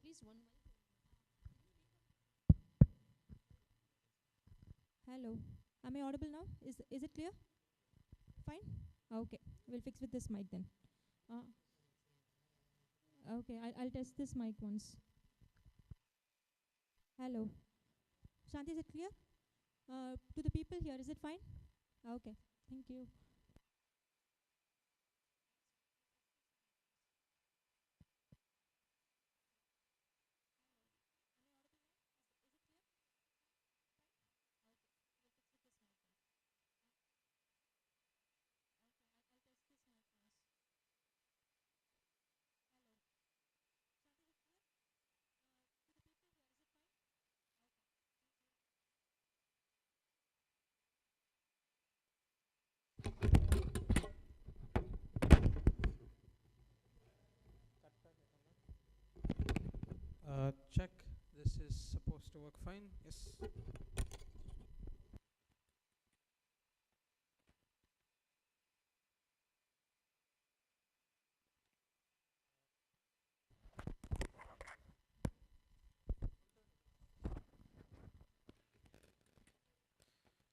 least one mic. Hello. Am I audible now? Is it clear? Fine? Okay. We'll fix with this mic then. Okay, I'll test this mic once. Hello. Shanti, is it clear? To the people here, is it fine? Okay. Thank you. Check. This is supposed to work fine. Yes.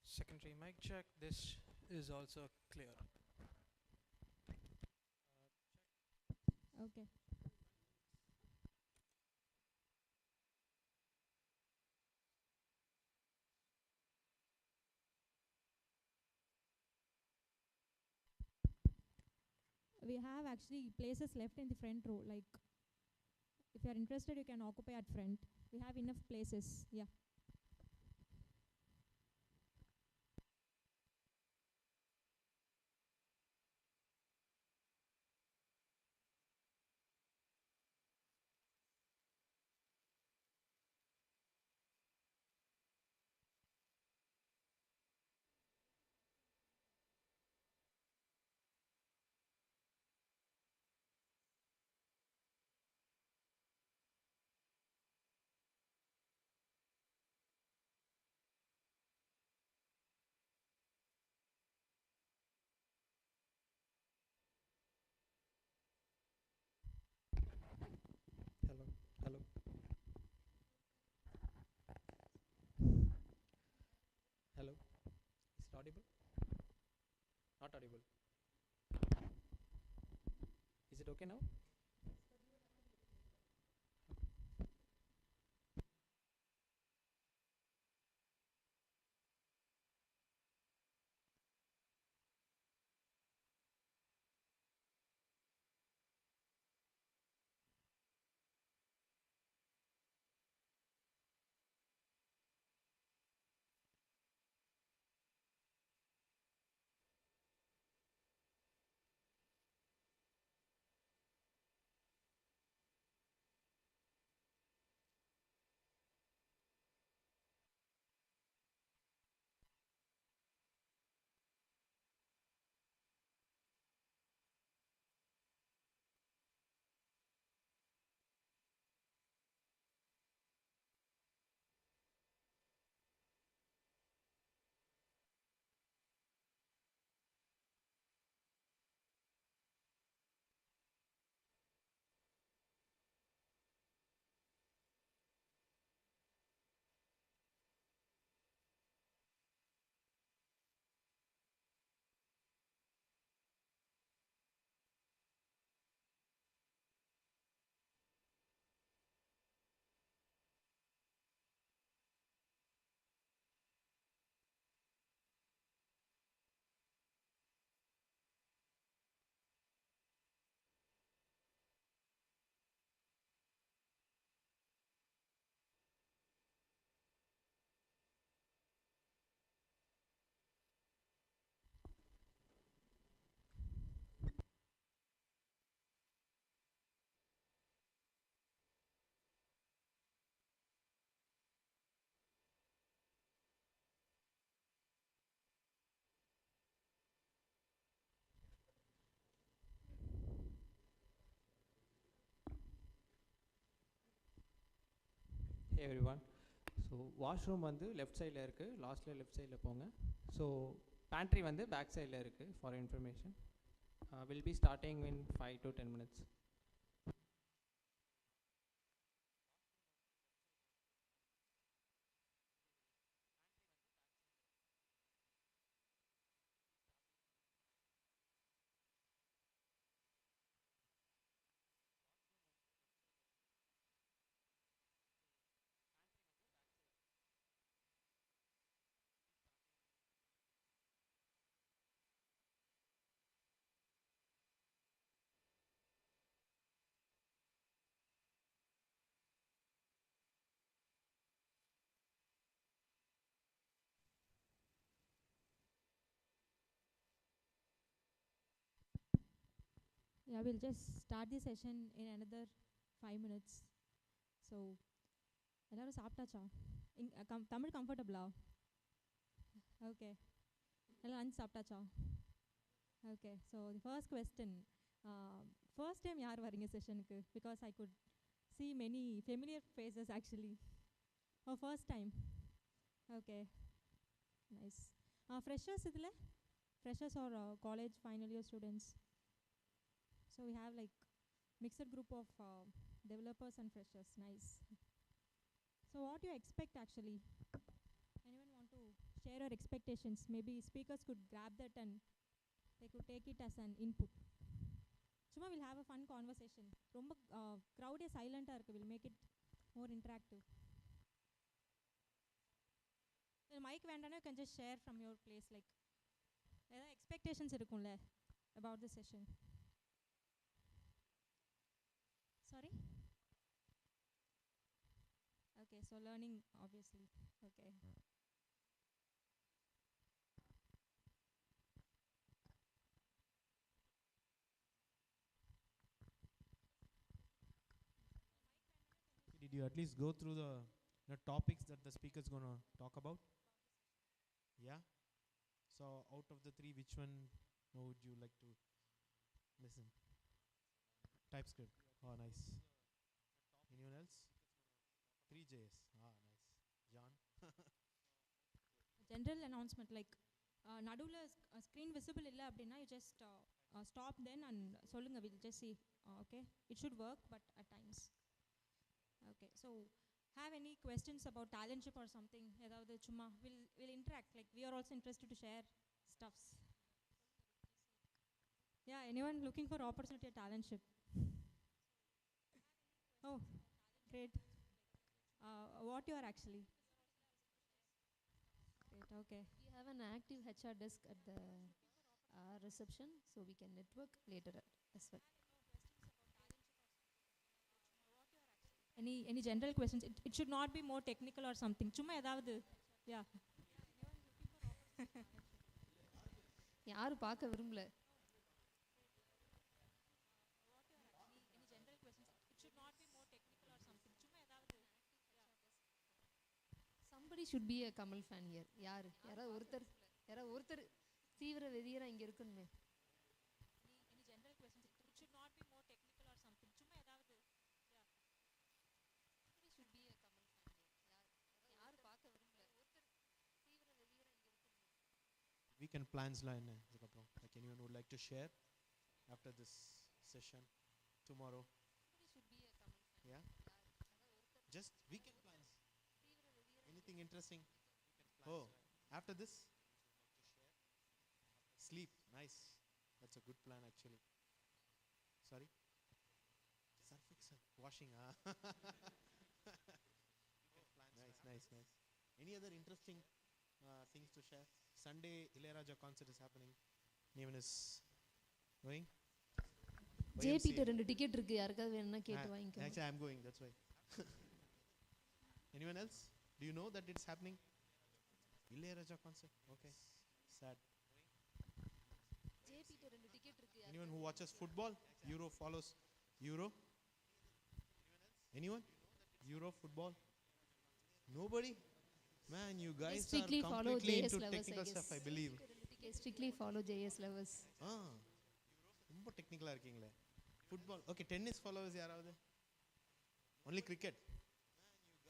Secondary mic check. This is also clear. Okay. We have actually places left in the front row. Like, if you are interested, you can occupy at front. We have enough places. Yeah. Hello. Hello. Hello. Is it audible? Not audible. Is it okay now? Hey everyone. So washroom வந்து left side ல இருக்கு. Lastல left side ல போங்க. So pantry வந்து back side ல இருக்கு for information. We'll be starting in 5 to 10 minutes. Yeah, we'll just start the session in another 5 minutes. So, எல்லாரும் சாப்பிட்டாச்சா? தமிழ் கம்ஃபர்டபுளா? ஓகே, எல்லாம் லஞ்ச் சாப்பிட்டாச்சா? Okay, so the first question, first time யார் வரீங்க செஷனுக்கு? Because I could see many familiar faces actually. Oh, first time. Okay, nice. Freshers idile? Freshers or college final year students? So we have like mixed group of developers and freshers. Nice. So what do you expect actually? Anyone want to share your expectations? Maybe speakers could grab that and they could take it as an input. Chuma, we'll have a fun conversation. Romba crowd is silent ah irukku. We'll make it more interactive. The mic vendana, you can just share from your place, like expectations irukumla about the session. Sorry? Okay, so learning obviously. Okay. Did you at least go through the topics that the speaker is going to talk about? Yeah? So out of the three, which one would you like to listen? TypeScript. Oh, nice. Anyone else? Three.js. Ah, nice. John? General announcement, like நடுவில் screen visible இல்லை அப்படின்னா you just stop then and சொல்லுங்க, we'll just see. Okay, it should work but at times. Okay, so have any questions about talentship or something? ஏதாவது சும்மா we'll interact, like we are also interested to share stuffs. Yeah, anyone looking for opportunity at talentship? Oh, great. What you are actually? Great, okay. We have an active HR desk at the reception, so we can network later as well. Any general questions? It should not be more technical or something. Chumma edavadhu. Yeah. யாரு பார்க்க விரும்பல? Any general questions? It should not be more technical or something. Chumma edavadhu. Somebody should be a Kamal fan here. யாரா ஒருத்தர் தீவிர வெறியரா இங்க இருக்கணுமே. Any general questions? It should not be more technical or something. Chumma edavadhu. Somebody should be a Kamal fan here. யாரு பார்க்க விரும்பல? ஒருத்தர் தீவிர வெறியரா இங்க இருக்கணுமே. Weekend plans la enna adukaprom? Like anyone would like to share after this session tomorrow? Somebody should be a Kamal fan. Yeah? Just weekend plans. Anything interesting? Oh, after this? Sleep. Nice. That's a good plan actually. Sorry? Surf excel. Washing. Nice. Any other interesting things to share? Sunday Ilayaraja concert is happening. Nevan is going? JP ட்ட 2 ticket இருக்கு, யாருக்காவது வேணும்னா கேட்டு வாங்கிக்கோங்க. Actually I'm going, that's why. Anyone else? Do you know that it's happening? Ilayaraja concert. Okay. Sad. JP ட்ட 2 ticket இருக்கு. Anyone who watches football? Euro follows Euro? Anyone? Euro football? Nobody? Man, you guys are strictly follow completely into JSLovers, technical stuff, I believe. Strictly follow JSLovers. ரொம்ப டெக்னிக்கலா இருக்கீங்களே. Football. Okay, tennis followers யாராவது? Only cricket.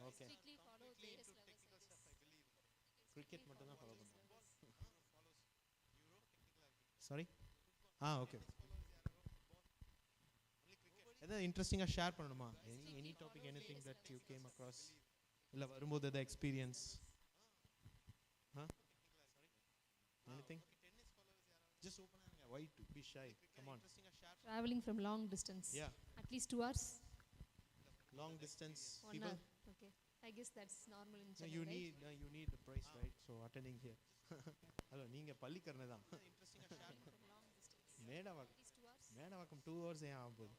Okay. Strictly follow JSLovers. Cricket மட்டும் தான் follow பண்ணுவாங்க. Sorry? Okay. ஏதாவது இன்ட்ரெஸ்டிங்கா share பண்ணணுமா? Any topic, anything that you came across? இல்ல வரும்போது the experience? Anything? Just open it. Why to be shy? Come on. Traveling from long distance. Yeah. At least 2 hours. Long distance 1 people. hour. Okay. I guess that's normal in No, Chennai, you right? need the price, right? So attending here. Hello, நீங்க பள்ளிக்கரணை தான். From long distance. Medavakkam. At least 2 hours. Medavakkam 2 hours ஏன் ஆகும் போகுது?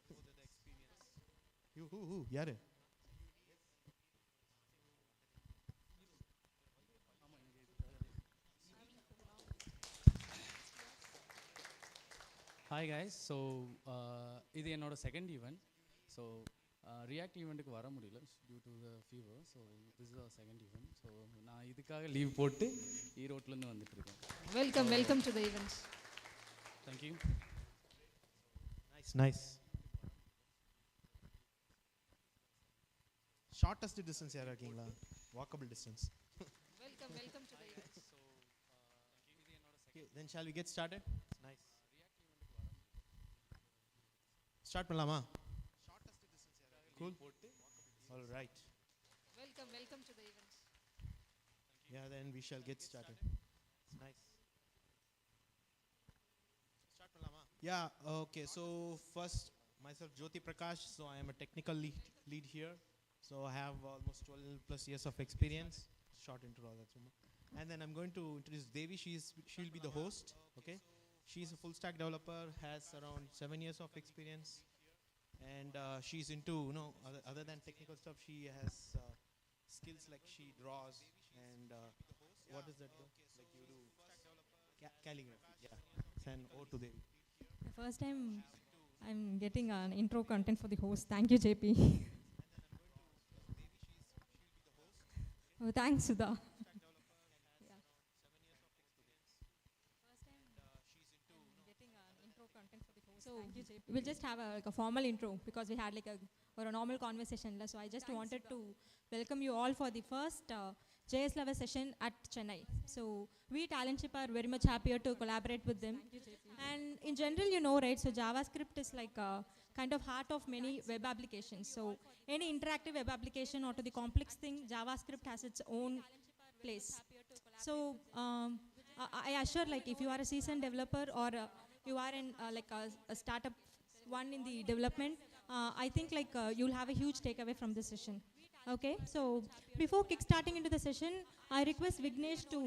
who யாரு? Hi guys. So இது என்னோட second event. So React ஈவெண்ட்டுக்கு வர முடியல due to the fever. So this is second event. So நான் இதுக்காக லீவ் போட்டு ஈரோட்லேருந்து வந்துட்டுருக்கேன். Welcome to the event. Thank you. Nice. Shortest distance யாரா இருக்கீங்களா? Walkable distance. Welcome to the event. Okay, then shall we get started? Nice. Start பண்ணலாமா? Cool. All right. Welcome to the event. Yeah, then we shall get started. Nice. Start பண்ணலாமா? Yeah, okay. So first myself Jyoti Prakash. So I am a technical lead here. So I have almost 12 plus years of experience. Short intro all that. And then I'm going to introduce Devi. She'll be the host. Okay. She's a full stack developer, has around 7 years of experience, and she's into, other than technical stuff, she has skills like she draws and what is that? Like you do calligraphy. Yeah. Send over to Devi. The first time I'm getting an intro content for the host. Thank you, JP. Oh, thanks, Sudha. We'll just have a formal intro because we had like a normal conversation. So I just wanted to welcome you all for the first JSLovers session at Chennai. So we Talentship are very much happier to collaborate with them. And in general, right, so JavaScript is like a kind of heart of many web applications. So any interactive web application or to the complex thing, JavaScript has its own place. So I assure, like, if you are a seasoned developer or you are in like a startup one in the development, I think like you'll have a huge takeaway from this session. Okay, so before kickstarting into the session, I request Vignesh to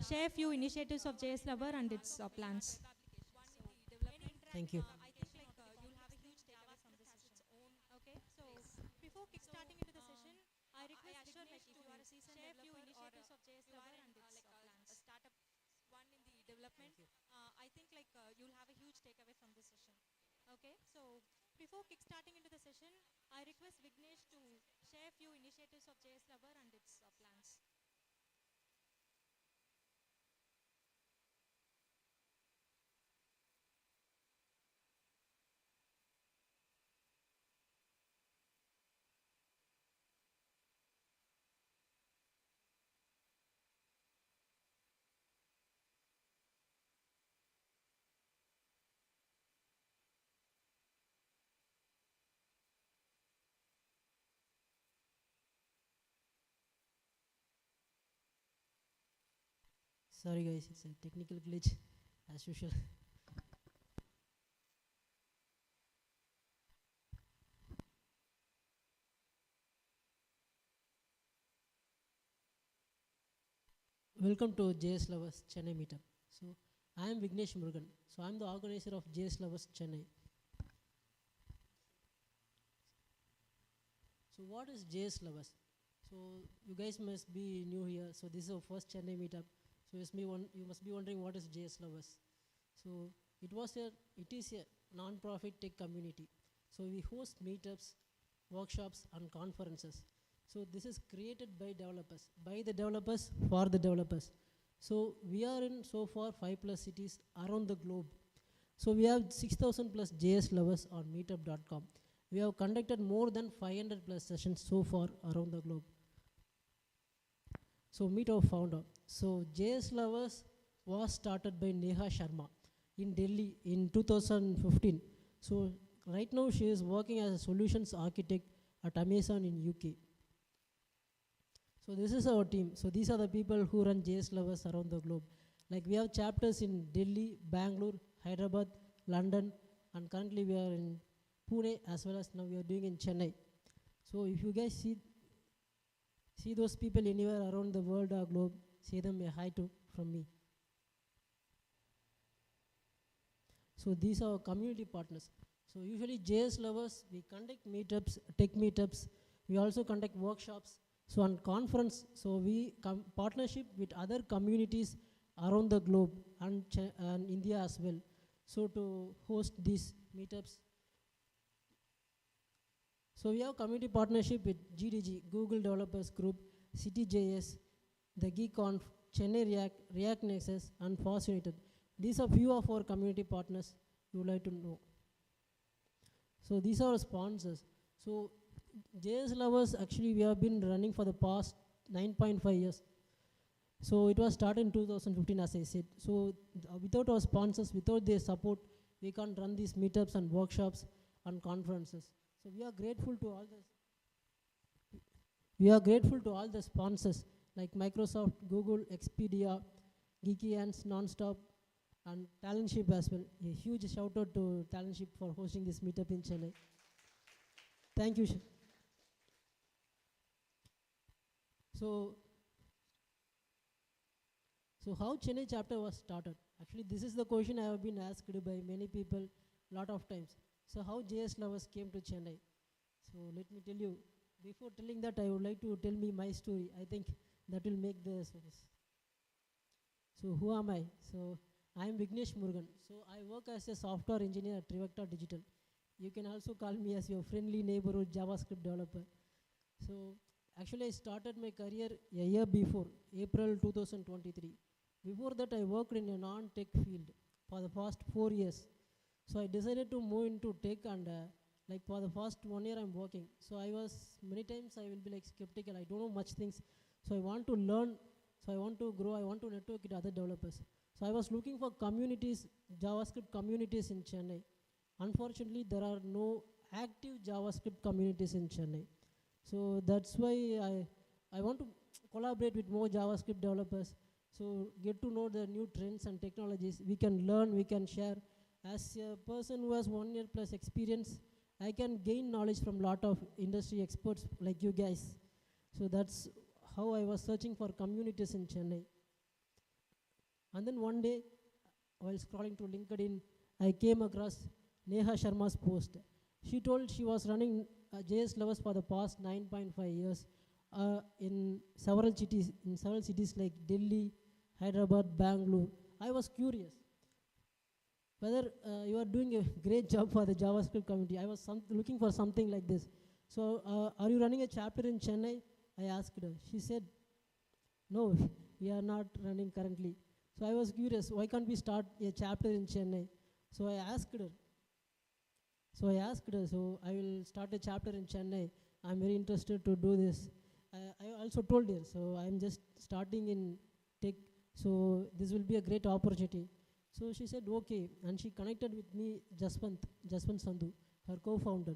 share a few initiatives of JSLover and its plans. Thank you. Okay, so before kickstarting into the session, I request Vignesh to share a few initiatives of JSLover and its plans. A startup one in the development, I think like you'll have a huge takeaway from this session. Okay, so before kickstarting into the session, I request Vignesh to share a few initiatives of JSLover and its plans. Sorry guys, it's a technical glitch as usual. Welcome to JSLovers Chennai Meetup. So I am Vignesh Murugan. So I am the organizer of JSLovers Chennai. So what is JSLovers? So you guys must be new here. So this is our first Chennai Meetup. So you must be wondering what is JSLovers. So it is a non-profit tech community. So we host meetups, workshops and conferences. So this is created by the developers for the developers. So we are in so far 5+ cities around the globe. So we have 6,000 plus JSLovers on meetup.com. We have conducted more than 500+ sessions so far around the globe. So meet our founder. So JSLovers was started by Neha Sharma in Delhi in 2015. So right now she is working as a solutions architect at Amazon in UK. So this is our team. So these are the people who run JSLovers around the globe. Like we have chapters in Delhi, Bangalore, Hyderabad, London, and currently we are in Pune as well as now we are doing in Chennai. So if you guys see those people anywhere around the world or globe, say them a hi from me. So these are our community partners. So usually JSLovers, we conduct meetups, tech meetups. We also conduct workshops. So on conference, so we partnership with other communities around the globe and India as well. so to host these meetups. So we have community partnership with GDG, Google Developers Group, City.js, the GeekConf, Chennai React, React Nexus, and Fast United. These are few of our community partners you would like to know. So these are our sponsors. So JSLovers, actually we have been running for the past 9.5 years. So it was started in 2015, as I said. So without our sponsors, without their support, we can't run these meetups and workshops and conferences. So we are grateful to all this. We are grateful to all the sponsors like Microsoft, Google, Expedia, Geeky Ants, Nonstop, and Talentship as well. A huge shout out to Talentship for hosting this meetup in Chennai. Thank you. So how Chennai chapter was started? Actually, this is the question I have been asked by many people lot of times. So how JSLovers came to Chennai? So let me tell you. Before telling that, I would like to tell me my story. I think that will make the service. So who am I? So I am Vignesh Murugan. So I work as a software engineer at Trivector Digital. You can also call me as your friendly neighborhood JavaScript developer. So actually I started my career a year before, April 2023. Before that I worked in a non-tech field for the past 4 years. So I decided to move into tech, and like for the first 1 year I'm working. So I was, many times I will be like skeptical, I don't know much things. So I want to learn, so I want to grow, I want to network with other developers. So I was looking for communities, JavaScript communities in Chennai. Unfortunately, there are no active JavaScript communities in Chennai. So that's why I want to collaborate with more JavaScript developers. So get to know the new trends and technologies. We can learn, we can share. As a person who has 1 year plus experience, I can gain knowledge from lot of industry experts like you guys. So that's how I was searching for communities in Chennai. And then one day, while scrolling to LinkedIn, I came across Neha Sharma's post. She told she was running JSLovers for the past 9.5 years in several cities like Delhi, Hyderabad, Bangalore. I was curious whether you are doing a great job for the JavaScript community. I was looking for something like this. So are you running a chapter in Chennai? I asked her. She said, no, we are not running currently. So I was curious, why can't we start a chapter in Chennai? So I asked her, so I will start a chapter in Chennai. I'm very interested to do this. I also told her, so I'm just starting in tech, so this will be a great opportunity. So she said, okay, and she connected with me, Jaswant Sandhu, her co-founder.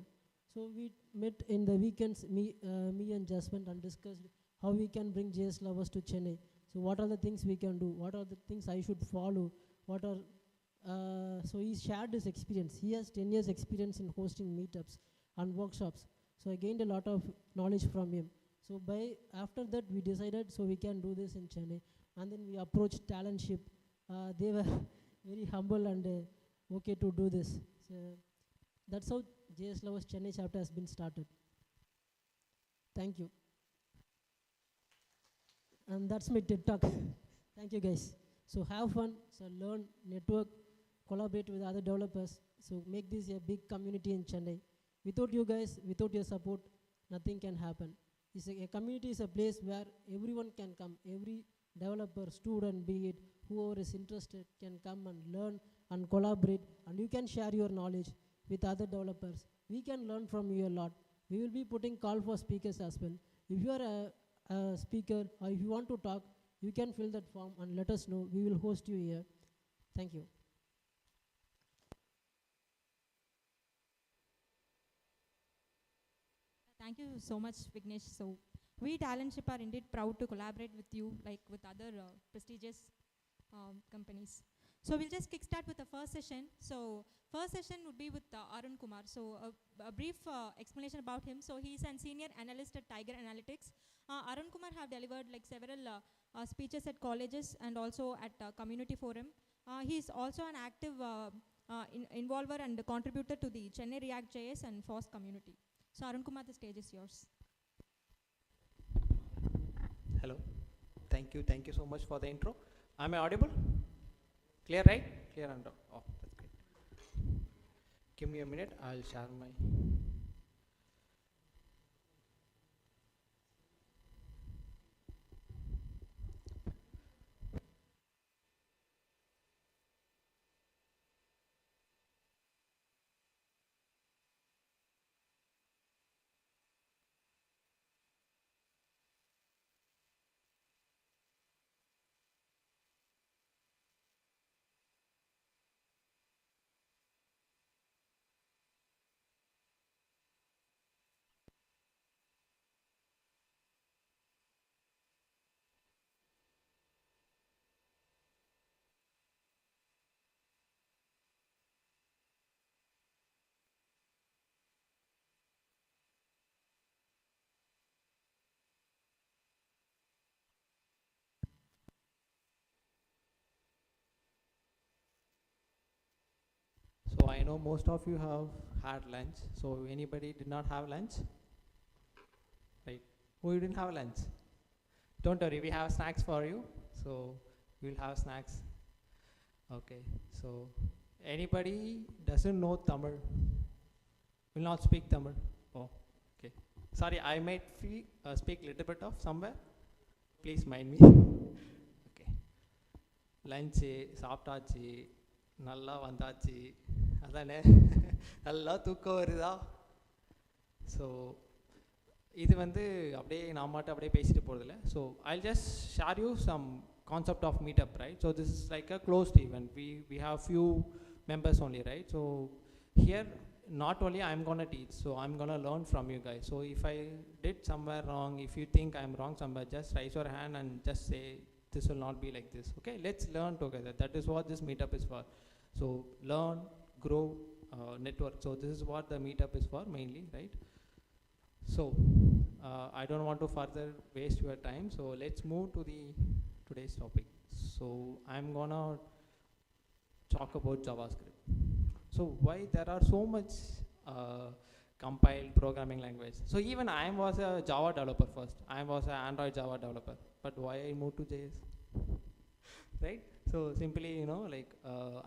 So we met in the weekends, me and Jaswant, and discussed how we can bring JSLovers to Chennai. So what are the things we can do? What are the things I should follow? So he shared his experience. He has 10 years experience in hosting meetups and workshops. So I gained a lot of knowledge from him. So after that we decided, so we can do this in Chennai. And then we approached Talentship. They were very humble and okay to do this. So that's how JSLovers Chennai chapter has been started. Thank you. And that's my TED talk. Thank you guys. So have fun, so learn, network, collaborate with other developers. So make this a big community in Chennai. Without you guys, without your support, nothing can happen. A community is a place where everyone can come. Every developer, student, be it whoever is interested, can come and learn and collaborate. And you can share your knowledge with other developers. We can learn from you a lot. We will be putting call for speakers as well. If you are a speaker, or if you want to talk, you can fill that form and let us know. We will host you here. Thank you. Thank you so much, Vignesh. So we Talentship are indeed proud to collaborate with you, like with other prestigious companies. So we'll just kickstart with the first session. So first session would be with Arun Kumar. So a brief explanation about him. So he's a senior analyst at Tiger Analytics. Arun Kumar have delivered like several speeches at colleges and also at community forum. He's also an active involver and contributor to the Chennai React JS and FOSS community. So Arun Kumar, the stage is yours. Hello. Thank you so much for the intro. Am I audible? Clear, right? Clear and oh, that's great. Give me a minute, I'll share my. So I know most of you have had lunch. So anybody did not have lunch? Right. Who didn't have lunch? Don't worry, we have snacks for you. So we'll have snacks. Okay. So anybody doesn't know Tamil, will not speak Tamil. Oh, okay. Sorry, I might speak little bit of somewhere. Please mind me. Okay. Lunch, சாப்பிட்டாச்சு, நல்லா வந்தாச்சு, அதானே, நல்லா தூக்கம் வருதா? So இது வந்து அப்படியே நான் மட்டும் அப்படியே பேசிட்டு போகிறதில்ல. So I'll just share you some concept of Meetup, right? So this is like a closed event. We have few members only, right? So here not only I'm gonna teach, so I'm gonna learn from you guys. So if I did somewhere wrong, if you think I'm wrong somewhere, just raise your hand and just say this will not be like this. Okay, let's learn together. That is what this Meetup is for. So learn, grow, network. So this is what the Meetup is for mainly, right? So I don't want to further waste your time, so let's move to the today's topic. So I'm gonna talk about JavaScript. So why there are so much compiled programming language? So even I was a Java developer first. I was an Android Java developer, but why I moved to JS? Right? So simply, you know, like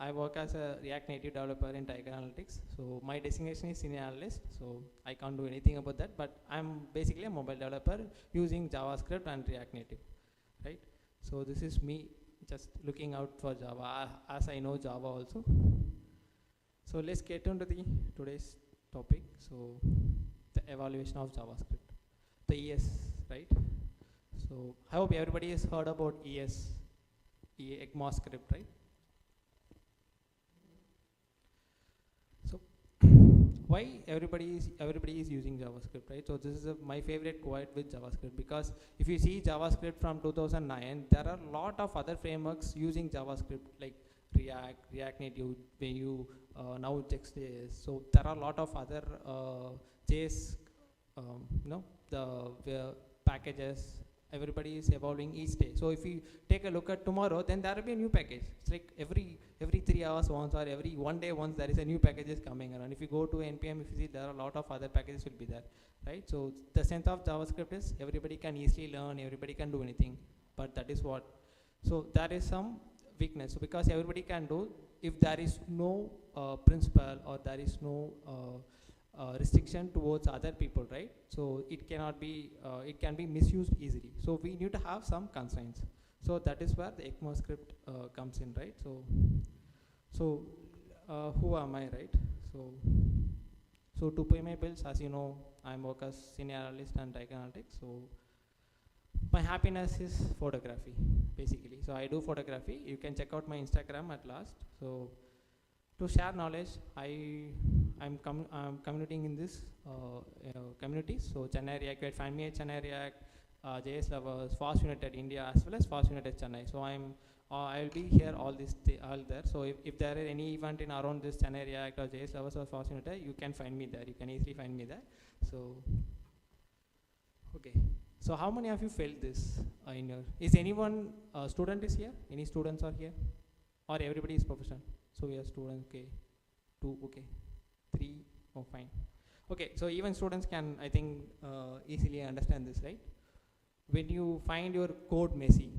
I work as a React Native developer in Tiger Analytics. So my designation is senior analyst. So I can't do anything about that. But I'm basically a mobile developer using JavaScript and React Native, right? So this is me just looking out for Java, as I know Java also. So let's get into the today's topic. So the evaluation of JavaScript, the ES, right? So I hope everybody has heard about ES. ECMAScript, right? So why everybody is using JavaScript, right? So this is my favorite quote with JavaScript, because if you see JavaScript from 2009, there are a lot of other frameworks using JavaScript like React Native, Vue, now JSLovers. So there are a lot of other JS, the packages. Everybody is evolving each day. So if you take a look at tomorrow, then there will be a new package. It's like every 3 hours once, or every 1 day once, there is a new package is coming around. If you go to NPM, if you see, there are a lot of other packages will be there, right? So the sense of JavaScript is everybody can easily learn, everybody can do anything, but that is what. So there is some weakness. So because everybody can do, if there is no principle, or there is no restriction towards other people, right? So it cannot be, it can be misused easily. So we need to have some constraints. So that is where the ECMAScript comes in, right? So who am I, right? So to pay my bills, as you know, I'm work as senior analyst and Tiger Analytics. So my happiness is photography, basically. So I do photography. You can check out my Instagram at last. So to share knowledge, I'm communicating in this communities. So Chennai React, you can find me at Chennai React, JSLovers, Fast United India, as well as Fast United Chennai. So I'll be here all there. So if there is any event in around this Chennai React or JSLovers or Fast United, you can find me there. You can easily find me there. So okay. So how many of you felt this in your? Is anyone student is here? Any students are here, or everybody is professional? So we are students. Okay, 2. Okay. 3, oh fine. Okay, so even students can, I think, easily understand this, right? When you find your code messy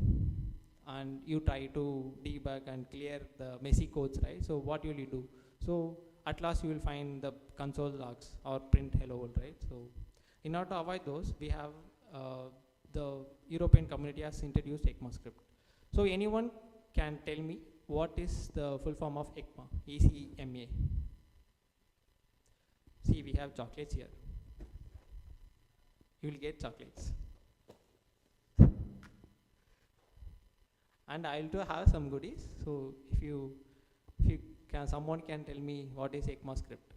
and you try to debug and clear the messy codes, right? So what will you do? So at last you will find the console logs or print hello world, right? So in order to avoid those, we have the European community has introduced ECMAScript. So anyone can tell me what is the full form of ECMA? ECMA. See, we have chocolates here. You will get chocolates. And I'll too have some goodies. So if you can, someone can tell me what is ECMAScript?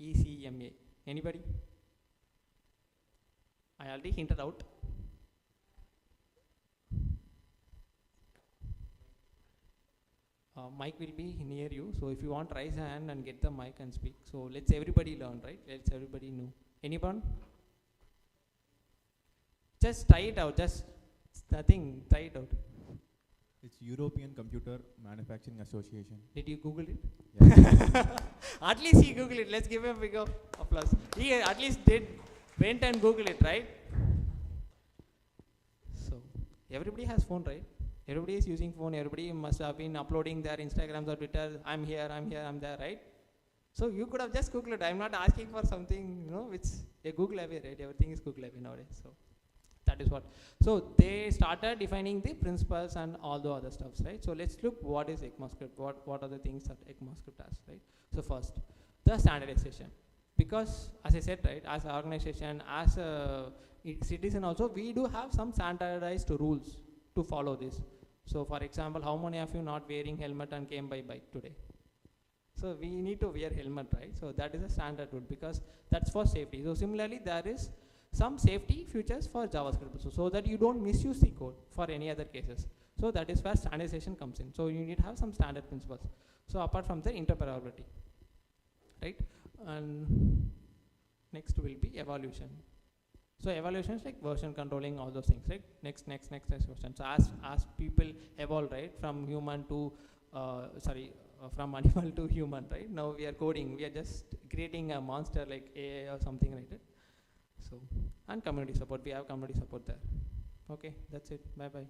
ECMA. Anybody? I already hinted out. Mic will be near you, so if you want, raise a hand and get the mic and speak. So let's everybody learn, right? Let's everybody know. Anyone? Just try it out. Just nothing. Try it out. It's European Computer Manufacturing Association. Did you Google it? Yeah. At least he Googled it. Let's give him a big applause. He at least went and Googled it, right? So everybody has phone, right? Everybody is using phone. Everybody must have been uploading their Instagrams or Twitter. I'm here, I'm there, right? So you could have just Googled it. I'm not asking for something, which a Google away, right? Everything is Google away nowadays. So that is what. So they started defining the principles and all the other stuffs, right? So let's look what is ECMAScript. What are the things that ECMAScript has, right? So first, the standardization. Because as I said, right, as an organization, as a citizen also, we do have some standardized rules to follow this. So for example, how many of you not wearing helmet and came by bike today? So we need to wear helmet, right? So that is a standard rule because that's for safety. So similarly, there is some safety features for JavaScript also, so that you don't misuse the code for any other cases. So that is where standardization comes in. So you need to have some standard principles. So apart from the interoperability, right? And next will be evaluation. So evaluation is like version controlling, all those things, right? Next version. So as people evolve, right, from human to from animal to human, right? Now we are coding. We are just creating a monster like AI or something like that. So and community support. We have community support there. Okay, that's it. Bye bye.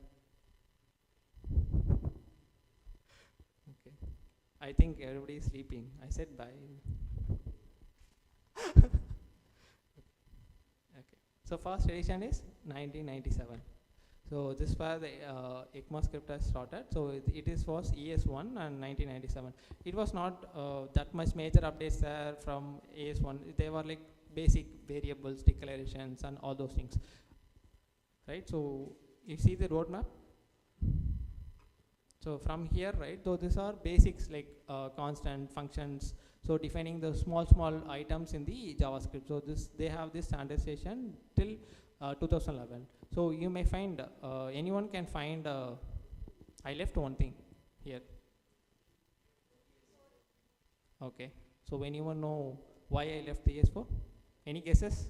Okay, I think everybody is sleeping. I said bye. So first edition is 1997. So this was the ECMAScript has started. So it was ES1 and 1997. It was not that much major updates there from ES1. They were like basic variables, declarations, and all those things. Right. So you see the roadmap. So from here, right. So these are basics like constant functions. So defining the small items in the JavaScript. So they have this standardization till 2011. So you may find anyone can find. I left one thing here. Okay. So anyone know why I left the ES4? Any guesses?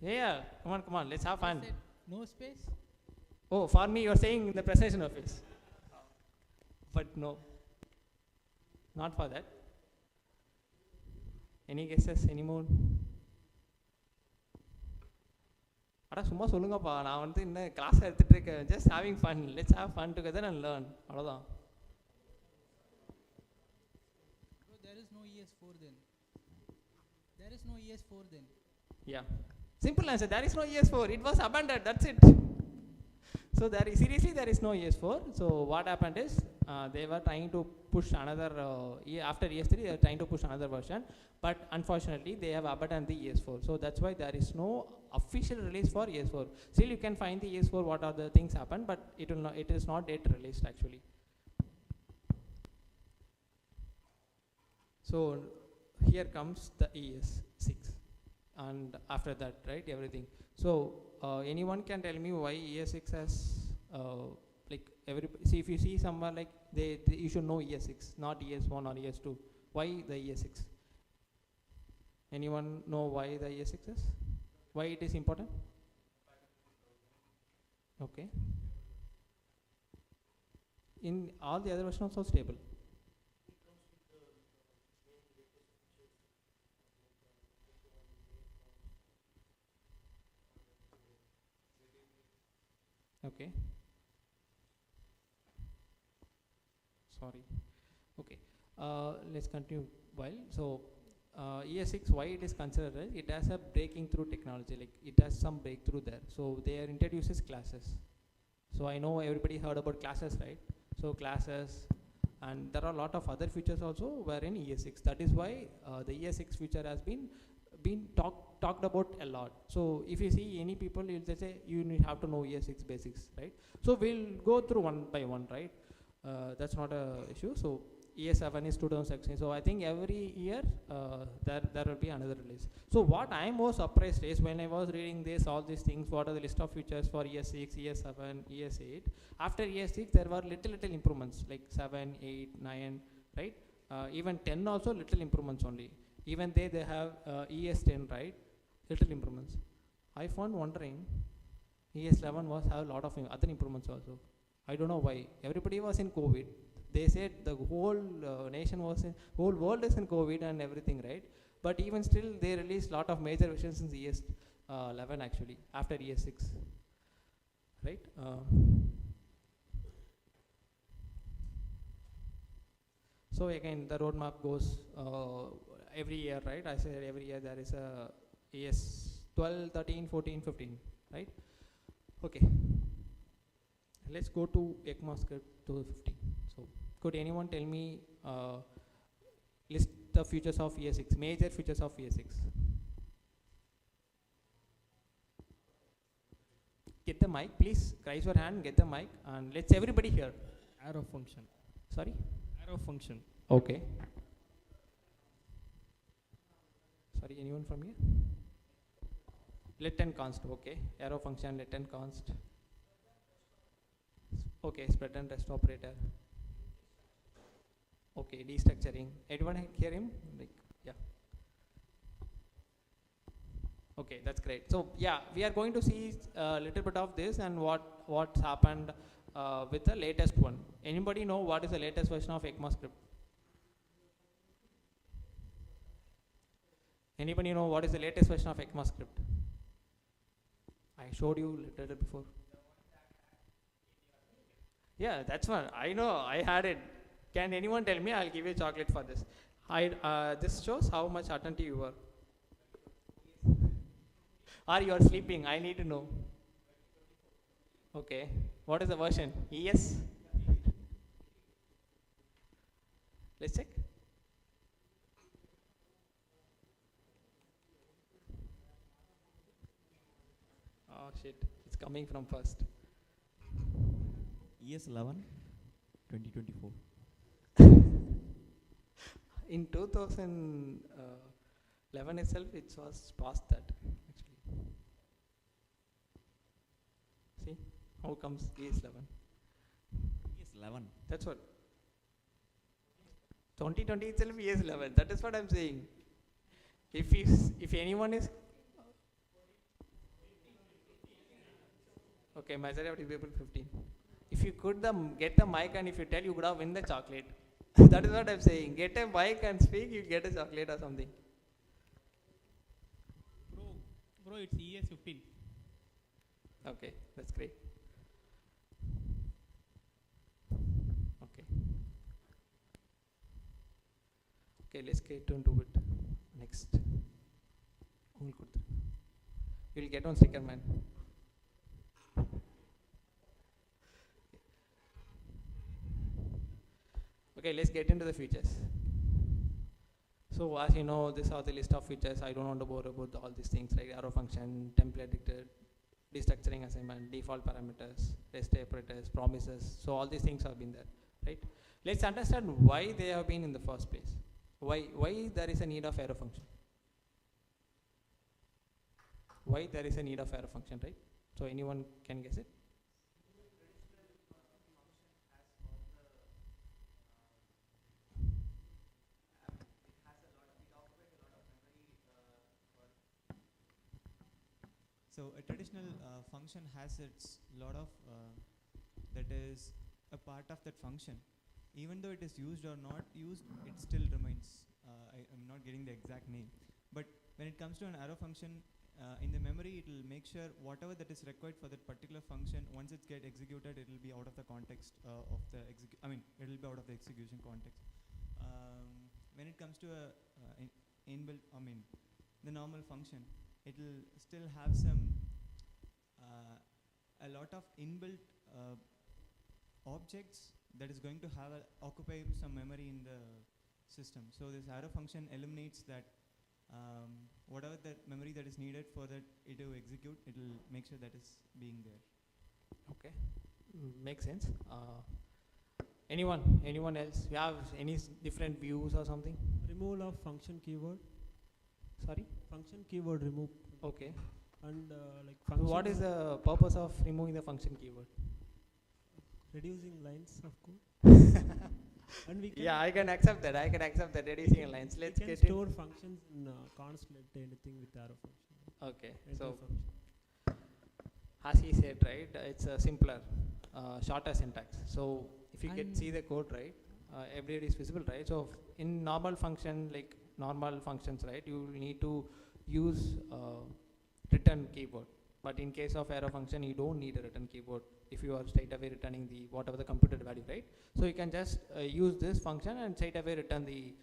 Yeah. Come on. Let's have fun. No space. Oh, for me, you're saying in the presentation office. But no, not for that. Any guesses? Any more? அடா சும்மா சொல்லுங்கப்பா நான் வந்து இன்னும் class எடுத்துட்டு இருக்கேன் just having fun let's have fun together and learn அவ்வளவுதான் Bro, there is no ES4 then. There is no ES4 then. Yeah, simple answer. There is no ES4. It was abandoned. That's it. So seriously there is no ES4. So what happened is they were trying to push another after ES3 they are trying to push another version, but unfortunately they have abandoned the ES4. So that's why there is no official release for ES4. Still you can find the ES4 what are the things happen, but it is not yet released actually. So here comes the ES6 and after that, right, everything. So anyone can tell me why ES6 has like see if you see somewhere like you should know ES6 not ES1 or ES2. Why the ES6? Anyone know why the ES6 is? Why it is important? Okay. In all the other versions also stable. Okay. sorry. Okay, let's continue. While so ES6, why it is considered as it has a breaking through technology, like it has some breakthrough there. So they are introduces classes. So I know everybody heard about classes, right? So classes, and there are a lot of other features also were in ES6. That is why the ES6 feature has been talked about a lot. So if you see any people, you'll just say you have to know ES6 basics, right? So we'll go through one by one, right? That's not a issue. So ES7 is 2016. So I think every year there will be another release. So what I am most surprised is when I was reading this, all these things, what are the list of features for ES6, ES7, ES8. After ES6, there were little improvements like 7, 8, 9, right? Even 10 also little improvements only. Even they have ES10, right? Little improvements. I found wondering, ES11 was have a lot of other improvements also. I don't know why. Everybody was in COVID. They said the whole nation was in, whole world is in COVID and everything, right? But even still, they released a lot of major versions in ES11 actually, after ES6, right? So again, the roadmap goes every year, right? I said every year there is a ES12, 13, 14, 15, right? Okay. Let's go to ECMAScript 2015. So could anyone tell me list the features of ES6, major features of ES6? Get the mic, please. Raise your hand, get the mic, and let's everybody hear. Arrow function. Sorry? Arrow function. Okay. Sorry, anyone from here? Let and const, okay. Arrow function, let and const. Okay, spread and rest operator. Okay, destructuring. Anyone hear him? Like, yeah. Okay, that's great. So yeah, we are going to see a little bit of this and what's happened with the latest one. Anybody know what is the latest version of ECMAScript? Anybody know what is the latest version of ECMAScript? I showed you little before. Yeah, that's one. I know, I had it. Can anyone tell me? I'll give you chocolate for this. This shows how much attentive you were. Or you are sleeping, I need to know. Okay, what is the version? ES? Let's check. Oh shit, it's coming from first. ES11, 2024. In 2011 itself, it was past that actually. See, how comes ES11? ES11. That's what. 2020 itself ES11. That is what I'm saying. If anyone is okay, majority of people 15. If you could get the mic and if you tell, you could have win the chocolate. That is what I'm saying. Get a mic and speak, you get a chocolate or something. Bro, it's ES15. Okay, that's great. Okay. Okay, let's get into it. Next. You'll get on sticker, man. Okay, let's get into the features. So as you know, these are the list of features. I don't want to bore about all these things like arrow function, template dictated, destructuring assignment, default parameters, rest operators, promises. So all these things have been there, right? Let's understand why they have been in the first place. Why there is a need of arrow function? Why there is a need of arrow function, right? So anyone can guess it? So a traditional function has its lot of that is a part of that function. Even though it is used or not used, it still remains. I'm not getting the exact name. But when it comes to an arrow function, in the memory it will make sure whatever that is required for that particular function, once it get executed, it will be out of the context of the it will be out of the execution context. When it comes to a inbuilt, the normal function, it will still have some a lot of inbuilt objects that is going to have occupy some memory in the system. So this arrow function eliminates that. Whatever that memory that is needed for that it to execute, it will make sure that is being there. Okay, makes sense. Anyone else? You have any different views or something? Removal of function keyword. Sorry? Function keyword remove. Okay. And So what is the purpose of removing the function keyword? reducing lines of code. And we can I can accept that. Reducing lines. Let's we can get store functions in constant anything with arrow function. Okay. Enter So function. as he said, right, it's a simpler, shorter syntax. So if you can see the code, right, everywhere is visible, right? So in normal function, like normal functions, right, you need to use return keyword. But in case of arrow function, you don't need a return keyword if you are straight away returning the whatever the computed value, right? So you can just use this function and straight away return the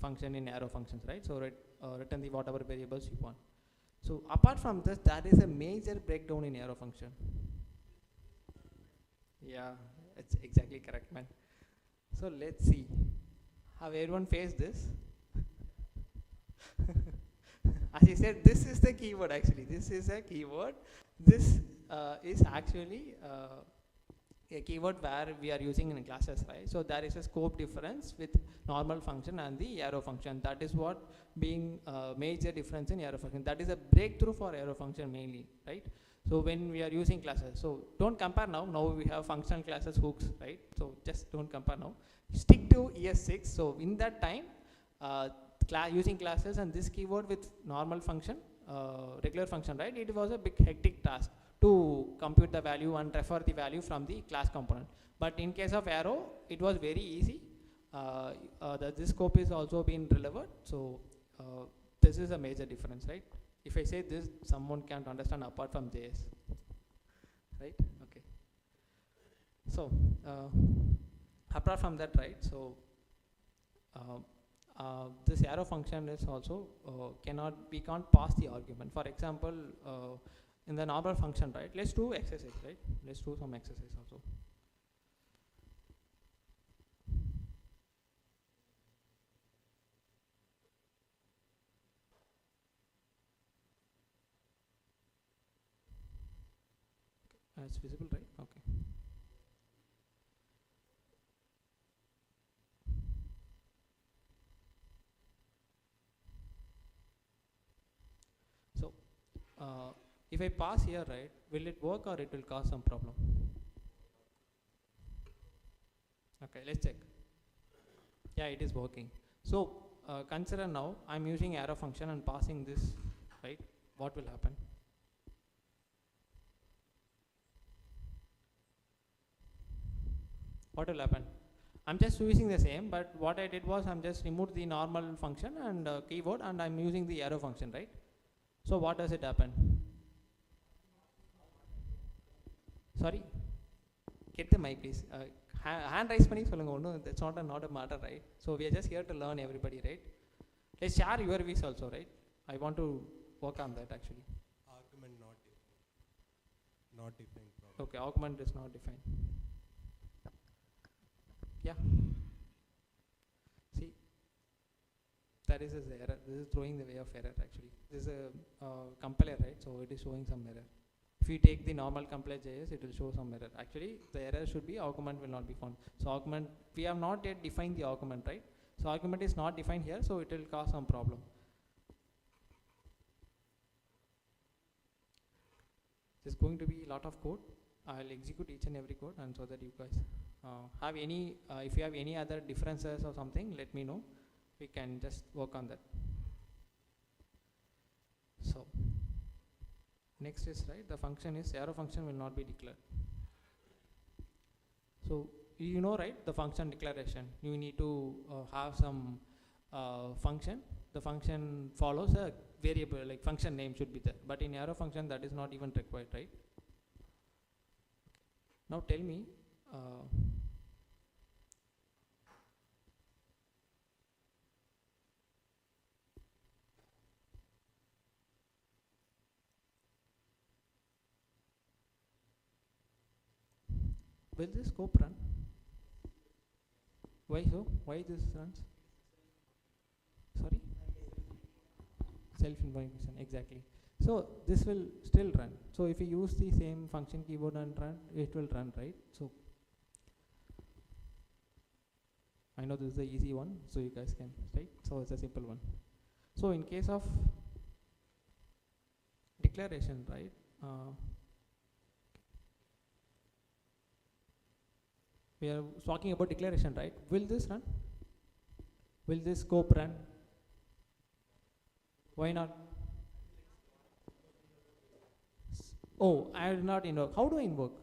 function in arrow functions, right? So return the whatever variables you want. So apart from this, that is a major breakdown in arrow function. Yeah, it's exactly correct, man. So let's see. Have everyone faced this? As he said, this is the keyword actually. This is a keyword. This is actually a keyword where we are using in classes, right? So there is a scope difference with normal function and the arrow function. That is what being major difference in arrow function. That is a breakthrough for arrow function mainly, right? So when we are using classes, so don't compare now. Now we have functional classes, hooks, right? So just don't compare now. Stick to ES6. So in that time, using classes and this keyword with normal function, regular function, right? It was a big hectic task to compute the value and refer the value from the class component. But in case of arrow, it was very easy. This scope is also been delivered. So this is a major difference, right? If I say this, someone can't understand apart from JS, right? Okay. So apart from that, right? So this arrow function is also we can't pass the argument. For example, in the normal function, right? Let's do exercise, right? Let's do some exercise also. It's visible, right? Okay. So if I pass here, right, will it work or it will cause some problem? Okay, let's check. Yeah, it is working. So consider now I'm using arrow function and passing this, right? What will happen? What will happen? I'm just using the same, but what I did was I'm just removed the normal function and keyword and I'm using the arrow function, right? So what does it happen? Sorry? Get the mic, please. Hand raise panni solunga. No, that's not a matter, right? So we are just here to learn everybody, right? Let's share your views also, right? I want to work on that actually. Argument not defined. Not defined problem. Okay, argument is not defined. Yeah. See, that is his error. This is throwing the way of error actually. This is a compiler, right? So it is showing some error. If you take the normal compiler JS, it will show some error. Actually, the error should be argument will not be found. So argument, we have not yet defined the argument, right? So argument is not defined here, so it will cause some problem. There's going to be a lot of code. I'll execute each and every code, and so that you guys have any, if you have any other differences or something, let me know. We can just work on that. So next is, right, the function is arrow function will not be declared. So you know, right, the function declaration. You need to have some function the function follows a variable, like function name should be there. But in arrow function, that is not even required, right? Now tell me, will this scope run? Why so? Why this runs? Sorry? Self-information, exactly. So this will still run. So if you use the same function keyboard and run, it will run, right? So I know this is the easy one, so you guys can, right? So it's a simple one. So in case of declaration, right? We are talking about declaration, right? Will this run? Will this scope run? Why not? Oh, I did not invoke. How do I invoke?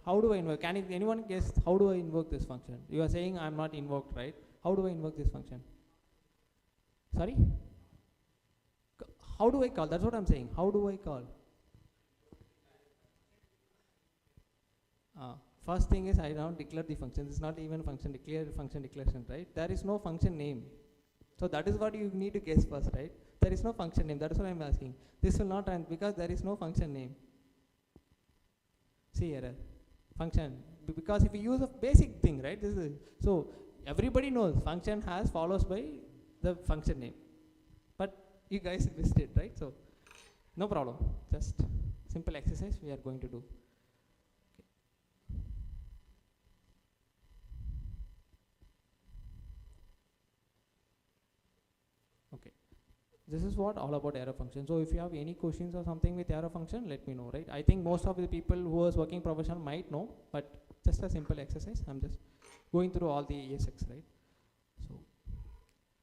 How do I invoke? Can anyone guess how do I invoke this function? You are saying I'm not invoked, right? How do I invoke this function? Sorry? How do I call? That's what I'm saying. How do I call? First thing is I don't declare the function. This is not even function declaration, right? There is no function name. So that is what you need to guess first, right? There is no function name. That is what I'm asking. This will not run because there is no function name. See error. Function. Because if you use a basic thing, right? This is so everybody knows function has follows by the function name. But you guys missed it, right? So no problem. Just simple exercise we are going to do. This is what all about arrow function. So if you have any questions or something with arrow function, let me know, right? I think most of the people who is working professional might know, but just a simple exercise. I'm just going through all the ESX, right?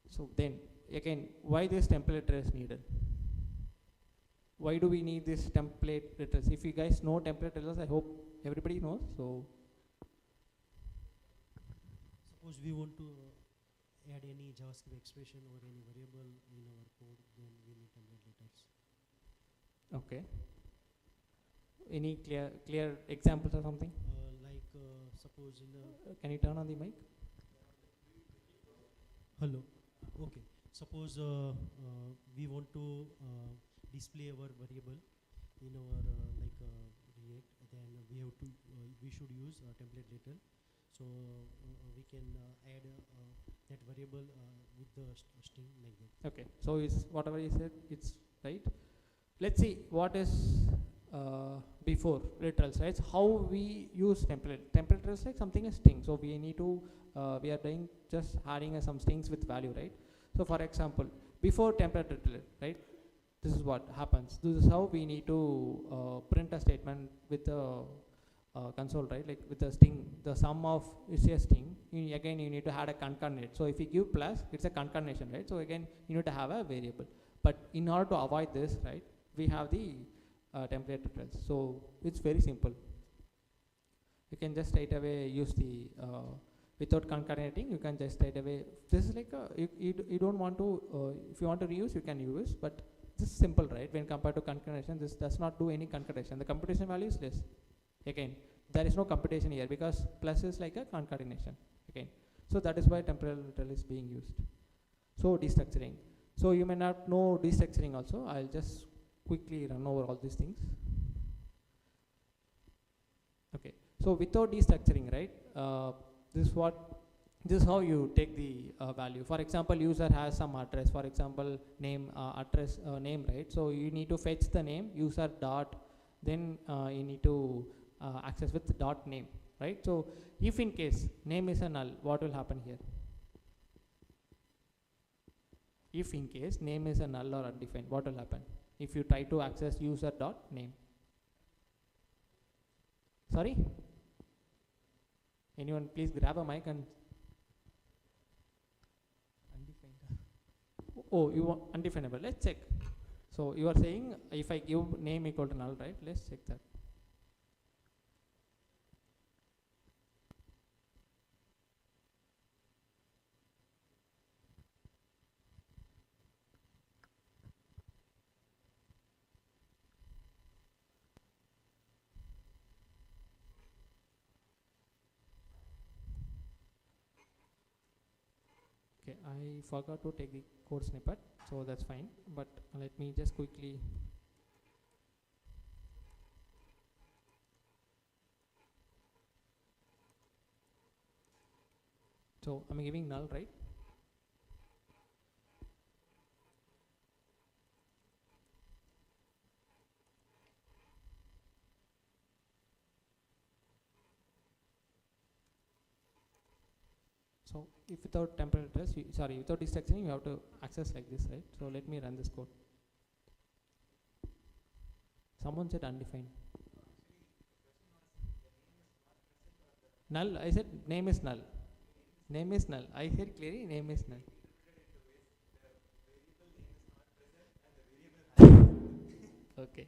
So then again, why this template is needed? Why do we need this template retrieves? If you guys know template retrieves, I hope everybody knows. So suppose we want to add any JavaScript expression or any variable in our code, then we need template letters. Okay. Any clear examples or something? Suppose in a can you turn on the mic? Hello. Okay. Suppose we want to display our variable in our React, then we have to we should use template letter. So we can add that variable with the string like that. Okay, so it's whatever you said, it's right. Let's see what is before literals, right? So how we use template. Template is like something a string. So we need to we are doing just adding some strings with value, right? So for example, before template literal, right? This is what happens. This is how we need to print a statement with the console, right? Like with the string, the sum of is a string. Again, you need to add a concatenate. So if you give plus, it's a concatenation, right? So again, you need to have a variable. But in order to avoid this, right, we have the template reference. So it's very simple. You can just straight away use the without concatenating. You can just straight away. This is like you don't want to. If you want to reuse, you can use. But this is simple, right? When compared to concatenation, this does not do any concatenation. The computation value is less. Again, there is no computation here because plus is like a concatenation. Again, so that is why temporal literal is being used. So destructuring. So you may not know destructuring also. I'll just quickly run over all these things. Okay. So without destructuring, right? This is how you take the value. For example, user has some address. For example, name, address, name, right? So you need to fetch the name user dot. Then you need to access with dot name, right? So if in case name is a null, what will happen here? If in case name is a null or undefined, what will happen? If you try to access user dot name. Sorry? Anyone please grab a mic and undefined. Oh, you want undefinable. Let's check. So you are saying if I give name equal to null, right? Let's check that. Okay, I forgot to take the code snippet, so that's fine. But let me just quickly. So I'm giving null, right? So if without temporal address, without destructuring, you have to access like this, right? So let me run this code. Someone said undefined. Null, I said name is null. Name is null. I said clearly name is null. Okay.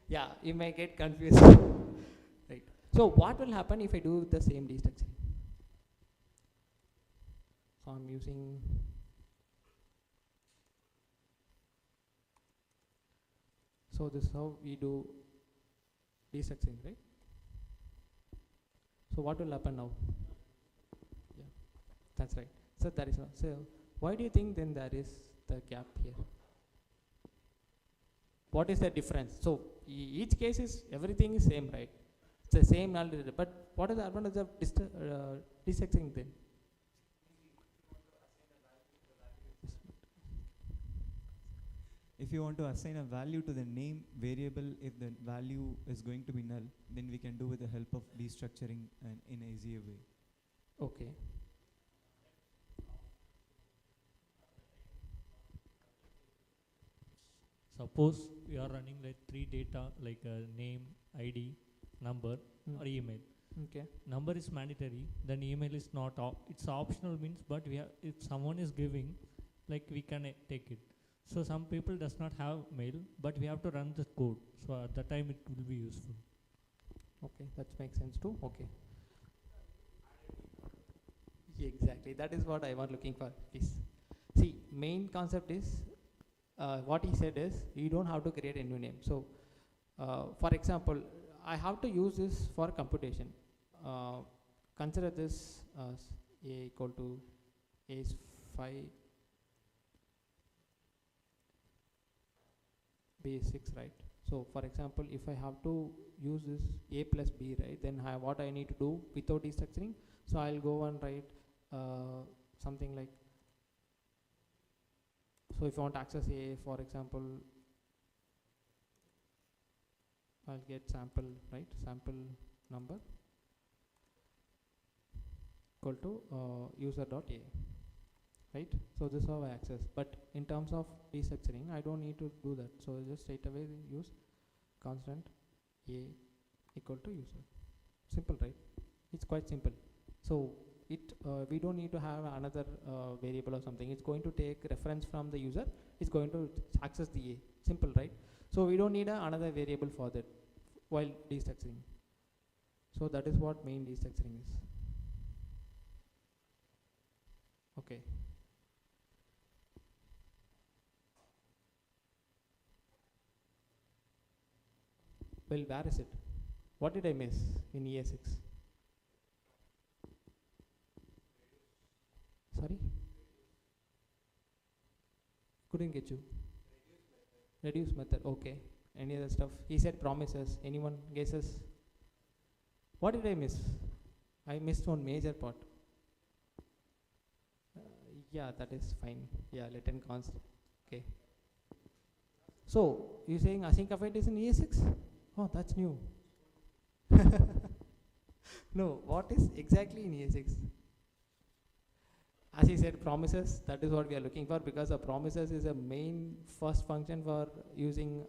Yeah, you may get confused. Right. So what will happen if I do the same destructuring? So I'm using so this is how we do destructuring, right? So what will happen now? Yeah, that's right. So that is not. So why do you think then there is the gap here? What is the difference? So each case is everything is same, right? It's the same null, but what is the advantage of destructuring then? If you want to assign a value to the name variable, if the value is going to be null, then we can do with the help of destructuring and in an easier way. Okay. Suppose we are running like 3 data like name, ID, number or email. Okay. Number is mandatory, then email is not. It's optional means, but we have, if someone is giving, like we can take it. So some people does not have mail, but we have to run the code. So at that time it will be useful. Okay, that makes sense too. Okay. Exactly. That is what I was looking for. Please. See, main concept is what he said is you don't have to create a new name. So, for example, I have to use this for computation. Consider this as a equal to a is 5. B is 6, right? So for example, if I have to use this a plus b, right, then what I need to do without destructuring, so I'll go and write something like, so if I want to access a, for example, I'll get sample, right, sample number equal to user.a. Right? So this is how I access. But in terms of destructuring, I don't need to do that. So I just straight away use constant a equal to user. Simple, right? It's quite simple. So we don't need to have another variable or something. It's going to take reference from the user. It's going to access the a. Simple, right? So we don't need another variable for that while destructuring. So that is what main destructuring is. Okay. Well, where is it? What did I miss in ES6? Sorry? Couldn't get you. Reduce method. Okay. Any other stuff? He said promises. Anyone guesses? What did I miss? I missed one major part. Yeah, that is fine. Yeah, latent const. Okay. So, you're saying async await is in ES6? Oh, that's new. No, what is exactly in ES6? As he said, promises, that is what we are looking for, because a promises is a main first function for using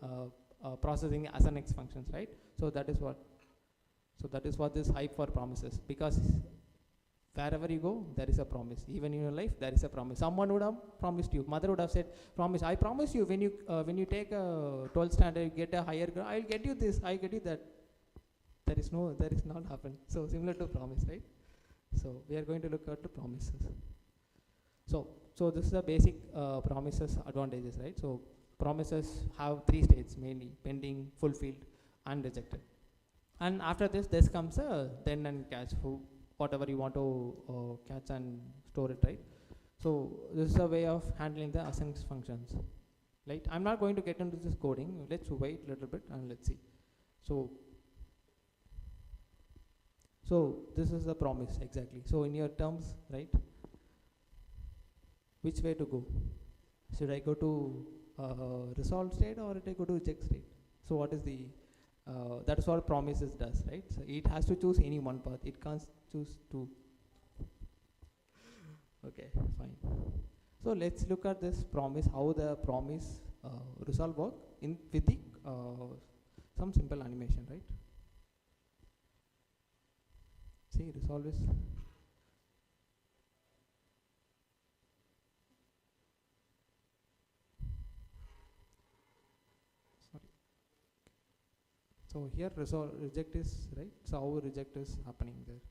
processing as an X functions, right? So that is what. So that is what this hype for promises, because wherever you go, there is a promise. Even in your life, there is a promise. Someone would have promised you. Mother would have said, "Promise. I promise you, when you take a 12th standard, you get a higher grade. I'll get you this. I'll get you that." There is not happened. So similar to promise, right? So we are going to look at the promises. So this is the basic promises advantages, right? So promises have 3 states mainly: pending, fulfilled, and rejected. And after this comes a then and catch, whatever you want to catch and store it, right? So this is a way of handling the async functions. Right? I'm not going to get into this coding. Let's wait a little bit and let's see. So this is the promise exactly. So in your terms, right? Which way to go? Should I go to resolve state or should I go to reject state? So what is the that is what promises does, right? So it has to choose any one path. It can't choose two. Okay, fine. So let's look at this promise, how the promise resolve work in with the some simple animation, right? See, resolve is so here resolve reject is right. So how reject is happening there?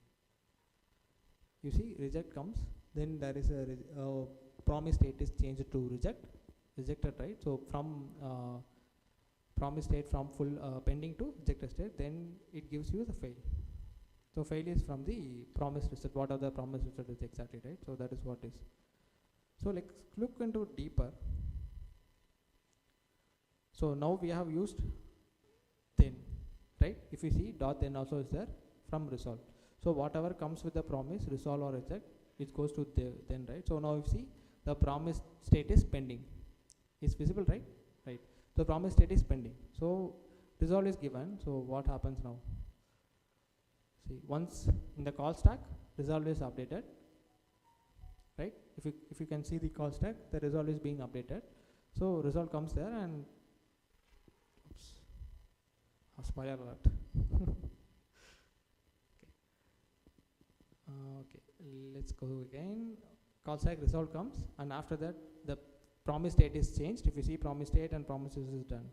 You see, reject comes, then there is a promise state is changed to rejected, right? So from promise state from full pending to rejected state, then it gives you the fail. So fail is from the promise result. What are the promise result is exactly, right? So that is what is. So let's look into deeper. So now we have used then, right? If you see dot then also is there from resolve. So whatever comes with the promise, resolve or reject, it goes to then, right? So now you see the promise state is pending. It's visible, right? Right. The promise state is pending. So resolve is given. So what happens now? See, once in the call stack, resolve is updated, right? If you can see the call stack, the resolve is being updated. So resolve comes there and oops, a spoiler alert. Okay, let's go again. Call stack resolve comes, and after that the promise state is changed. If you see promise state and promises is done,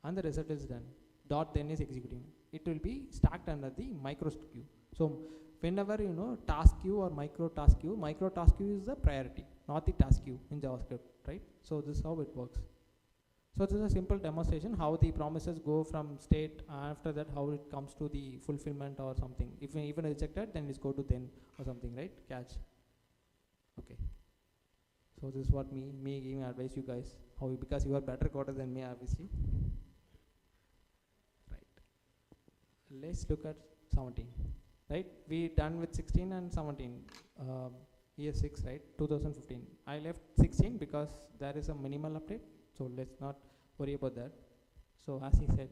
and the result is done. Dot then is executing. It will be stacked under the micro queue. So whenever you know task queue or micro task queue is the priority, not the task queue in JavaScript, right? So this is how it works. So this is a simple demonstration how the promises go from state, after that how it comes to the fulfillment or something. If even rejected, then it's go to then or something, right? Catch. Okay. So this is what me giving advice you guys, how because you are better coder than me obviously. Right. Let's look at 17. Right? We done with 16 and 17. Year 6, right? 2015. I left 16 because there is a minimal update. So let's not worry about that. So as he said,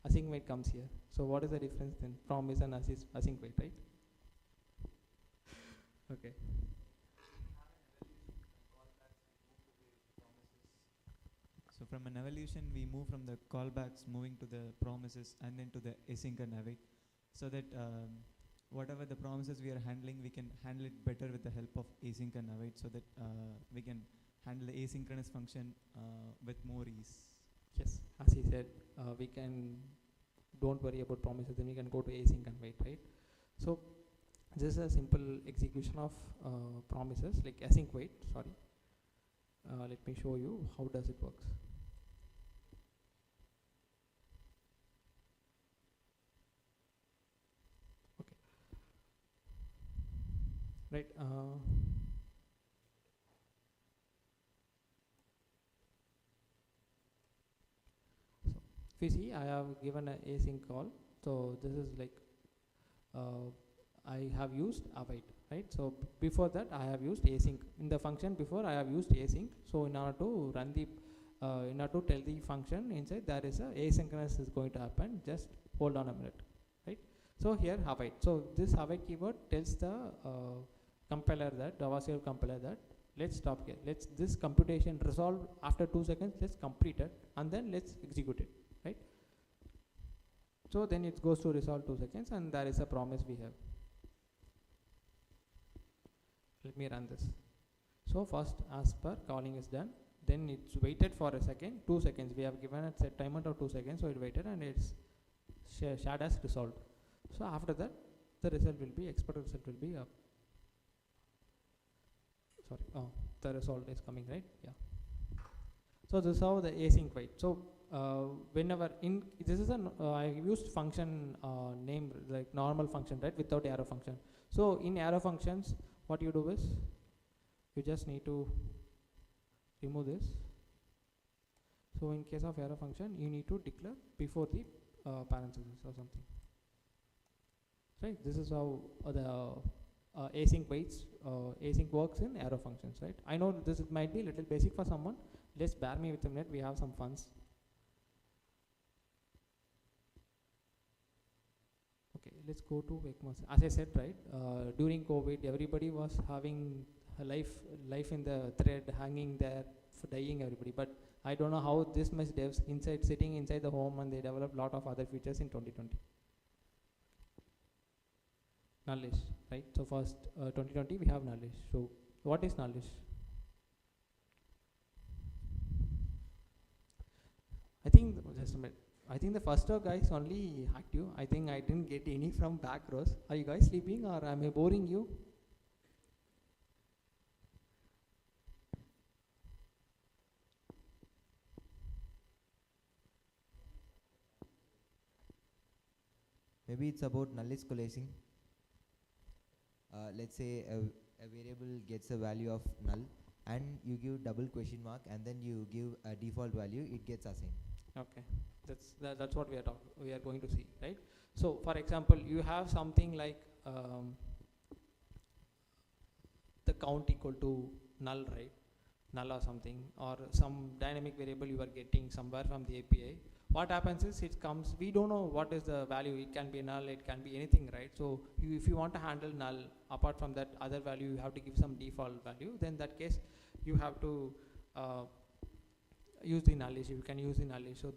async wait comes here. So what is the difference then? Promise and async wait, right? Okay. So from an evolution, we move from the callbacks, moving to the promises, and then to the async and await, so that whatever the promises we are handling, we can handle it better with the help of async and await, so that we can handle the asynchronous function with more ease. Yes, as he said, we can don't worry about promises, then we can go to async and wait, right? So this is a simple execution of promises, like async wait, sorry. Let me show you how does it works. Okay. Right. If you see, I have given an async call. So this is like I have used await, right? So before that I have used async. In the function before I have used async. So in order to run the, in order to tell the function inside there is a asynchronous is going to happen, just hold on a minute, right? So here await. So this await keyword tells the compiler that, JavaScript compiler that, let's stop here. Let's this computation resolve after 2 seconds, let's complete it and then let's execute it, right? So then it goes to resolve 2 seconds and there is a promise we have. Let me run this. So first as per calling is done, then it's waited for a second, 2 seconds. We have given a set timer of 2 seconds, so it waited and it's shared as resolved. So after that, the result will be, expected result will be the result is coming, right? Yeah. So this is how the async wait. So whenever in this is an I used function name like normal function, right, without arrow function. So in arrow functions, what you do is You just need to remove this. So in case of error function, you need to declare before the parenthesis or something. Right? This is how the async waits, async works in arrow functions, right? I know this might be a little basic for someone. Let's bear me with a minute. We have some funs. Okay, let's go to Wekmas. As I said, right, during COVID, everybody was having a life in the thread, hanging there, for dying everybody. But I don't know how this much devs sitting inside the home, and they developed a lot of other features in 2020. Nullish, right? So first 2020 we have nullish. So what is nullish? I think just a minute. I think the first row guys only active. I think I didn't get any from back rows. Are you guys sleeping or am I boring you? Maybe it's about nullish coalescing. Let's say a variable gets a value of null and you give double question mark and then you give a default value, it gets assigned. Okay, that's what we are going to see, right? So for example, you have something like the count equal to null, right? Null or something, or some dynamic variable you are getting somewhere from the API. What happens is it comes, we don't know what is the value. It can be null, it can be anything, right? So if you want to handle null, apart from that other value, you have to give some default value. Then in that case, you have to use the nullish. You can use the nullish. So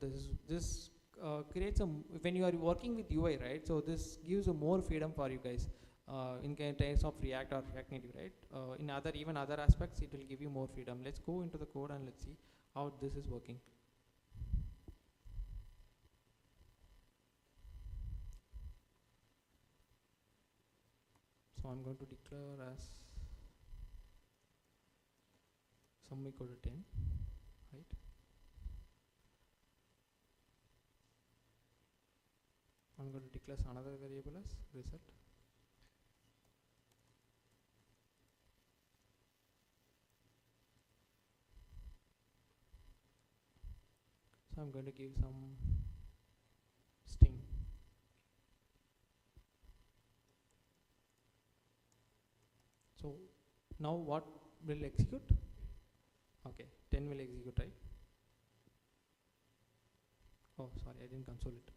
this creates when you are working with UI, right? So this gives a more freedom for you guys in terms of React or React Native, right? In even other aspects, it will give you more freedom. Let's go into the code and let's see how this is working. So I'm going to declare as sum equal to 10, right? I'm going to declare another variable as result. So I'm going to give some string. So now what will execute? Okay, 10 will execute, right? Oh, sorry, I didn't console it.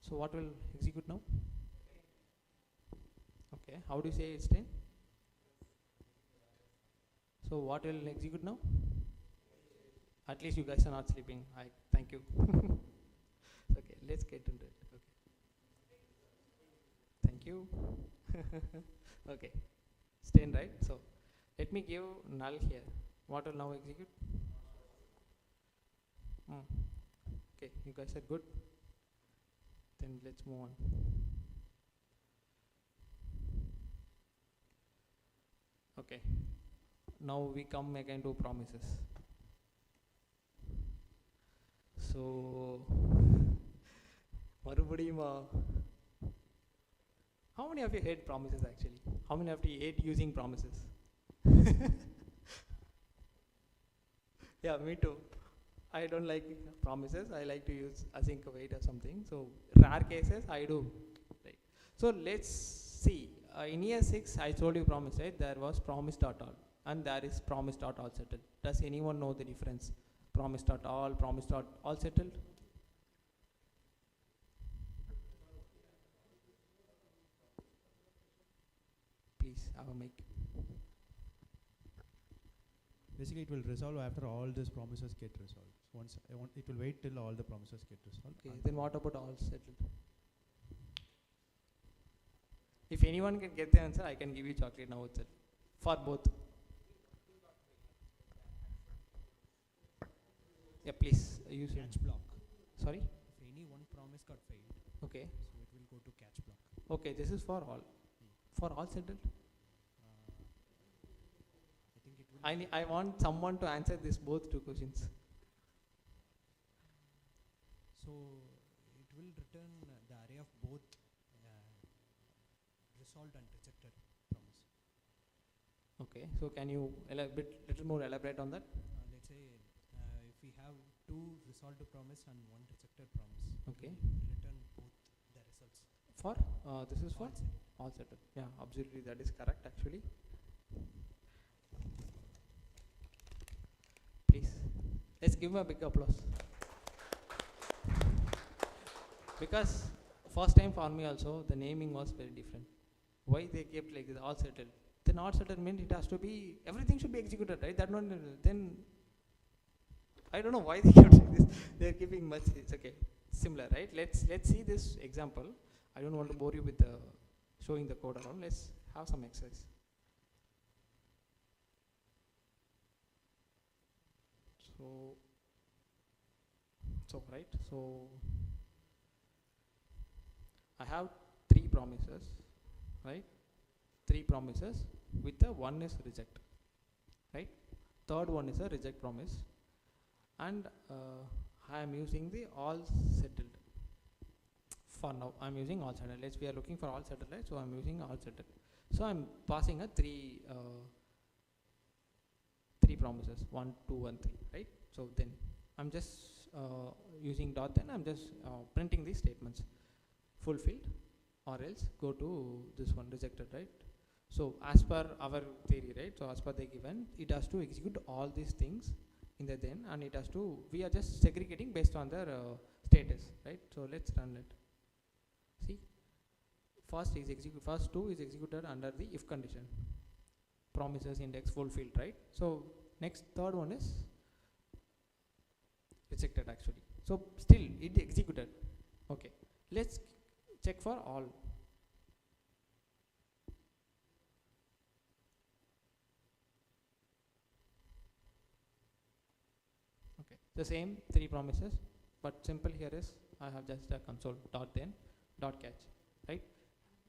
So what will execute now? Okay, how do you say it's 10? So what will execute now? At least you guys are not sleeping. Thank you. Okay, let's get into it. Okay. Thank you. Okay, it's 10, right? So let me give null here. What will now execute? Okay, you guys are good. Then let's move on. Okay, now we come again to promises. So how many of you hate promises actually? How many of you hate using promises? Yeah, me too. I don't like promises. I like to use async await or something. So rare cases I do. Right. So let's see. In year 6, I told you promise, right? There was promise.all and there is promise.all settled. Does anyone know the difference? Promise.all, promise.all settled? Please have a mic. Basically, it will resolve after all these promises get resolved. Once it will wait till all the promises get resolved. Okay, then what about all settled? If anyone can get the answer, I can give you chocolate now itself. For both. Yeah, please use it. Catch block. Sorry? If any one promise got failed, okay, so it will go to catch block. Okay, this is for all. For all settled? I think it will. I want someone to answer this both two questions. So it will return the array of both resolved and rejected promise. Okay, so can you little more elaborate on that? Let's say if we have two resolved promise and one rejected promise, okay, we will return both the results. For this is for all settled. Yeah, absolutely, that is correct actually. Please, let's give him a big applause. Because first time for me also, the naming was very different. Why they kept like this, all settled? The not settled means it has to be, everything should be executed, right? That one, then, I don't know why they kept like this. They are keeping much, it's okay. Similar, right? Let's see this example. I don't want to bore you with showing the code around. Let's have some exercise. So I have three promises, right? Three promises with the one is reject, right? Third one is a reject promise, and I am using the all settled. For now, I'm using all settled. We are looking for all settled, right? So I'm using all settled. So I'm passing a three promises, 1, 2, and 3, right? So then I'm just using dot. Then I'm just printing these statements: fulfilled, or else go to this one, rejected, right? So as per our theory, right? So as per the given, it has to execute all these things in the then, and it has to. We are just segregating based on their status, right? So let's run it. See, first two is executed under the if condition. Promises index fulfilled, right? So next third one is rejected actually. So still it executed. Okay, let's check for all. Okay, the same three promises, but simple here is I have just a console dot then dot catch, right?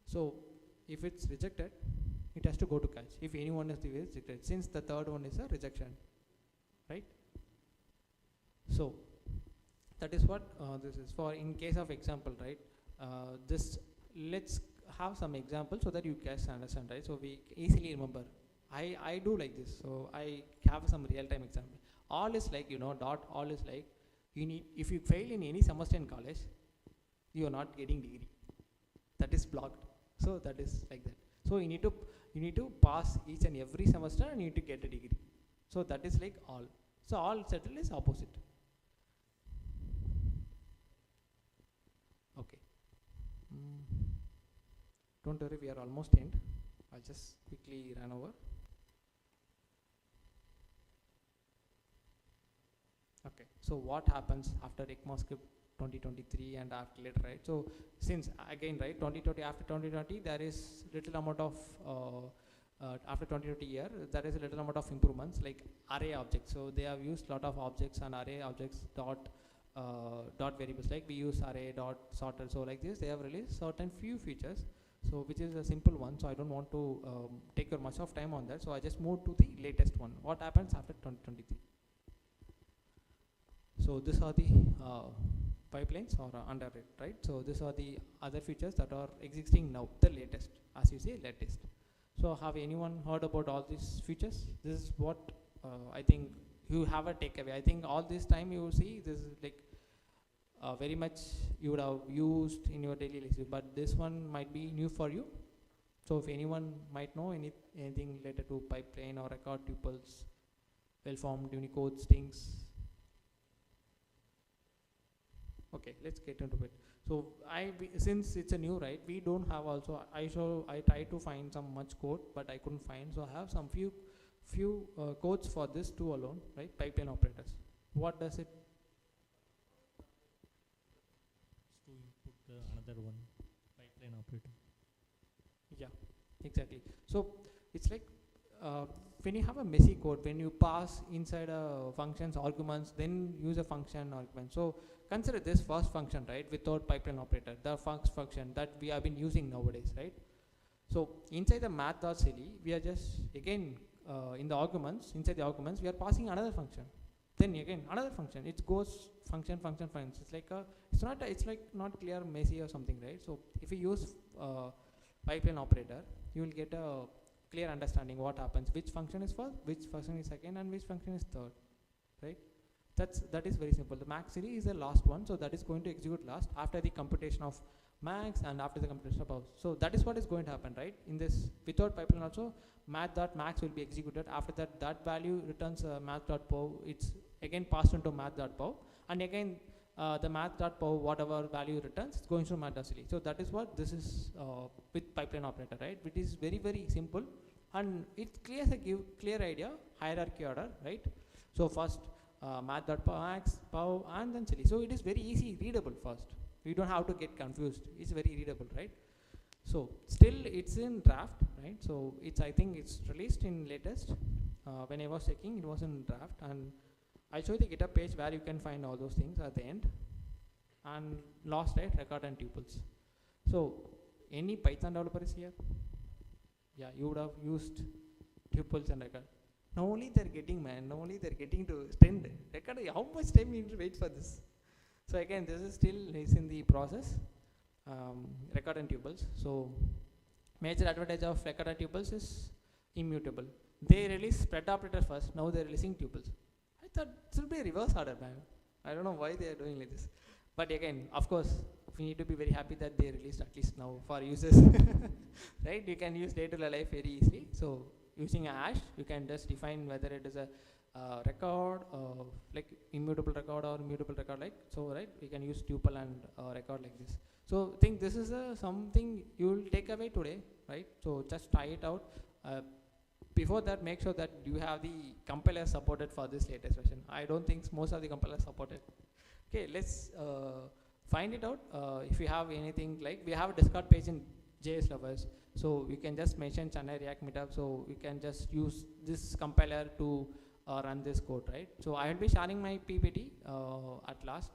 So if it's rejected, it has to go to catch. If any one is the rejected, since the third one is a rejection, right? So that is what this is for. In case of example, right? This let's have some example so that you guys understand, right? So we easily remember. I do like this, so I have some real-time example. All is like, dot. All is like, you need, if you fail in any semester in college, you are not getting degree. That is blocked. So that is like that. So you need to pass each and every semester and you need to get a degree. So that is like all. So all settled is opposite. Okay. Don't worry, we are almost end. I'll just quickly run over. Okay. So what happens after ECMAScript 2023 and after later, right? So since again, right, 2020, after 2020 there is little amount of after 2020 year there is a little amount of improvements like array objects. So they have used lot of objects and array objects dot variables, like we use array dot sorted. So like this they have released certain few features, so which is a simple one. So I don't want to take your much of time on that, so I just move to the latest one. What happens after 2023? So these are the pipelines or under it, right? So these are the other features that are existing now, the latest, as you say, latest. So have anyone heard about all these features? This is what I think you have a takeaway. I think all this time you will see this is like very much you would have used in your daily life, but this one might be new for you. So if anyone might know anything related to pipeline or record tuples, well-formed Unicode strings. Okay, let's get into it. So since it's a new, right, we don't have also, I tried to find some much code, but I couldn't find. So I have some few codes for this two alone, right? Pipeline operators. What does it? To input another one, pipeline operator. Yeah, exactly. So it's like when you have a messy code, when you pass inside a function's arguments, then use a function argument. So consider this first function, right, without pipeline operator, the function that we have been using nowadays, right? So inside the math.cli, we are just again in the arguments, inside the arguments, we are passing another function. Then again another function, it goes function. It's like it's like not clear, messy or something, right? So if you use pipeline operator, you will get a clear understanding what happens, which function is first, which function is second, and which function is third, right? That is very simple. The max city is the last one, so that is going to execute last after the computation of max and after the computation of power. So that is what is going to happen, right? In this without pipeline also, math.max will be executed. After that, that value returns math.pow. It's again passed into math.pow, and again the math.pow, whatever value returns, it's going to math.city. So that is what this is with pipeline operator, right? Which is very, very simple, and it clears a clear idea, hierarchy order, right? So first math.max, pow, and then city. So it is very easy, readable first. You don't have to get confused. It's very readable, right? So still it's in draft, right? So it's, I think it's released in latest. When I was checking, it was in draft, and I'll show you the GitHub page where you can find all those things at the end. And last, right, record and tuples. So any Python developer is here? Yeah, you would have used tuples and record. Now only they're getting, man. Now only they're getting to extend record. How much time you need to wait for this? So again, this is still in the process. Record and tuples. So major advantage of record and tuples is immutable. They release spread operator first. Now they're releasing tuples. I thought it should be a reverse order, man. I don't know why they are doing like this. But again, of course, we need to be very happy that they released at least now for users. Right? You can use day-to-day very easily. So using a hash, you can just define whether it is a record, like immutable record or mutable record, like so, right? We can use tuple and record like this. So I think this is something you will take away today, right? So just try it out. Before that, make sure that you have the compiler supported for this latest version. I don't think most of the compilers supported. Okay, let's find it out. If you have anything, like we have a Discord page in JSLovers, so you can just mention Chennai React Meetup, so you can just use this compiler to run this code, right? So I will be sharing my PPT at last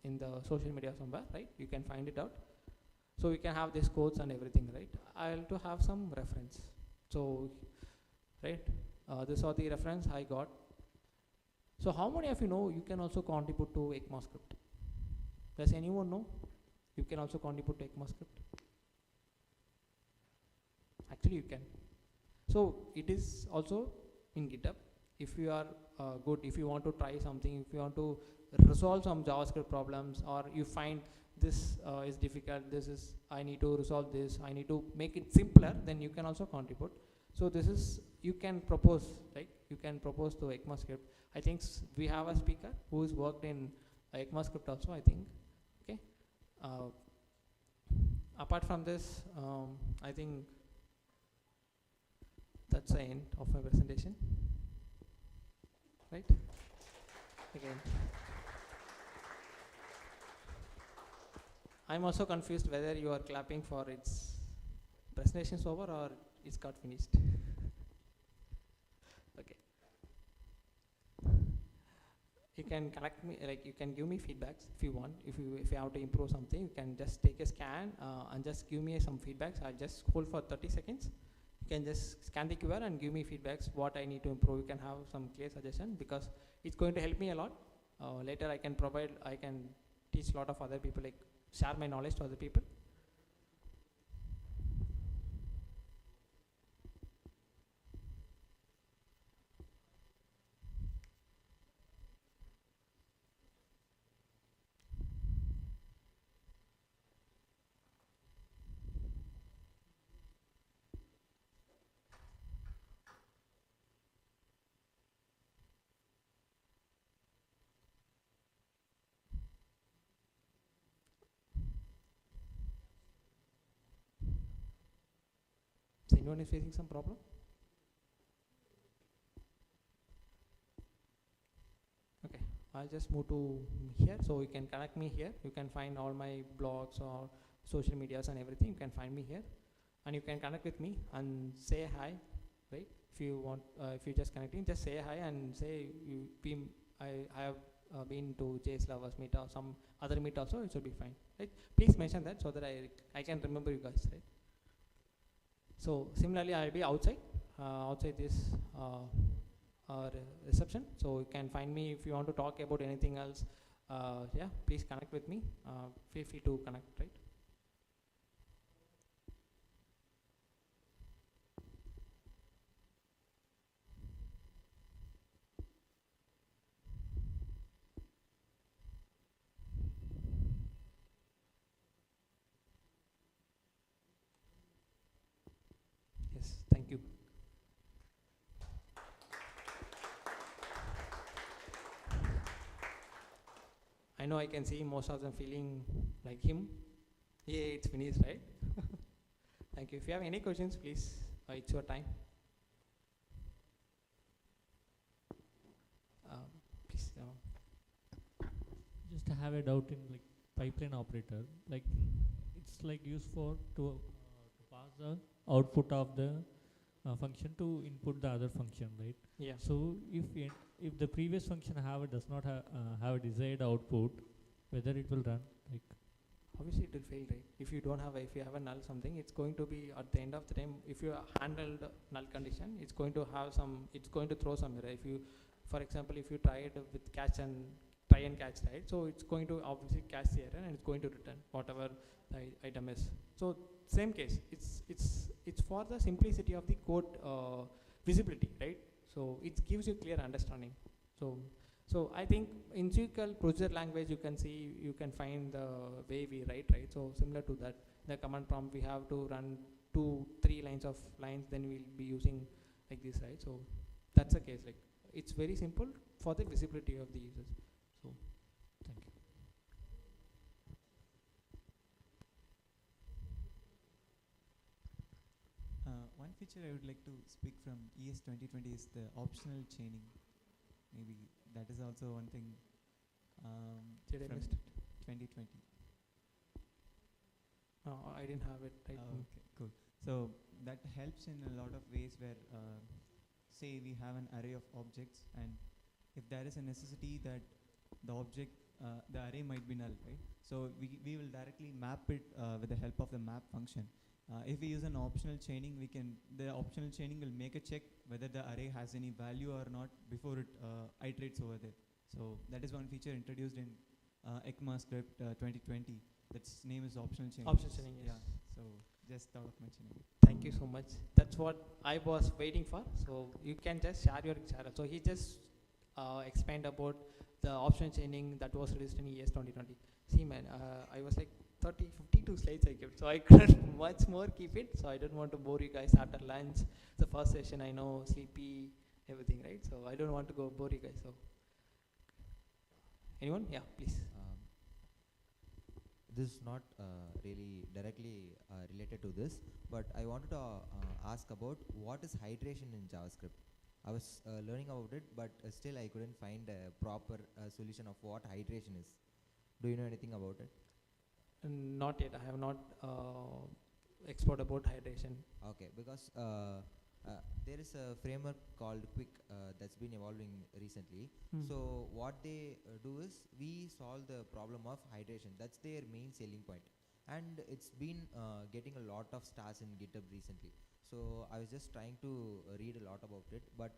in the social media somewhere, right? You can find it out. So you can have these codes and everything, right? I'll to have some reference. So, right, this are the reference I got. So how many of you know you can also contribute to ECMAScript? Does anyone know you can also contribute to ECMAScript? Actually, you can. So it is also in GitHub. If you are good, if you want to try something, if you want to resolve some JavaScript problems, or you find this is difficult, this is, I need to resolve this, I need to make it simpler, then you can also contribute. So this is, you can propose, right? You can propose to ECMAScript. I think we have a speaker who has worked in ECMAScript also, I think. Okay. Apart from this, I think that's the end of my presentation. Right? Again. I'm also confused whether you are clapping for its presentation's over or it's got finished. Okay. You can connect me, like you can give me feedbacks if you want. If you have to improve something, you can just take a scan and just give me some feedbacks. I'll just hold for 30 seconds. You can just scan the QR and give me feedbacks what I need to improve. You can have some clear suggestion because it's going to help me a lot. Later I can teach a lot of other people, like share my knowledge to other people. So anyone is facing some problem? Okay, I'll just move to here. So you can connect me here. You can find all my blogs or social medias and everything. You can find me here, and you can connect with me and say hi, right? If you want, if you're just connecting, just say hi and say I have been to JSLovers meet or some other meet also. It should be fine, right? Please mention that so that I can remember you guys, right? So similarly, I'll be outside this reception. So you can find me if you want to talk about anything else. Yeah, please connect with me. Feel free to connect, right? Yes, thank you. I know I can see most of them feeling like him. Yeah, it's finished, right? Thank you. If you have any questions, please, it's your time. Please. Just have a doubt in like pipeline operator. Like it's like used for to pass the output of the function to input the other function, right? Yeah. So if the previous function does not have a desired output, whether it will run like. Obviously, it will fail, right? If you have a null something, it's going to be at the end of the time. If you handled null condition, it's going to throw some error. If you, for example, if you try it with catch and try and catch, right? So it's going to obviously catch the error and it's going to return whatever the item is. So same case, it's for the simplicity of the code visibility, right? So it gives you clear understanding. So I think in SQL procedure language you can find the way we write, right? So similar to that, the command prompt we have to run 2-3 lines, then we'll be using like this, right? So that's the case. Like it's very simple for the visibility of the users. So thank you. One feature I would like to speak from ES 2020 is the optional chaining. Maybe that is also one thing Did I from missed it? 2020. No, I didn't have it right. Okay, cool. So that helps in a lot of ways where, say we have an array of objects, and if there is a necessity that the array might be null, right? So we will directly map it with the help of the map function. If we use an optional chaining, the optional chaining will make a check whether the array has any value or not before it iterates over there. So that is one feature introduced in ECMAScript 2020. That's name is optional chaining. Optional chaining, yes. Yeah. So just thought of mentioning it. Thank you so much. That's what I was waiting for. So you can just share your channel. So he just explained about the optional chaining that was released in ES 2020. See, man, I was like 52 slides I kept, so I couldn't much more keep it. So I don't want to bore you guys after lunch. The first session, I know, sleepy, everything, right? So I don't want to bore you guys. So anyone? Yeah, please. This is not really directly related to this, but I wanted to ask about what is hydration in JavaScript. I was learning about it, but still I couldn't find a proper solution of what hydration is. Do you know anything about it? Not yet. I have not explored about hydration. Okay, because there is a framework called Quick that's been evolving recently. So what they do is we solve the problem of hydration. That's their main selling point. And it's been getting a lot of stars in GitHub recently. So I was just trying to read a lot about it, but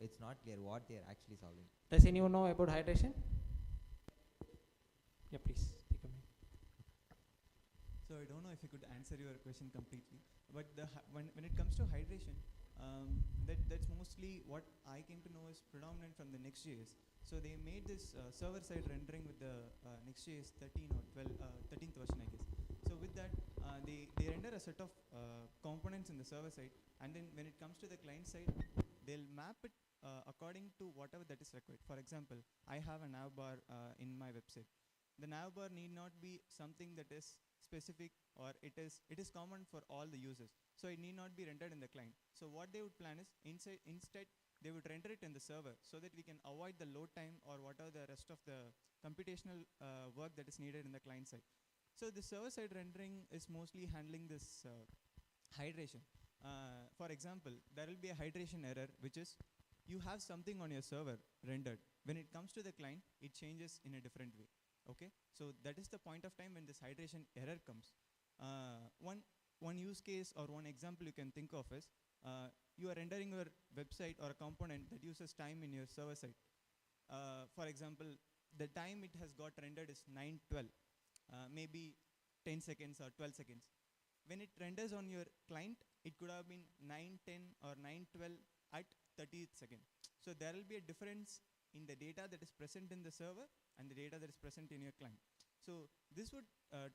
it's not clear what they're actually solving. Does anyone know about hydration? Yeah, please. Take a minute. So I don't know if I could answer your question completely, but when it comes to hydration, that's mostly what I came to know is predominant from the Next.js. So they made this server-side rendering with the Next.js 13 or 13th version, I guess. So with that, they render a set of components in the server side, and then when it comes to the client side, they'll map it according to whatever that is required. For example, I have a navbar in my website. The navbar need not be something that is specific, or it is common for all the users. So it need not be rendered in the client. So what they would plan is instead they would render it in the server so that we can avoid the load time or whatever the rest of the computational work that is needed in the client side. So the server-side rendering is mostly handling this hydration. For example, there will be a hydration error, which is you have something on your server rendered. When it comes to the client, it changes in a different way. Okay, so that is the point of time when this hydration error comes. One use case or one example you can think of is you are rendering your website or a component that uses time in your server side. For example, the time it has got rendered is 9:12, maybe 10 seconds or 12 seconds. When it renders on your client, it could have been 9:10 or 9:12 at 30th second. So there will be a difference in the data that is present in the server and the data that is present in your client. So this would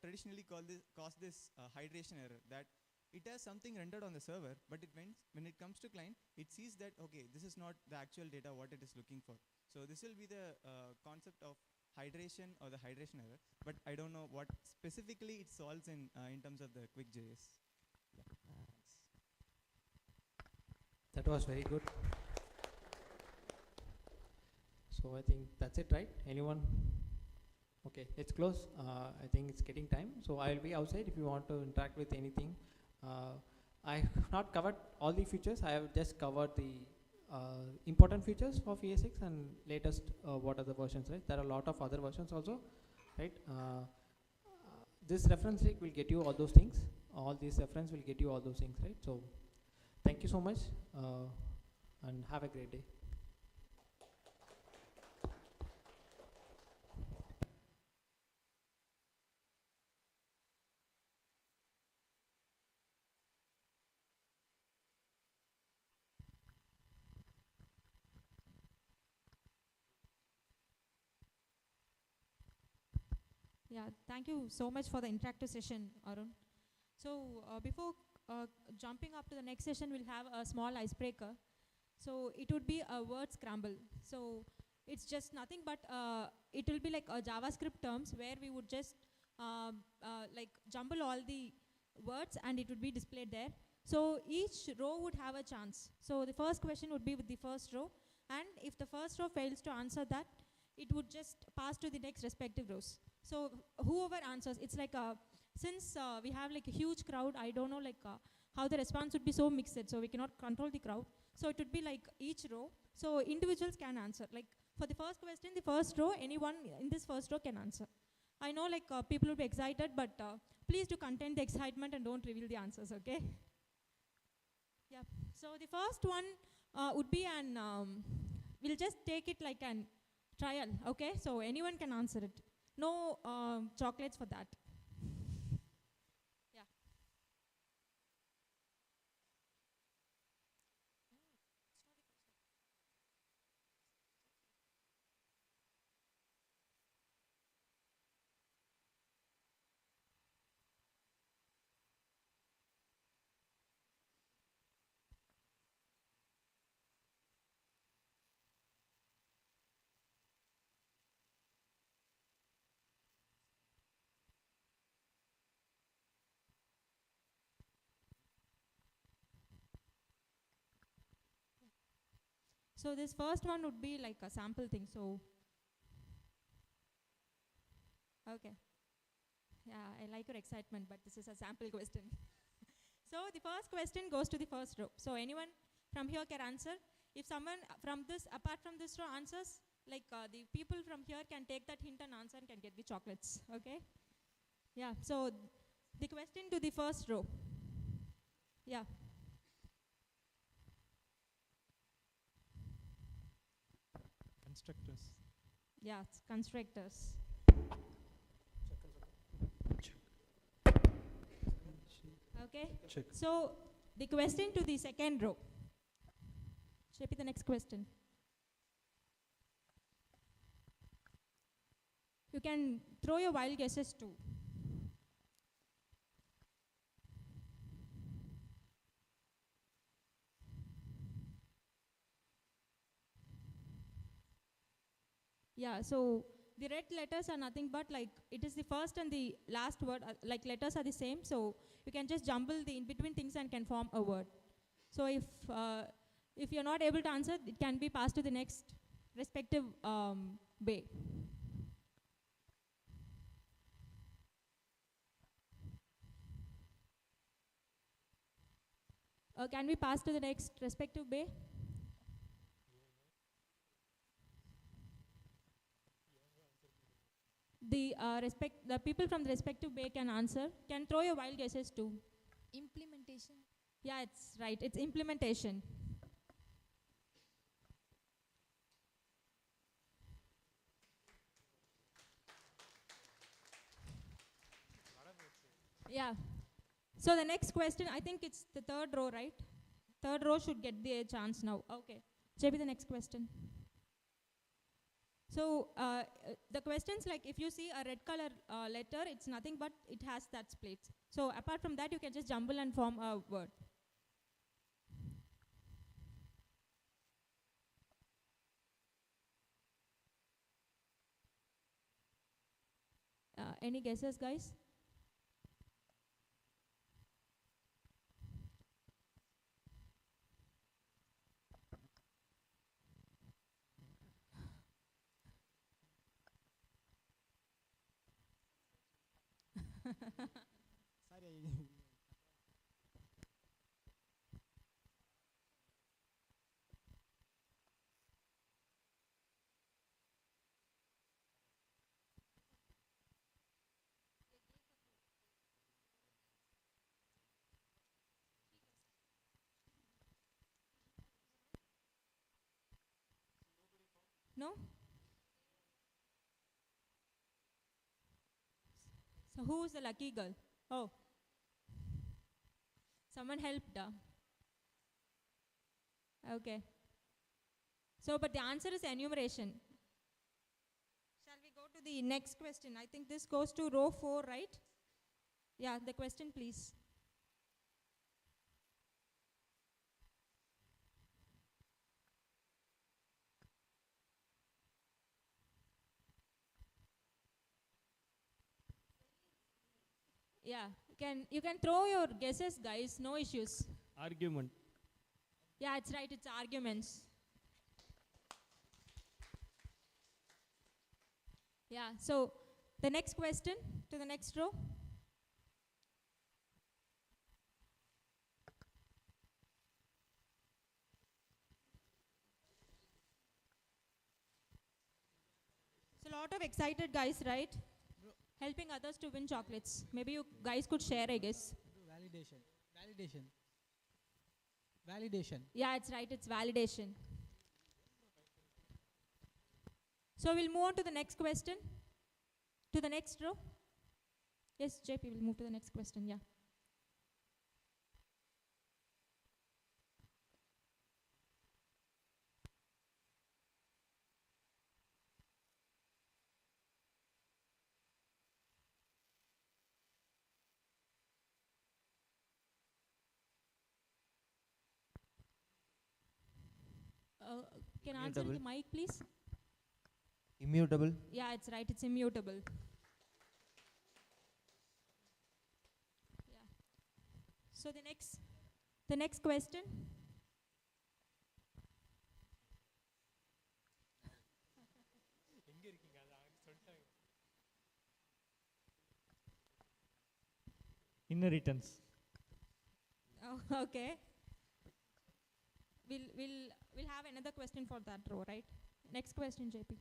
traditionally cause this hydration error, that it has something rendered on the server, but when it comes to client, it sees that, okay, this is not the actual data what it is looking for. So this will be the concept of hydration or the hydration error, but I don't know what specifically it solves in terms of the Quick.js. Yeah. Thanks. That was very good. So I think that's it, right? Anyone? Okay, let's close. I think it's getting time. So I'll be outside if you want to interact with anything. I have not covered all the features. I have just covered the important features of ES6 and latest what are the versions, right? There are a lot of other versions also, right? This reference link will get you all those things. All these reference will get you all those things, right? So thank you so much and have a great day. Yeah, thank you so much for the interactive session, Arun. So before jumping up to the next session, we'll have a small icebreaker. So it would be a word scramble. So it's just nothing but it will be like a JavaScript terms where we would just like jumble all the words and it would be displayed there. So each row would have a chance. So the first question would be with the first row, and if the first row fails to answer that, it would just pass to the next respective rows. So whoever answers, it's like since we have like a huge crowd, I don't know like how the response would be so mixed, so we cannot control the crowd. So it would be like each row, so individuals can answer. Like for the first question, the first row, anyone in this first row can answer. I know like people will be excited, but please do contain the excitement and don't reveal the answers, okay? Yeah, so the first one would be an, we'll just take it like an trial, okay? So anyone can answer it. No chocolates for that. Yeah. So this first one would be like a sample thing. So, okay. Yeah, I like your excitement, but this is a sample question. So the first question goes to the first row. So anyone from here can answer. If someone from this, apart from this row answers, like the people from here can take that hint and answer and can get the chocolates, okay? Yeah, so the question to the first row. Yeah. Constructors. Yeah, it's constructors. Okay. Check. So the question to the second row. Shape the next question. You can throw your wild guesses too. Yeah, so the red letters are nothing but like it is the first and the last word, like letters are the same, so you can just jumble the in between things and can form a word. So if you're not able to answer, it can be passed to the next respective way. Can we pass to the next respective bay? The people from the respective bay can answer. Can throw your wild guesses too. Implementation. Yeah, it's right. It's implementation. Yeah. So the next question, I think it's the third row, right? Third row should get the chance now. Okay. JP, the next question. So the questions, like if you see a red color letter, it's nothing but it has that split. So apart from that, you can just jumble and form a word. Any guesses, guys? Sorry. No? So who's the lucky girl? Oh. Someone helped. Okay. So, but the answer is enumeration. Shall we go to the next question? I think this goes to row 4, right? Yeah, the question, please. Yeah, you can throw your guesses, guys. No issues. Argument. Yeah, it's right. It's arguments. Yeah, so the next question to the next row. So a lot of excited guys, right? Helping others to win chocolates. Maybe you guys could share, I guess. Validation. Validation. Validation. Yeah, it's right. It's validation. So we'll move on to the next question. To the next row. Yes, JP, we'll move to the next question. Yeah. Can I answer the mic, please? Immutable. Yeah, it's right. It's immutable. Yeah. So the next question. Inheritance. Oh, okay. We'll have another question for that row, right? Next question, JP.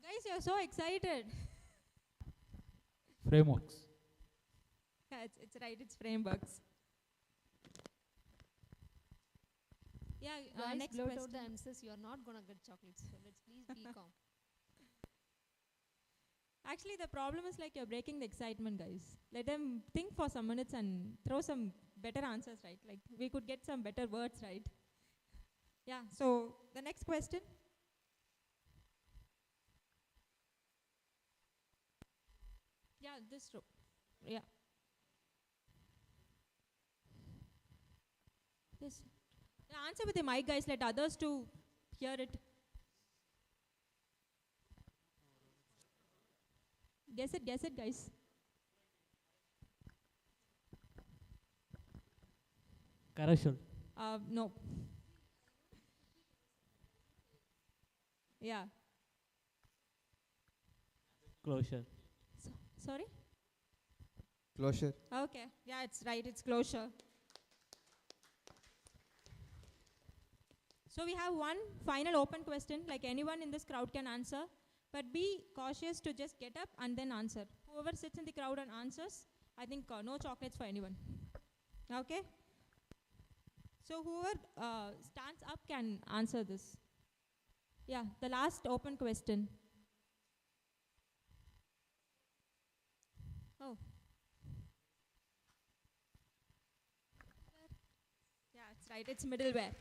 Guys, you're so excited. Frameworks. Yeah, it's right. It's frameworks. Yeah, Guys, next blurt question. out the answers. You are not gonna get chocolates. So let's please be calm. Actually, the problem is like you're breaking the excitement, guys. Let them think for some minutes and throw some better answers, right? Like we could get some better words, right? Yeah, so the next question. Yeah, this row. Yeah. This. Yeah, answer with the mic, guys. Let others to hear it. Guess it, guys. Carousel. No. Yeah. Closure. Sorry? Closure. Okay. Yeah, it's right. It's closure. So we have one final open question, like anyone in this crowd can answer. But be cautious to just get up and then answer. Whoever sits in the crowd and answers, I think no chocolates for anyone. Okay? So whoever stands up can answer this. Yeah, the last open question. Oh. Yeah, it's right. It's middleware.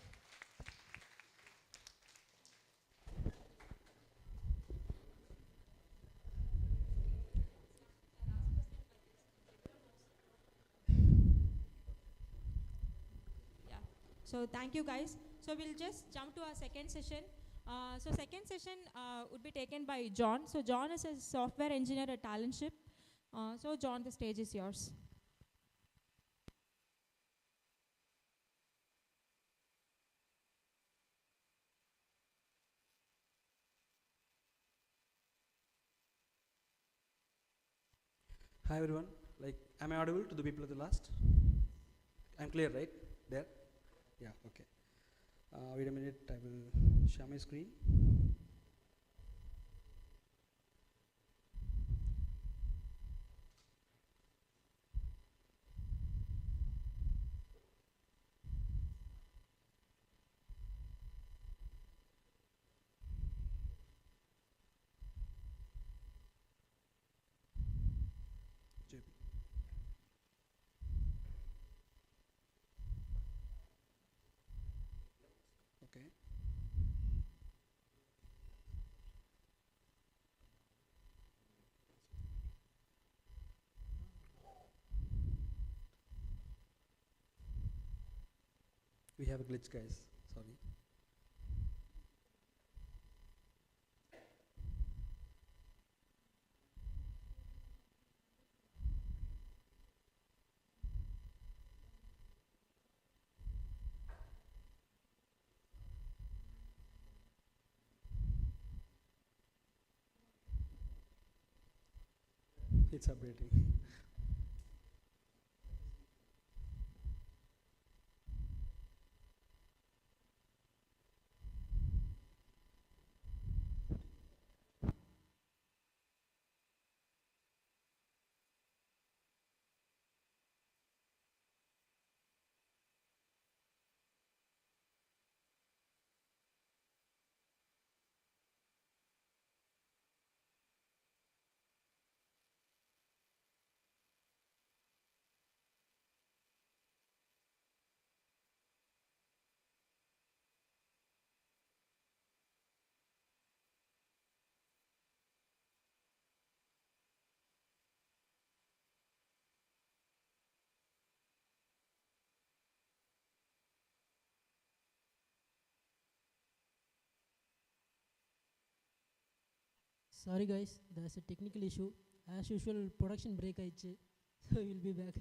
Yeah. So thank you guys. So we'll just jump to our second session. So second session would be taken by John. So John is a software engineer at Talentship. So John, the stage is yours. Hi everyone. Like, am I audible to the people at the last? I'm clear, right? There? Yeah, okay. Wait a minute, I will share my screen. JP. Okay. We have a glitch, guys. Sorry. It's updating. Sorry guys, there's a technical issue. As usual, production break aichu. So we'll be back.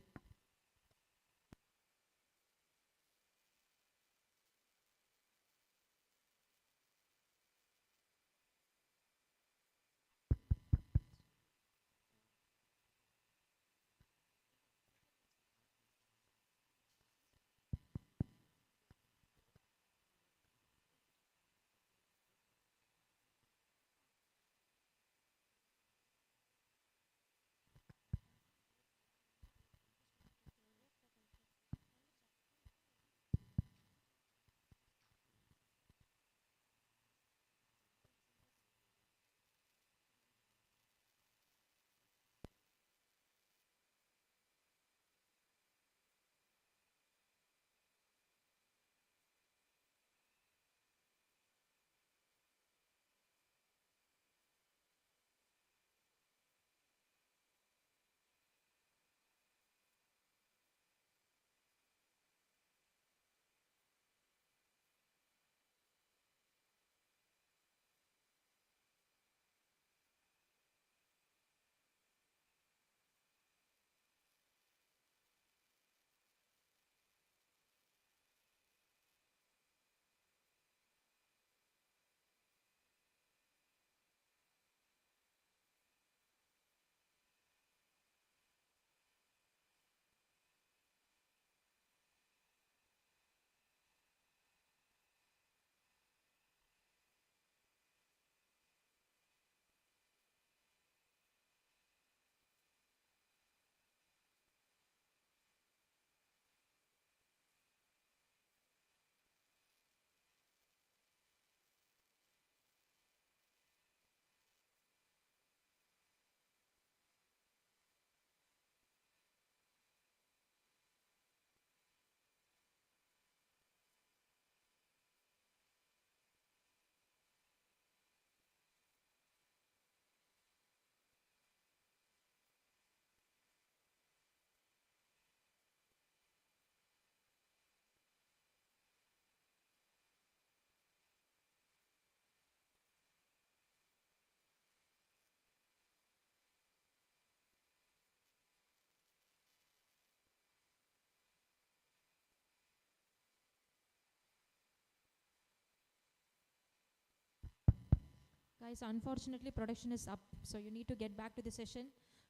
Guys, unfortunately, production is up, so you need to get back to the session.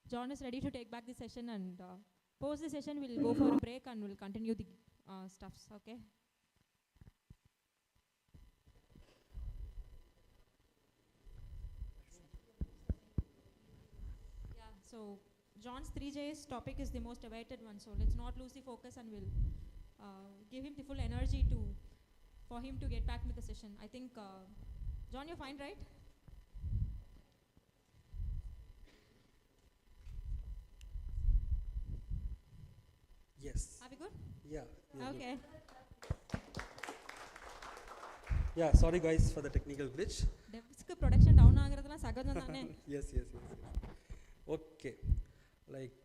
John is ready to take back the session, and post the session, we'll go for a break and we'll continue the stuffs, okay? Yeah, so John's 3JS topic is the most awaited one, so let's not lose the focus and we'll give him the full energy for him to get back into the session. I think, John, you're fine, right? Yes. Are we good? Yeah. Yeah, Okay. Yeah, sorry guys for the technical glitch. Devs production down ஆகிறதுலாம் சகஜம் தானே? Yes, yes, yes, yes. Okay. Like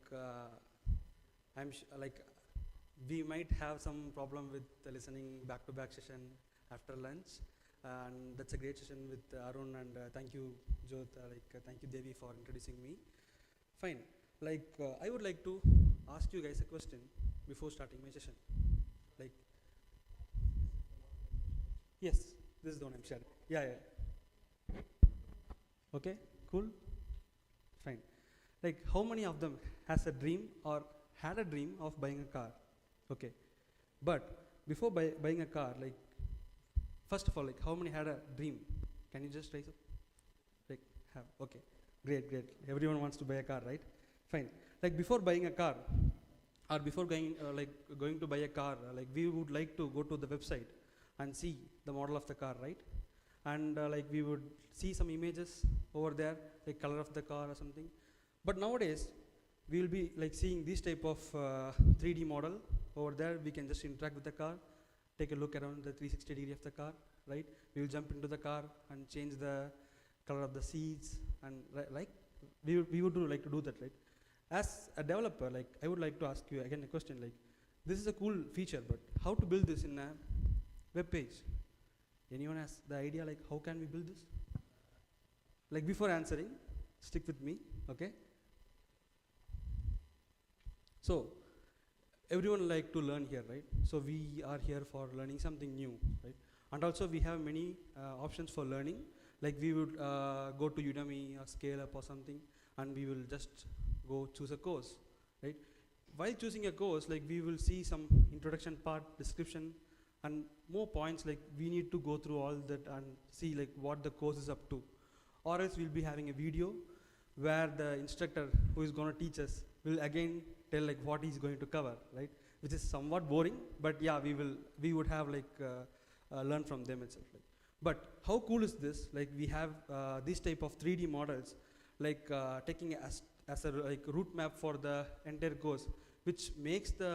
like we might have some problem with listening back-to-back session after lunch, and that's a great session with Arun, and thank you Jyot, thank you Devi for introducing me. Fine. Like I would like to ask you guys a question before starting my session. Like, yes, this is the one I'm sharing. Yeah, yeah. Okay, cool, fine. Like, how many of them has a dream or had a dream of buying a car? Okay, but before buying a car, like, first of all, like, how many had a dream? Can you just raise up? Like, have, okay, great, great. Everyone wants to buy a car, right? Fine. Like, before buying a car, or before going to buy a car, like, we would like to go to the website and see the model of the car, right? And like, we would see some images over there, like color of the car or something. But nowadays, we will be like seeing this type of 3D model over there. We can just interact with the car, take a look around the 360 degree of the car, right? We will jump into the car and change the color of the seats, and like we would like to do that, right? As a developer, like, I would like to ask you again a question, like, this is a cool feature, but how to build this in a web page? Anyone has the idea, like, how can we build this? Like, before answering, stick with me, okay? So, everyone like to learn here, right? So we are here for learning something new, right? And also we have many options for learning. Like, we would go to Udemy or Scale Up or something, and we will just go choose a course, right? While choosing a course, like, we will see some introduction part, description, and more points. Like, we need to go through all that and see like what the course is up to. Or else we'll be having a video where the instructor who is going to teach us will again tell like what he's going to cover, right? Which is somewhat boring, but yeah, we would have like learn from them itself. Like. But how cool is this? Like, we have this type of 3D models, like taking as a like route map for the entire course, which makes the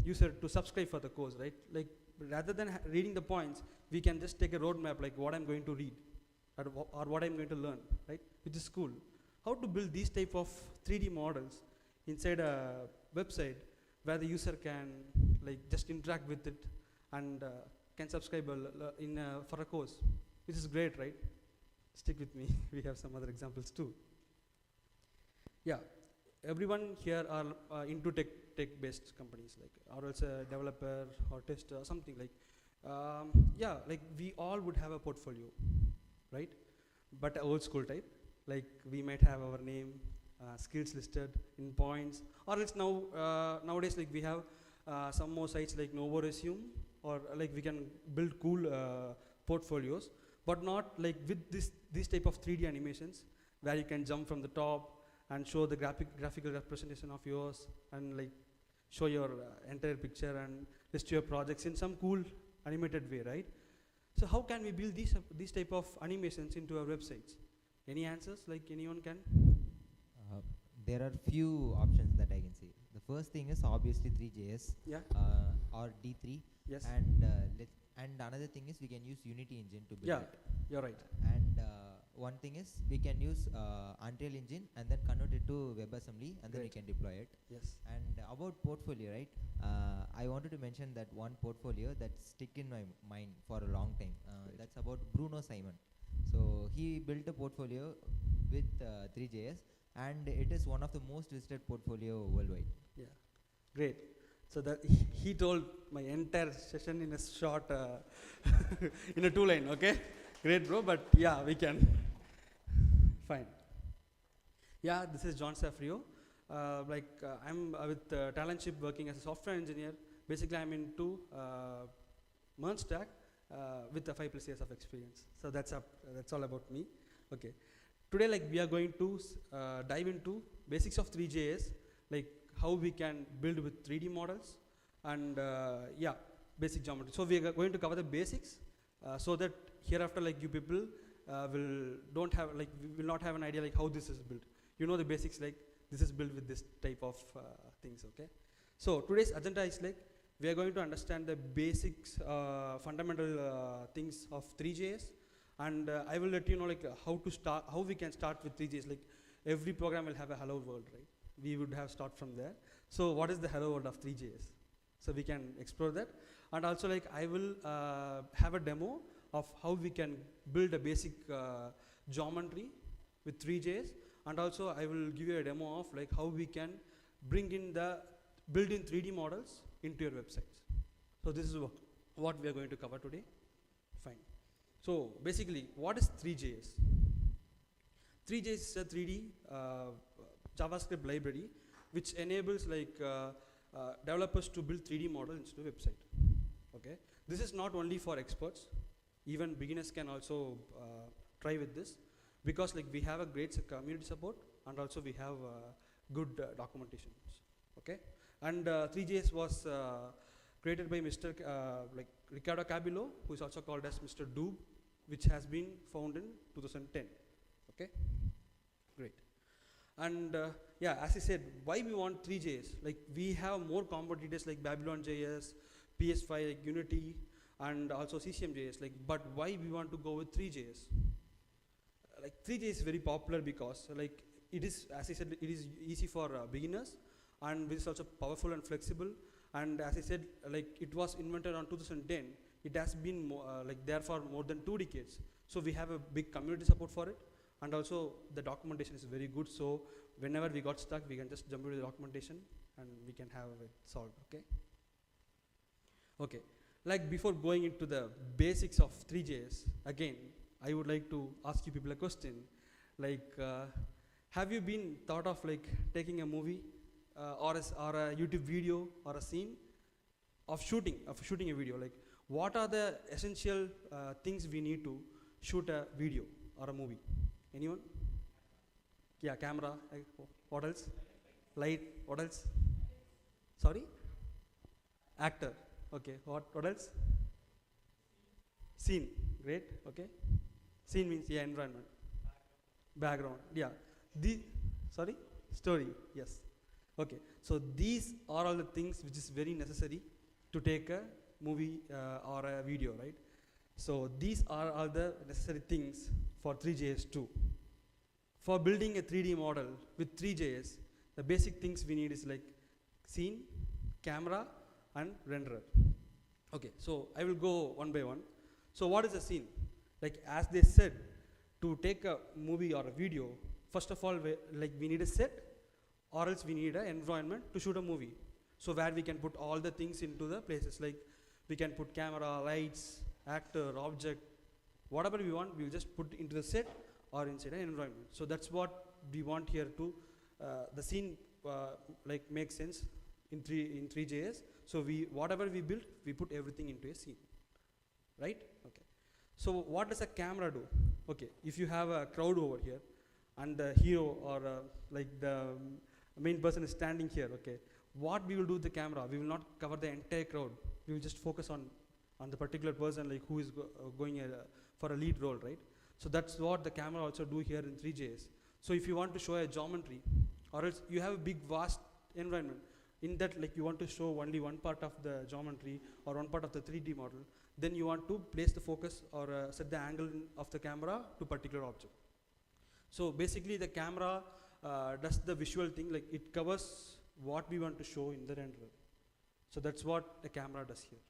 user to subscribe for the course, right? Like, rather than reading the points, we can just take a roadmap, like what I'm going to read or what I'm going to learn, right? Which is cool. How to build these type of 3D models inside a website where the user can like just interact with it and can subscribe for a course, which is great, right? Stick with me. We have some other examples too. Yeah, everyone here are into tech-based companies, like, or else a developer or tester or something like. Yeah, like, we all would have a portfolio, right? But old school type. Like, we might have our name, skills listed in points, or else nowadays, like, we have some more sites like Novo Resume, or like we can build cool portfolios, but not like with this type of 3D animations where you can jump from the top and show the graphical representation of yours and like show your entire picture and list your projects in some cool animated way, right? So how can we build these type of animations into our websites? Any answers? Like, anyone can? There are few options that I can see. The first thing is obviously Three.js, yeah, or D3. Yes. And another thing is we can use Unity engine to build yeah, it. You're right. And one thing is we can use Unreal Engine and then convert it to WebAssembly, and then we can deploy it. Yes. And about portfolio, right? I wanted to mention that one portfolio that stick in my mind for a long time. That's about Bruno Simon. So he built a portfolio with Three.js, and it is one of the most visited portfolio worldwide. Yeah, great. So that he told my entire session in a short, in a 2 line, okay? Great, bro, but yeah, we can. Fine. Yeah, this is John Safrio. I'm with Talentship working as a software engineer. Basically, I'm into Merge Stack with a 5+ years of experience. So that's all about me. Okay. Today, we are going to dive into basics of Three.js, like how we can build with 3D models, and basic geometry. So we are going to cover the basics, so that hereafter, you people will not have an idea how this is built. You know the basics, this is built with this type of things. Okay. So today's agenda is we are going to understand the basics, fundamental things of Three.js. And I will let you know how we can start with Three.js. Every program will have a hello world, right? We would have start from there. So what is the hello world of Three.js? So we can explore that. And also I will have a demo of how we can build a basic geometry with Three.js. And also I will give you a demo of how we can bring in the built-in 3D models into your websites. So this is what we are going to cover today. Fine. So basically, what is Three.js? Three.js is a 3D JavaScript library which enables developers to build 3D models into the website. Okay, this is not only for experts; even beginners can also try with this, because we have a great community support, and also we have good documentation. Okay, and Three.js was created by Mr. Ricardo Cabello, who is also called as Mr. Doob, which has been found in 2010. Okay, great. And as I said, why we want Three.js? We have more competitors like Babylon.js, PS5, Unity, and also CCM.js. But why we want to go with Three.js? Three.js is very popular because it is, as I said, it is easy for beginners, and it is also powerful and flexible. And as I said, it was invented on 2010. It has been there for more than 2 decades. So we have a big community support for it, and also the documentation is very good. So whenever we got stuck, we can just jump into the documentation and we can have it solved. Okay. Okay. Before going into the basics of Three.js, again, I would like to ask you people a question. Have you been thought of taking a movie or a YouTube video or a scene of shooting a video? What are the essential things we need to shoot a video or a movie? Anyone? Yeah, camera. What else? Light. What else? Sorry? Actor. Okay. What else? Scene. Great. Okay. Scene means environment. Background. Yeah. Sorry? Story. Yes. Okay. So these are all the things which is very necessary to take a movie or a video, right? So these are all the necessary things for Three.js too. For building a 3D model with Three.js, the basic things we need is scene, camera, and renderer. Okay, so I will go one by one. So what is a scene? As they said, to take a movie or a video, first of all, we need a set, or else we need an environment to shoot a movie. So where we can put all the things into the places, we can put camera, lights, actor, object, whatever we want, we will just put into the set or inside an environment. So that's what we want here to, the scene makes sense in Three.js. So whatever we build, we put everything into a scene, right? Okay. So what does a camera do? Okay, if you have a crowd over here, and the hero or the main person is standing here, okay, what we will do with the camera? We will not cover the entire crowd. We will just focus on the particular person who is going for a lead role, right? So that's what the camera also do here in Three.js. So if you want to show a geometry, or else you have a big vast environment, in that you want to show only one part of the geometry or one part of the 3D model, then you want to place the focus or set the angle of the camera to particular object. So basically the camera does the visual thing, it covers what we want to show in the renderer. So that's what the camera does here.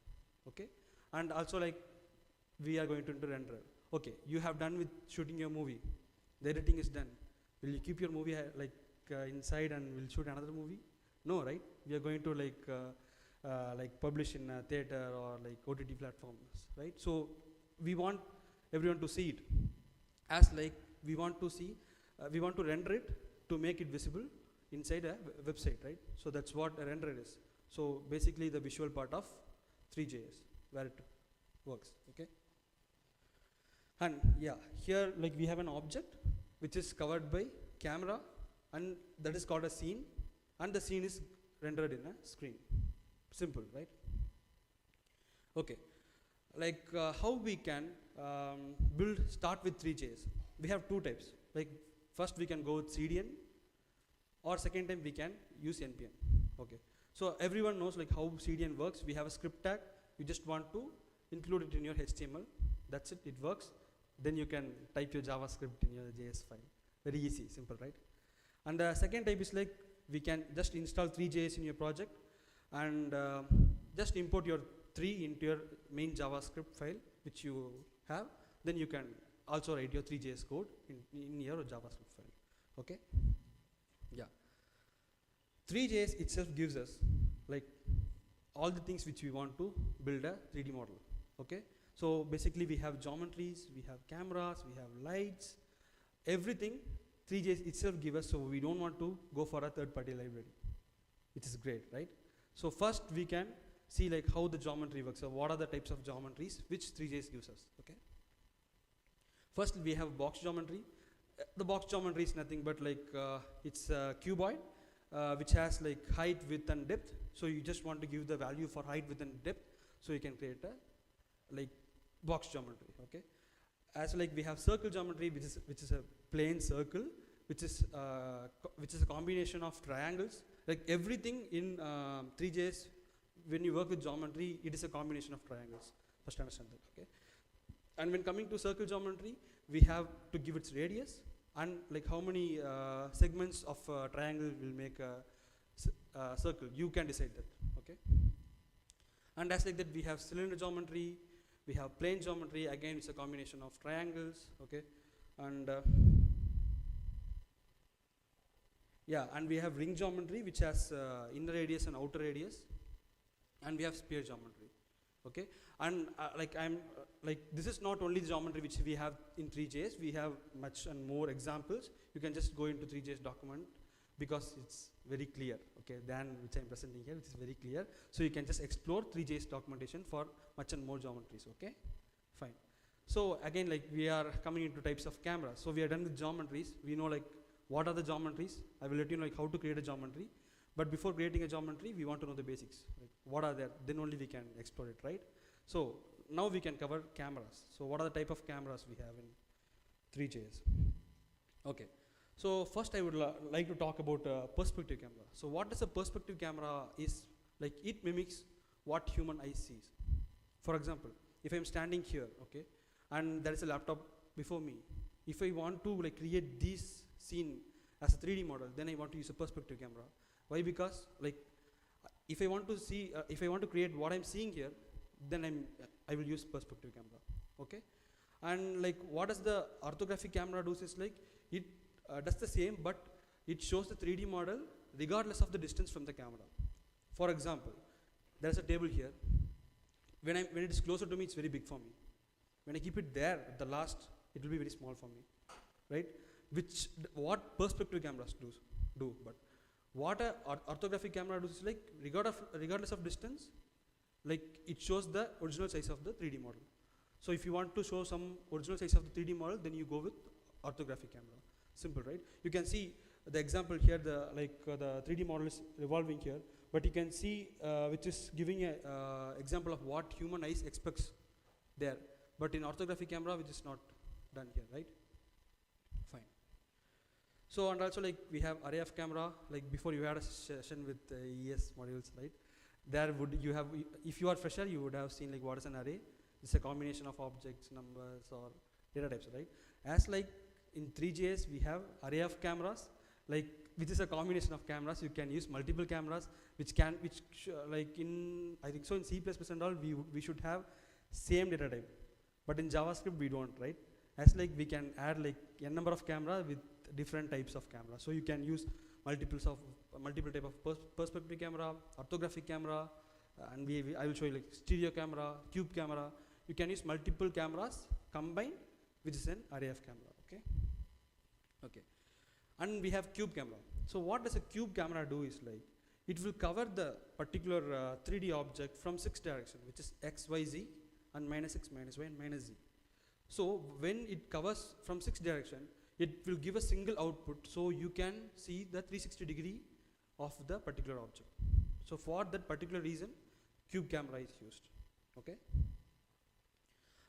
Okay, and also we are going to enter renderer. Okay, you have done with shooting your movie, the editing is done. Will you keep your movie inside and will shoot another movie? No, right? We are going to publish in a theater or OTT platforms, right? So we want everyone to see it. As like we want to render it to make it visible inside a website, right? So that's what a renderer is. So basically the visual part of Three.js, where it works, okay? And yeah, here like we have an object which is covered by camera, and that is called a scene, and the scene is rendered in a screen. Simple, right? Okay, like how we can start with Three.js. We have two types. Like first we can go with CDN, or second time we can use NPM. Okay, so everyone knows like how CDN works. We have a script tag. You just want to include it in your HTML. That's it. It works. Then you can type your JavaScript in your JS file. Very easy, simple, right? And the second type is like we can just install Three.js in your project and just import your 3 into your main JavaScript file which you have. Then you can also write your Three.js code in your JavaScript file. Okay? Yeah. Three.js itself gives us like all the things which we want to build a 3D model. Okay? So basically we have geometries, we have cameras, we have lights, everything Three.js itself gives us, so we don't want to go for a third-party library, which is great, right? So first we can see like how the geometry works, so what are the types of geometries which Three.js gives us, okay? First we have box geometry. The box geometry is nothing but like it's a cuboid which has like height, width and depth. So you just want to give the value for height, width and depth, so you can create a like box geometry, okay? As like we have circle geometry, which is a plane circle, which is a combination of triangles. Like everything in Three.js, when you work with geometry, it is a combination of triangles. First understand that, okay? And when coming to circle geometry, we have to give its radius and like how many segments of triangle will make a circle. You can decide that, okay? And as like that, we have cylinder geometry. We have plane geometry, again it's a combination of triangles, okay? And yeah, and we have ring geometry which has inner radius and outer radius, and we have sphere geometry, okay? And this is not only the geometry which we have in Three.js, we have much and more examples. You can just go into Three.js document because it's very clear, okay, than which I'm presenting here, which is very clear. So you can just explore Three.js documentation for much and more geometries, okay? Fine. So again, like we are coming into types of cameras. So we are done with geometries. We know like what are the geometries. I will let you know like how to create a geometry. But before creating a geometry, we want to know the basics. Like what are there? Then only we can explore it, right? So now we can cover cameras. So what are the type of cameras we have in Three.js? Okay. So first I would like to talk about perspective camera. So what is a perspective camera is, like it mimics what human eye sees. For example, if I'm standing here, okay, and there is a laptop before me, if I want to like create this scene as a 3D model, then I want to use a perspective camera. Why? Because like if I want to see, if I want to create what I'm seeing here, then I will use perspective camera, okay? And like what does the orthographic camera do is like it does the same, but it shows the 3D model regardless of the distance from the camera. For example, there is a table here. When it is closer to me, it's very big for me. When I keep it there at the last, it will be very small for me, right? What perspective cameras do, but what a orthographic camera does is like regardless of distance, like it shows the original size of the 3D model. So if you want to show some original size of the 3D model, then you go with orthographic camera. Simple, right? You can see the example here, the 3D model is revolving here, but you can see which is giving a example of what human eyes expects there, but in orthographic camera which is not done here, right? Fine. So and also like we have array of camera, like before you had a session with ES modules, right? There would you have, if you are fresher, you would have seen like what is an array. It's a combination of objects, numbers or data types, right? As like in Three.js we have array of cameras, like which is a combination of cameras. You can use multiple cameras, like in, I think so in C++ and all, we should have same data type, but in JavaScript we don't, right? As like we can add like n number of camera with different types of camera. So you can use multiple type of perspective camera, orthographic camera, and I will show you like stereo camera, cube camera. You can use multiple cameras combine, which is an array of camera. Okay. Okay. And we have cube camera. So what does a cube camera do is like, it will cover the particular 3D object from 6 directions, which is x, y, z, and minus x, minus y, and minus z. So when it covers from 6 direction, it will give a single output, so you can see the 360-degree of the particular object. So for that particular reason, cube camera is used. Okay.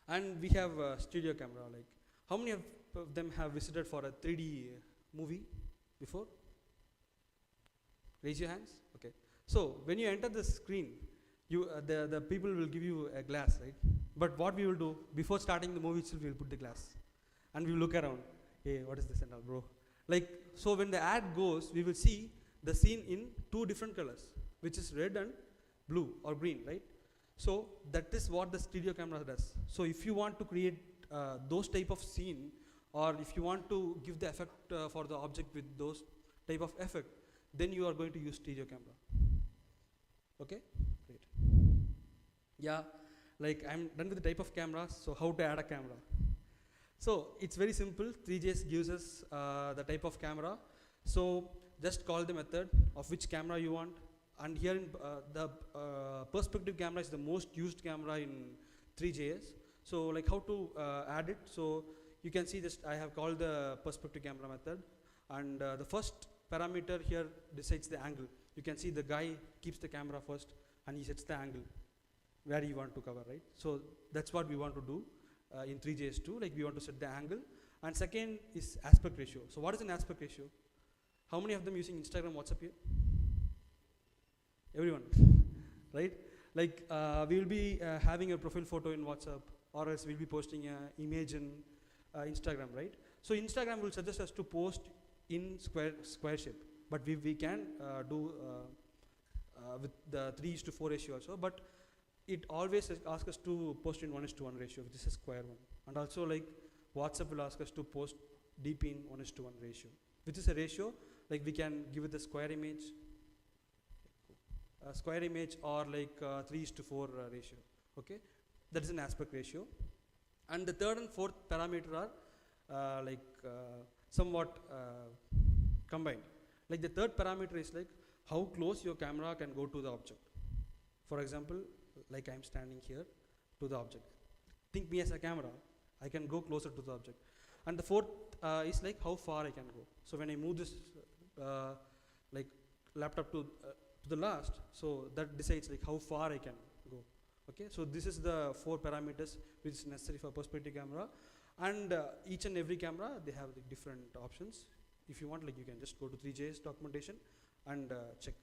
And we have a stereo camera. Like, how many of them have visited for a 3D movie before? Raise your hands. Okay. So when you enter the screen, you the people will give you a glass, right? But what we will do before starting the movie itself, we will put the glass, and we will look around. Hey, what is this and all, bro? Like, so when the ad goes, we will see the scene in 2 different colors, which is red and blue or green, right? So that is what the stereo camera does. So if you want to create those type of scene, or if you want to give the effect for the object with those type of effect, then you are going to use stereo camera. Okay, great. Yeah, like I'm done with the type of cameras. So how to add a camera? So it's very simple. Three.js gives us the type of camera. So just call the method of which camera you want. And here in the perspective camera is the most used camera in Three.js. So like how to add it? So you can see this. I have called the perspective camera method, and the first parameter here decides the angle. You can see the guy keeps the camera first, and he sets the angle where you want to cover, right? So that's what we want to do in Three.js 2. Like, we want to set the angle. And second is aspect ratio. So what is an aspect ratio? How many of them using Instagram, WhatsApp here? Everyone, right? Like, we will be having a profile photo in WhatsApp, or else we'll be posting an image in Instagram, right? So Instagram will suggest us to post in square shape, but we can do with the 3:4 ratio also, but it always asks us to post in 1:1 ratio, which is a square one. And also, like, WhatsApp will ask us to post DP in 1:1 ratio, which is a ratio, like, we can give it the square image, or like 3:4 ratio. Okay, that is an aspect ratio. And the third and fourth parameter are somewhat combined. Like, the third parameter is like how close your camera can go to the object. For example, like, I'm standing here to the object. Think me as a camera. I can go closer to the object. And the fourth is like how far I can go. So when I move this like laptop to the last, so that decides like how far I can go. Okay, so this is the 4 parameters which is necessary for perspective camera. And each and every camera, they have like different options. If you want, like, you can just go to Three.js documentation and check.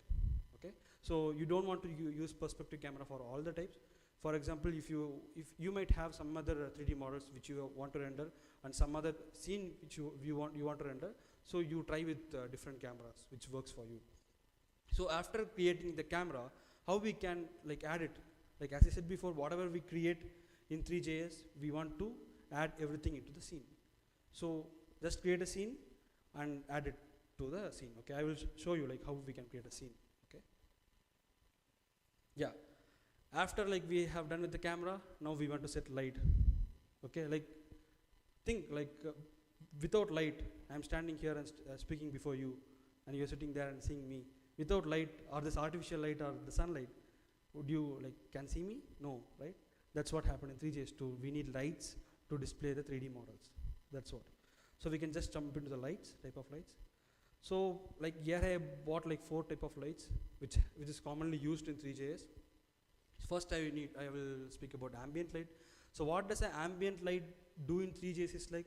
Okay, so you don't want to use perspective camera for all the types. For example, if you might have some other 3D models which you want to render, and some other scene which you want to render, so you try with different cameras which works for you. So after creating the camera, how we can like add it? Like, as I said before, whatever we create in Three.js, we want to add everything into the scene. So just create a scene and add it to the scene. Okay, I will show you like how we can create a scene. Okay. Yeah. After like we have done with the camera, now we want to set light. Okay, like, think like without light, I'm standing here and speaking before you, and you're sitting there and seeing me. Without light, or this artificial light or the sunlight, would you like can see me? No, right? That's what happened in Three.js 2. We need lights to display the 3D models. That's what. So we can just jump into the lights, type of lights. So like here I bought like 4 type of lights, which is commonly used in Three.js. First I will speak about ambient light. So what does an ambient light do in Three.js is like,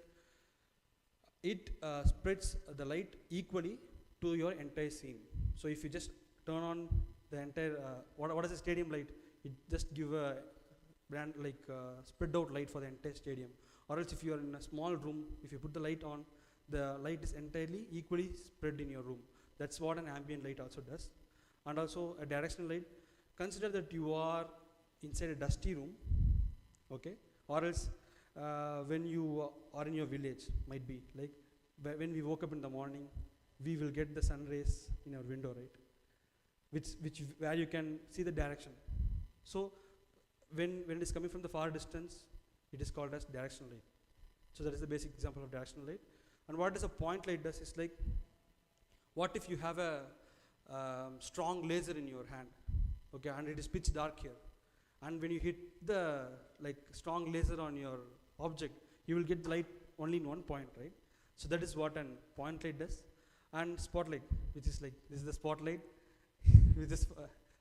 it spreads the light equally to your entire scene. So if you just turn on the entire, what is a stadium light? It just give a brand like spread out light for the entire stadium. Or else if you are in a small room, if you put the light on, the light is entirely equally spread in your room. That's what an ambient light also does. And also a directional light. Consider that you are inside a dusty room, okay? Or else when you are in your village, might be like when we woke up in the morning, we will get the sun rays in our window, right? Where you can see the direction. So when it is coming from the far distance, It is called as directional light. So that is the basic example of directional light. And what does a point light does is like, what if you have a strong laser in your hand, okay, and it is pitch dark here, and when you hit the like strong laser on your object, you will get the light only in one point, right? So that is what a point light does. And spotlight, which is like, this is the spotlight which is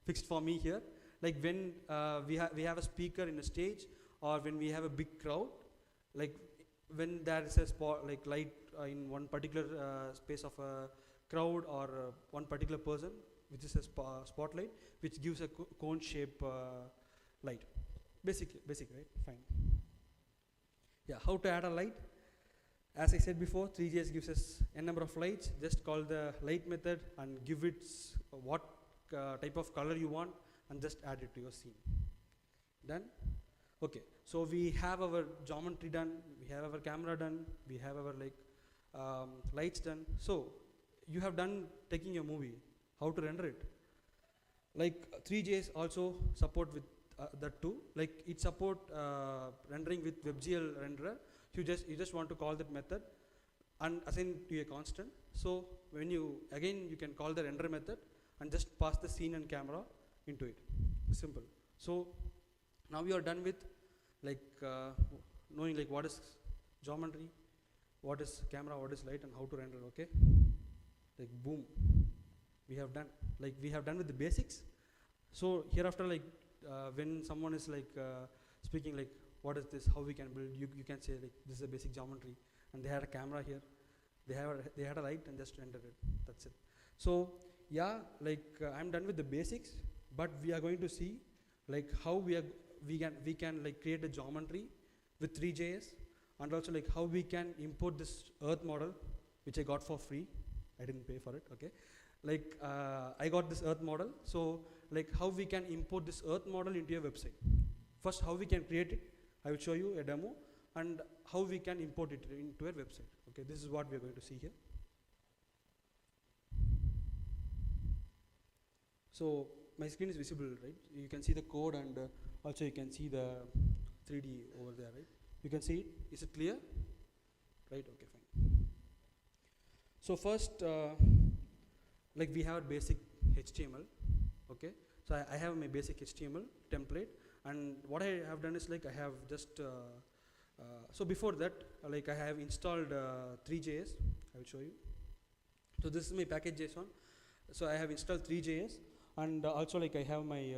fixed for me here. Like when we have a speaker in a stage, or when we have a big crowd, like when there is a spot like light in one particular space of a crowd, or one particular person, which is a spotlight, which gives a cone shape light. Basic, right? Fine. Yeah, how to add a light? As I said before, Three.js gives us n number of lights. Just call the light method and give it what type of color you want, and just add it to your scene. Done? Okay, so we have our geometry done, we have our camera done, we have our like lights done. So you have done taking your movie. How to render it? Like Three.js also support with that too. Like it support rendering with WebGL renderer. You just want to call that method and assign to a constant. So when you can call the render method and just pass the scene and camera into it. Simple. So now we are done with like knowing like what is geometry, what is camera, what is light, and how to render. Okay, like boom, we have done. Like we have done with the basics. So hereafter, like when someone is like speaking like, what is this, how we can build, you can say like, this is a basic geometry, and they had a camera here, they had a light, and just rendered it. That's it. So yeah, like I'm done with the basics, but we are going to see like how we can like create a geometry with Three.js, and also like how we can import this earth model, which I got for free. I didn't pay for it. Okay, like I got this earth model. So like how we can import this earth model into your website. First, how we can create it, I will show you a demo, and how we can import it into a website. Okay, this is what we are going to see here. So my screen is visible, right? You can see the code, and also you can see the 3D over there, right? You can see it. Is it clear? Right, okay, fine. So first, like we have a basic HTML, okay? So I have my basic HTML template, and what I have done is like I have just, so before that, like I have installed Three.js. I will show you. So this is my package JSON. So I have installed Three.js, and also like I have my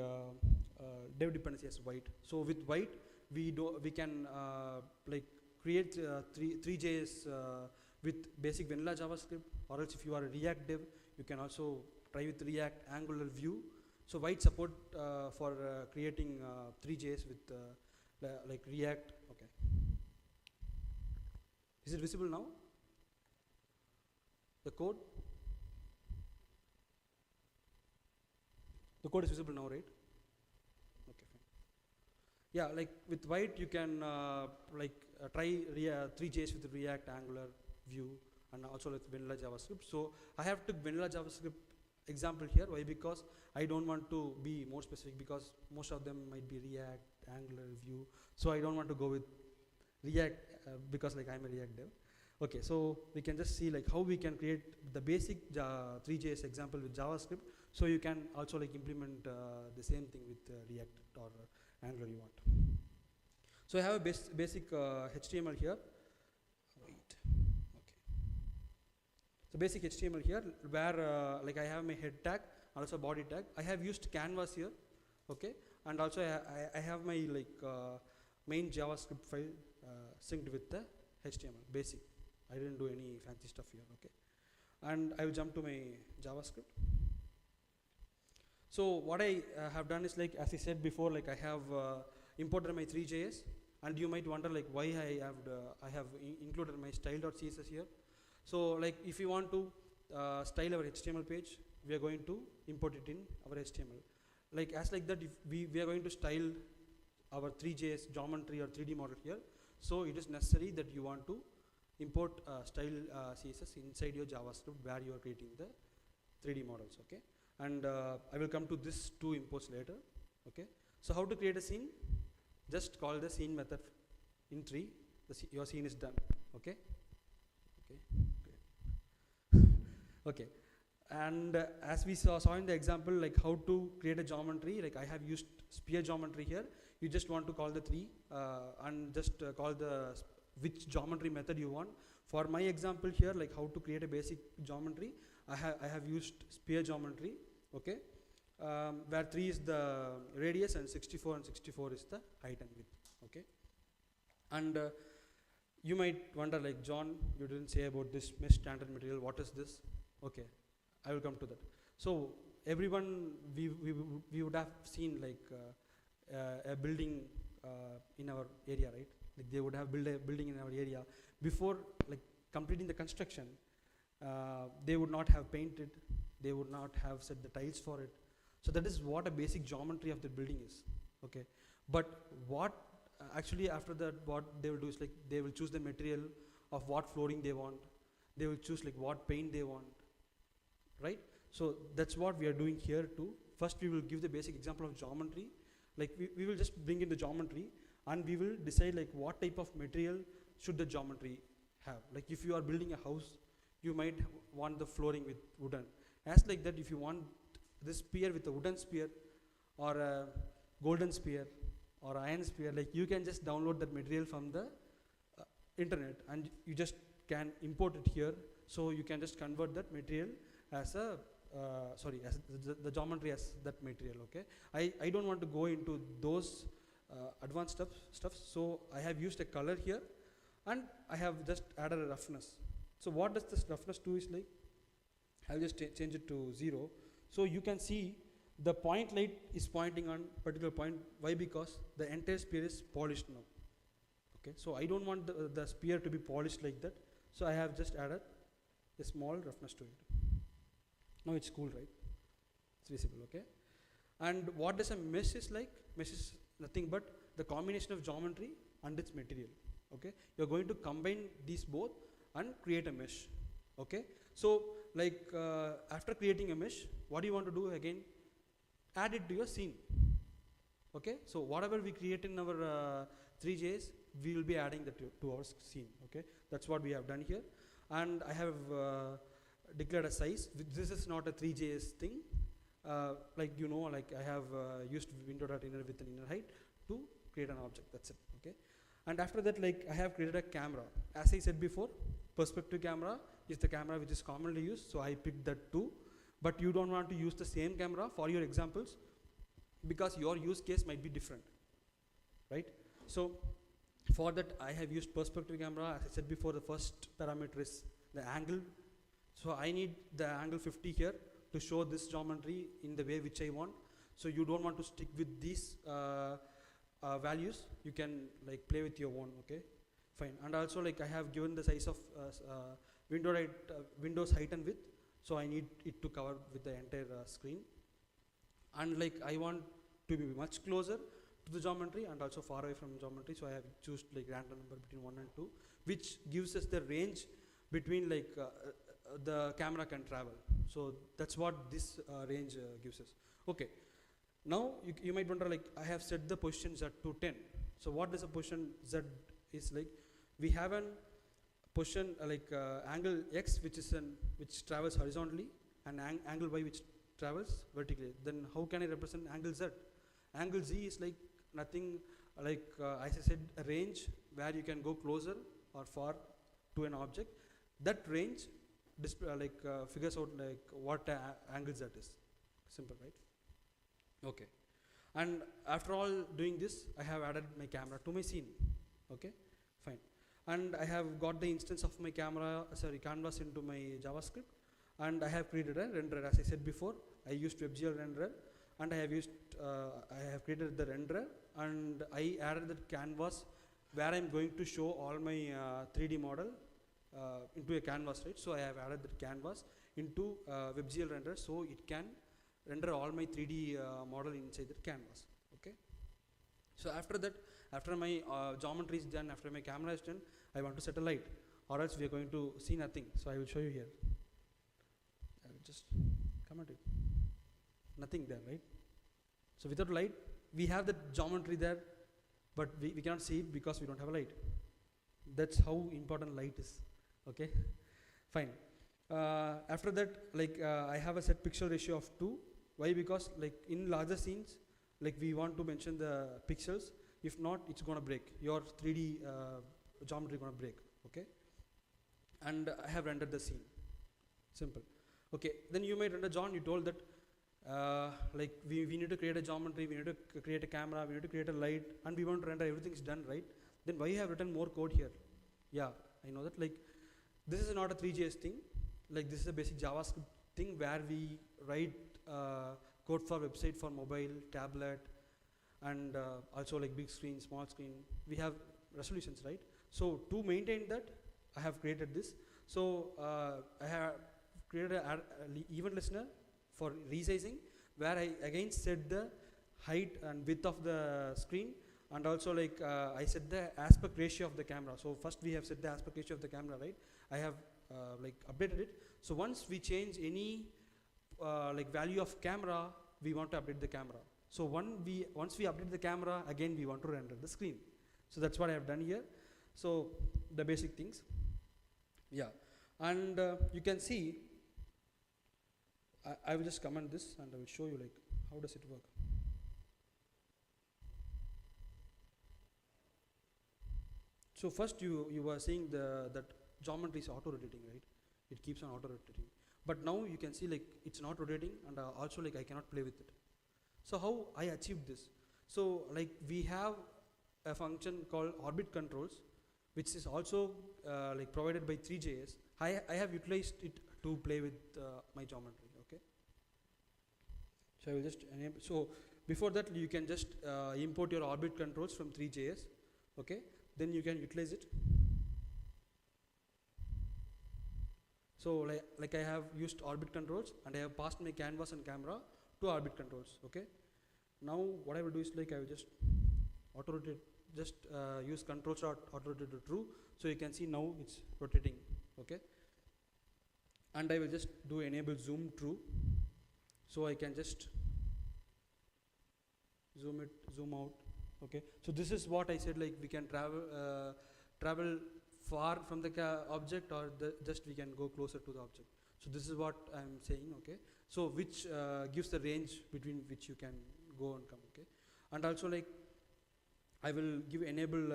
dev dependency as white. So with white, we can like create Three.js with basic vanilla JavaScript, or else if you are a React dev, you can also try with React Angular Vue. So white support for creating Three.js with like React. Okay. Is it visible now? The code? The code is visible now, right? Okay, fine. Yeah, like with white you can try Three.js with React, Angular, Vue, and also with vanilla JavaScript. So I have took vanilla JavaScript example here. Why? Because I don't want to be more specific, because most of them might be React, Angular, Vue. So I don't want to go with React because like I'm a React dev. Okay, so we can just see like how we can create the basic Three.js example with JavaScript. So you can also like implement the same thing with React or Angular you want. So I have a basic HTML here. Wait. Okay. So basic HTML here, where like I have my head tag and also body tag. I have used canvas here, okay, and also I have my like main JavaScript file synced with the HTML basic. I didn't do any fancy stuff here, okay. And I will jump to my JavaScript. So what I have done is like, as I said before, like I have imported my Three.js, and you might wonder like why I have included my style.css here. So like if you want to style our HTML page, we are going to import it in our HTML. Like as like that, if we are going to style our Three.js geometry or 3D model here, so it is necessary that you want to import style CSS inside your JavaScript where you are creating the 3D models, okay. And I will come to this two imports later, okay. So how to create a scene? Just call the scene method in tree, your scene is done. Okay. Okay. Great. Okay. And as we saw in the example, like how to create a geometry, like I have used sphere geometry here. You just want to call the tree and just call the which geometry method you want. For my example here, like how to create a basic geometry, I have used sphere geometry, okay, where 3 is the radius and 64 is the height and width, okay. And you might wonder, like, John, you didn't say about this mesh standard material. What is this? Okay, I will come to that. So everyone, we would have seen like a building in our area, right? Like they would have built a building in our area. Before like completing the construction, they would not have painted, they would not have set the tiles for it. So that is what a basic geometry of the building is, okay. But what actually after that, what they will do is like they will choose the material of what flooring they want. They will choose like what paint they want, right? So that's what we are doing here too. First we will give the basic example of geometry. Like we will just bring in the geometry and we will decide like what type of material should the geometry have. Like if you are building a house, you might want the flooring with wooden. As like that, if you want this spear with a wooden spear or a golden spear or iron spear, like you can just download that material from the internet and you just can import it here. So you can just convert that material as a as the geometry as that material, okay. I don't want to go into those advanced stuff, so I have used a color here and I have just added a roughness. So what does this roughness do is like, I'll just change it to 0. So you can see the point light is pointing on particular point. Why? Because the entire sphere is polished now, okay. So I don't want the sphere to be polished like that, so I have just added a small roughness to it. Now it's cool, right? It's visible, okay. And what does a mesh is like? Mesh is nothing but the combination of geometry and its material, okay. You're going to combine these both and create a mesh, okay. So like after creating a mesh, what do you want to do again? Add it to your scene, okay. So whatever we create in our Three.js, we will be adding that to our scene, okay. That's what we have done here. And I have declared a size. This is not a Three.js thing. Like you know, like I have used window.inner with an inner height to create an object. That's it, okay. And after that, like I have created a camera. As I said before, perspective camera is the camera which is commonly used, so I picked that too. But you don't want to use the same camera for your examples because your use case might be different, right? So for that, I have used perspective camera. As I said before, the first parameter is the angle. So I need the angle 50 here to show this geometry in the way which I want. So you don't want to stick with these values. You can like play with your own, okay? Fine. And also like I have given the size of Windows height and width. So I need it to cover with the entire screen. And like I want to be much closer to the geometry and also far away from geometry. So I have chosen like random number between 1 and 2, which gives us the range between like the camera can travel. So that's what this range gives us. Okay. Now you might wonder, like I have set the position Z to 10. So what does a position Z is like? We have an position angle X which travels horizontally and angle Y which travels vertically. Then how can I represent angle Z? Angle Z is like nothing like as I said, a range where you can go closer or far to an object. That range figures out like what angle Z is. Simple, right? Okay. And after all doing this, I have added my camera to my scene. Okay, fine. And I have got the instance of my canvas into my JavaScript, and I have created a renderer. As I said before, I used WebGL renderer, and I have created the renderer, and I added the canvas where I'm going to show all my 3D model into a canvas, right? So I have added the canvas into WebGL renderer, so it can render all my 3D model inside the canvas. Okay. So after that, after my geometry is done, after my camera is done, I want to set a light, or else we are going to see nothing. So I will show you here. I will just come at it. Nothing there, right? So without light, we have the geometry there, but we cannot see it because we don't have a light. That's how important light is. Okay, fine. After that, I have a set pixel ratio of 2. Why? Because in larger scenes, we want to mention the pixels. If not, it's gonna break. Your 3D geometry gonna break. Okay, and I have rendered the scene. Simple. Okay, then you might render, John, you told that we need to create a geometry, we need to create a camera, we need to create a light, and we want to render, everything's done, right? Then why you have written more code here? Yeah, I know that. This is not a Three.js thing. This is a basic JavaScript thing where we write code for website, for mobile, tablet, and also big screen, small screen. We have resolutions, right? So to maintain that, I have created this. So I have created an event listener for resizing, where I again set the height and width of the screen, and also I set the aspect ratio of the camera. So first we have set the aspect ratio of the camera, right? I have updated it. So once we change any value of camera, we want to update the camera. So once we update the camera, again we want to render the screen. So that's what I have done here. So the basic things. Yeah, and you can see, I will just comment this and I will show you how does it work. So first you were seeing that geometry is auto rotating, right? It keeps on auto rotating. But now you can see it's not rotating, and also I cannot play with it. So how I achieved this? So we have a function called orbit controls, which is also provided by Three.js. I have utilized it to play with my geometry. Okay. So I will just enable. So before that, you can just import your orbit controls from Three.js. Okay. Then you can utilize it. So I have used orbit controls, and I have passed my canvas and camera to orbit controls. Okay. Now what I will do is I will just auto rotate. Just use controls auto rotate to true. So you can see now it's rotating. Okay. And I will just do enable zoom true. So I can just zoom it, zoom out. Okay. So this is what I said, we can travel far from the object, or just we can go closer to the object. So this is what I am saying. Okay. So which gives the range between which you can go and come. Okay. And also I will give enable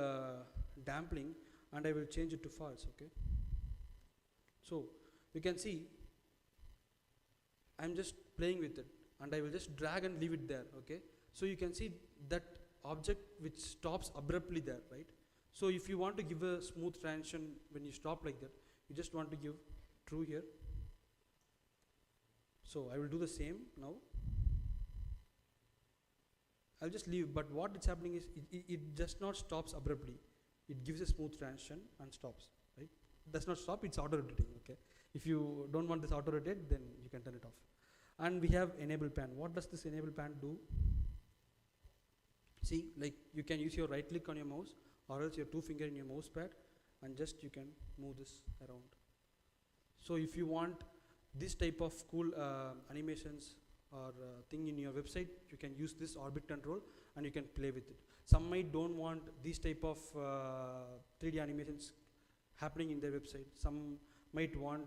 damping, and I will change it to false. Okay. So you can see I'm just playing with it, and I will just drag and leave it there. Okay. So you can see that object which stops abruptly there, right? So if you want to give a smooth transition when you stop like that, you just want to give true here. So I will do the same now. I'll just leave, but what it's happening is it just not stops abruptly. It gives a smooth transition and stops, right? It does not stop, it's auto rotating. Okay. If you don't want this auto rotate, then you can turn it off. And we have enable pan. What does this enable pan do? See, you can use your right click on your mouse, or else your 2 finger in your mouse pad, and just you can move this around. So if you want this type of cool animations or thing in your website, you can use this orbit control and you can play with it. Some might don't want these type of 3D animations happening in their website. Some might want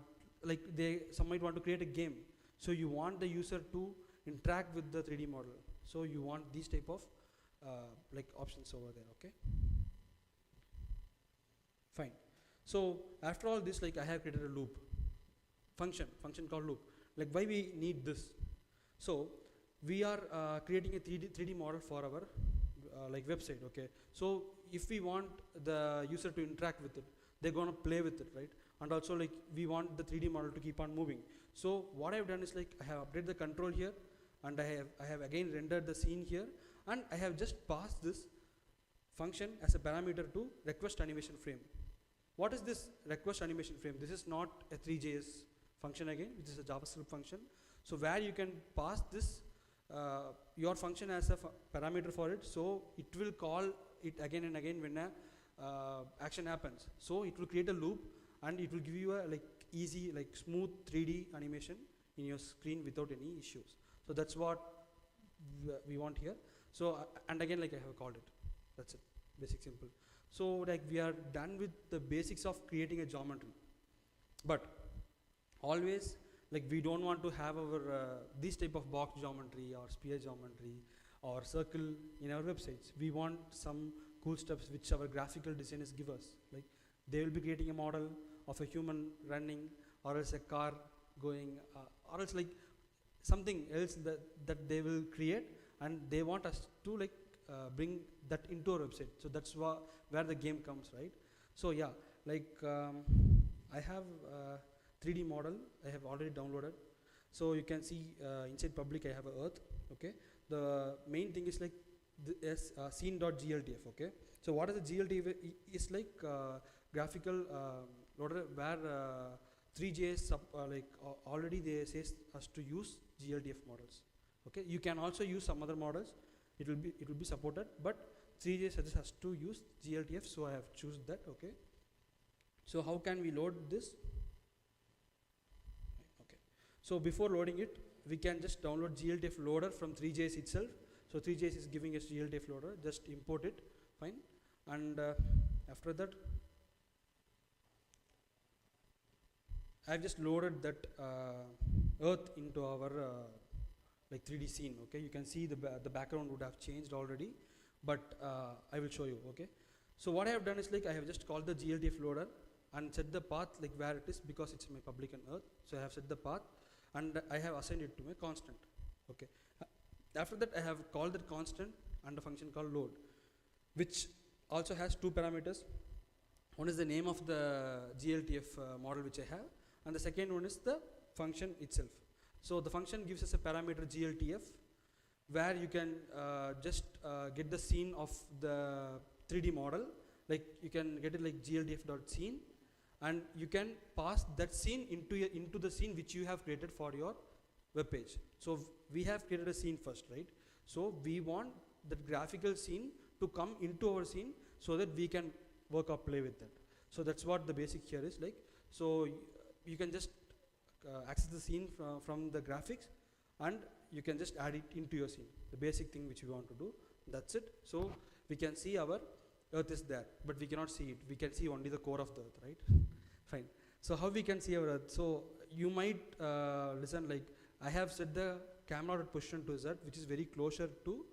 some might want to create a game. So you want the user to interact with the 3D model. So you want these type of options over there. Okay. Fine. So after all this, I have created a loop function called loop. Why we need this? So we are creating a 3D model for our website. Okay. So if we want the user to interact with it, they're gonna play with it, right? And also we want the 3D model to keep on moving. So what I've done is I have updated the control here, and I have again rendered the scene here, and I have just passed this function as a parameter to request animation frame. What is this request animation frame? This is not a Three.js function again, which is a JavaScript function. So where you can pass this your function as a parameter for it, so it will call it again and again when a action happens. So it will create a loop, and it will give you a easy smooth 3D animation in your screen without any issues. So that's what we want here. So and again I have called it. That's it. basic simple. So like we are done with the basics of creating a geometry, but always like we don't want to have our this type of box geometry or sphere geometry or circle in our websites. We want some cool steps which our graphical designers give us. Like they will be creating a model of a human running, or else a car going, or else like something else that they will create, and they want us to like bring that into our website. So that's where the game comes, right? So yeah, like I have 3D model I have already downloaded. So you can see inside public I have a earth. Okay, the main thing is like scene.gltf. Okay, so what is the gltf? Is like graphical loader where 3.js already they say us to use gltf models. Okay, you can also use some other models, it will be supported, but 3.js suggests us to use gltf, so I have choose that. Okay, so how can we load this? Okay, so before loading it, we can just download gltf loader from 3.js itself. So 3.js is giving us gltf loader, just import it, fine. And after that I've just loaded that earth into our like 3D scene. Okay, you can see the background would have changed already, but I will show you. Okay, so what I have done is like I have just called the gltf loader and set the path like where it is, because it's my public and earth. So I have set the path and I have assigned it to my constant. Okay, after that I have called that constant and a function called load, which also has two parameters. One is the name of the gltf model which I have, and the second one is the function itself. So the function gives us a parameter gltf, where you can just get the scene of the 3D model. Like you can get it like gltf.scene, and you can pass that scene into the scene which you have created for your web page. So we have created a scene first, right? So we want that graphical scene to come into our scene so that we can work or play with that. So that's what the basic here is like. So you can just access the scene from the graphics, and you can just add it into your scene, the basic thing which we want to do. That's it. So we can see our earth is there, but we cannot see it. We can see only the core of the earth, right? Fine. So how we can see our earth? So you might listen, like I have set the camera position to Z, which is very closer to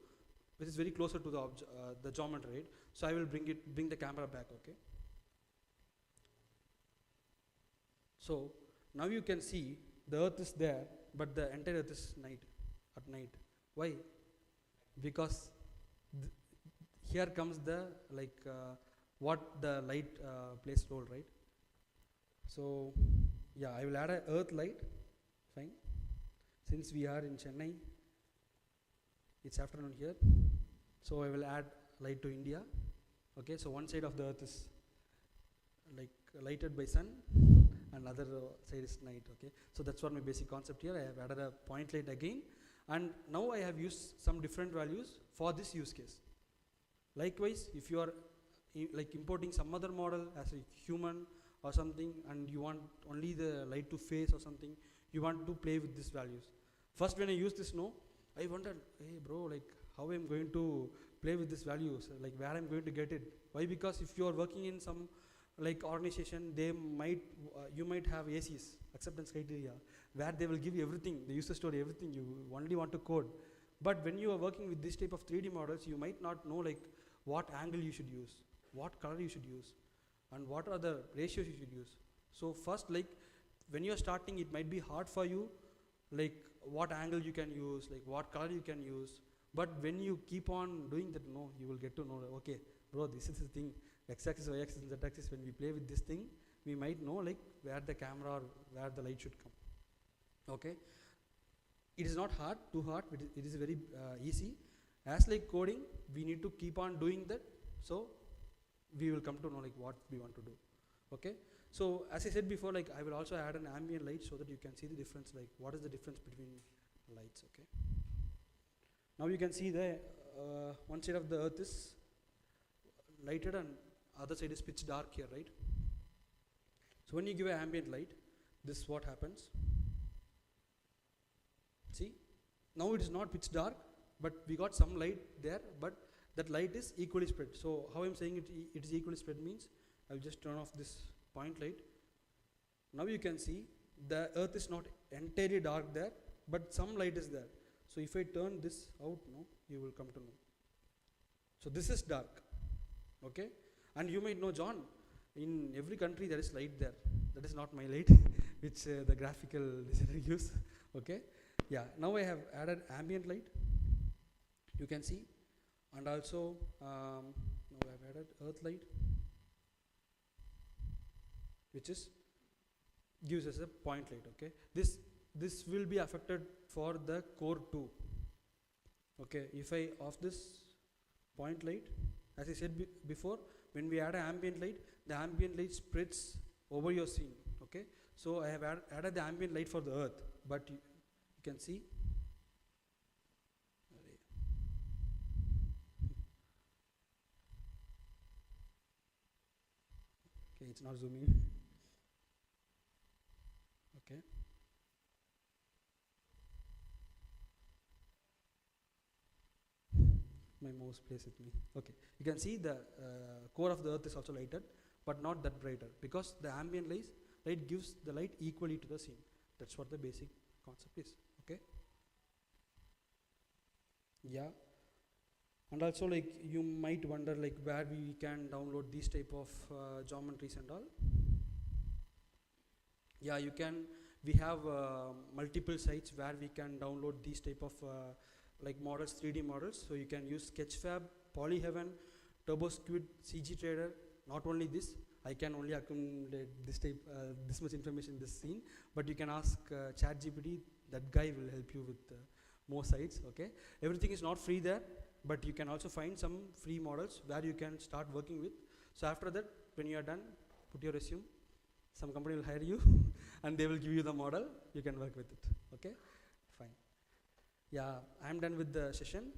the geometry, right? So I will bring the camera back. Okay, so now you can see the earth is there, but the entire earth is at night. Why? Because here comes the what the light plays role, right? So yeah, I will add a earth light. Fine. Since we are in Chennai, it's afternoon here, so I will add light to India. Okay, so one side of the earth is like lighted by sun, and other side is night. Okay, so that's what my basic concept here. I have added a point light again, and now I have used some different values for this use case. Likewise, if you are like importing some other model as a human or something, and you want only the light to face or something, you want to play with these values. First, when I use this, I wondered, hey bro, like how I'm going to play with these values, like where I'm going to get it. Why? Because if you are working in some like organization, you might have ACs, acceptance criteria, where they will give you everything, the user story, everything. You only want to code. But when you are working with this type of 3D models, you might not know like what angle you should use, what color you should use, and what are the ratios you should use. So first, like when you are starting, it might be hard for you, like what angle you can use, like what color you can use. But when you keep on doing that, you will get to know, like, okay, bro, this is the thing, x-axis, y-axis, and z-axis. When we play with this thing, we might know like where the camera or where the light should come. Okay, it is not hard, too hard, but it is very easy. As like coding, we need to keep on doing that, so we will come to know like what we want to do. Okay, so as I said before, like I will also add an ambient light so that you can see the difference, like what is the difference between lights. Okay, now you can see the one side of the earth is lighted and other side is pitch dark here, right? So when you give an ambient light, this is what happens. See, now it is not pitch dark, but we got some light there, but that light is equally spread. So how I'm saying it is equally spread means, I'll just turn off this point light. Now you can see the earth is not entirely dark there, but some light is there. So if I turn this out, no, you will come to know. So this is dark, okay? And you might know, John, in every country there is light there. That is not my light, which the graphical designer use, okay? Yeah, now I have added ambient light, you can see, and also now I have added earth light, which is gives us a point light, okay? This will be affected for the core 2, okay? If I off this point light, as I said before, when we add an ambient light, the ambient light spreads over your scene, okay? So I have added the ambient light for the earth, but you can see, okay, it's not zooming, okay? My mouse plays with me. Okay, you can see the core of the earth is also lighted, but not that brighter, because the ambient light gives the light equally to the scene. That's what the basic concept is, okay? Yeah, and also like you might wonder like where we can download these type of geometries and all. Yeah, you can. We have multiple sites where we can download these type of like models, 3D models. So you can use Sketchfab, Polyheaven, TurboSquid, CG Trader. Not only this, I can only accumulate this much information in this scene, but you can ask ChatGPT. That guy will help you with more sites, okay? Everything is not free there, but you can also find some free models where you can start working with. So after that, when you are done, put your resume. Some company will hire you and they will give you the model. You can work with it, okay? Fine. Yeah, I'm done with the session.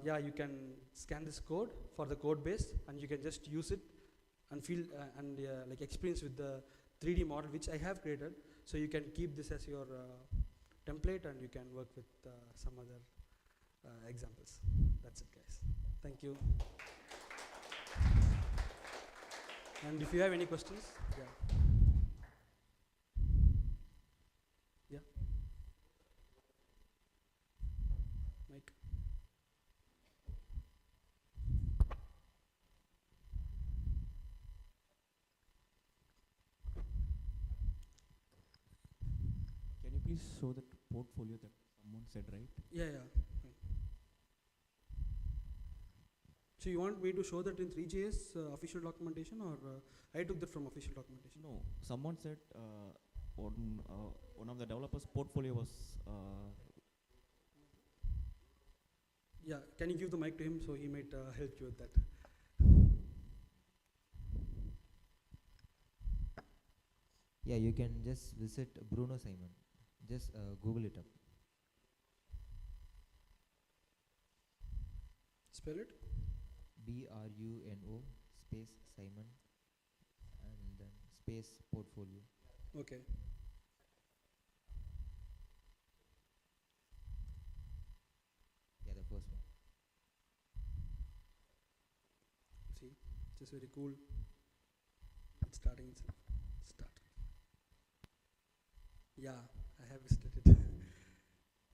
Yeah, you can scan this code for the code base and you can just use it and feel and like experience with the 3D model which I have created. So you can keep this as your template and you can work with some other examples. That's it, guys. Thank you. And if you have any questions, yeah. Yeah. Mike. Can you please show that portfolio that someone said, right? Yeah, yeah. So you want me to show that in Three.js official documentation, or I took that from official documentation? No, someone said one of the developers' portfolio was. Yeah, can you give the mic to him so he might help you with that? Yeah, you can just visit Bruno Simon. Just Google it up. Spell it. BRUNO space Simon and then space portfolio. Okay. Yeah, the first one. See, just very cool. It's starting itself. Start. Yeah, I have visited it.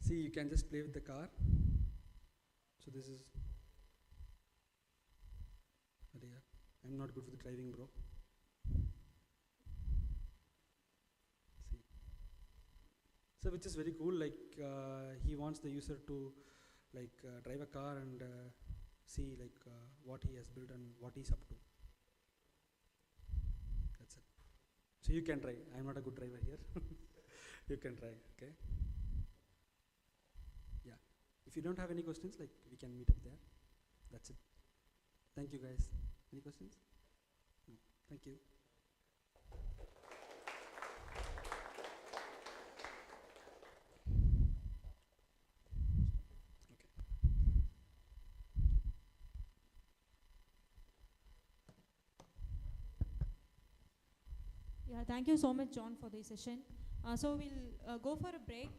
See, you can just play with the car. So this is. Yeah, I'm not good with driving, bro. See. So which is very cool. Like he wants the user to like drive a car and see like what he has built and what he's up to. That's it. So you can try. I'm not a good driver here. You can try. Okay. Yeah. If you don't have any questions, like we can meet up there. That's it. Thank you, guys. Any questions? No. Thank you. Yeah, thank you so much, John, for this session. So we'll go for a break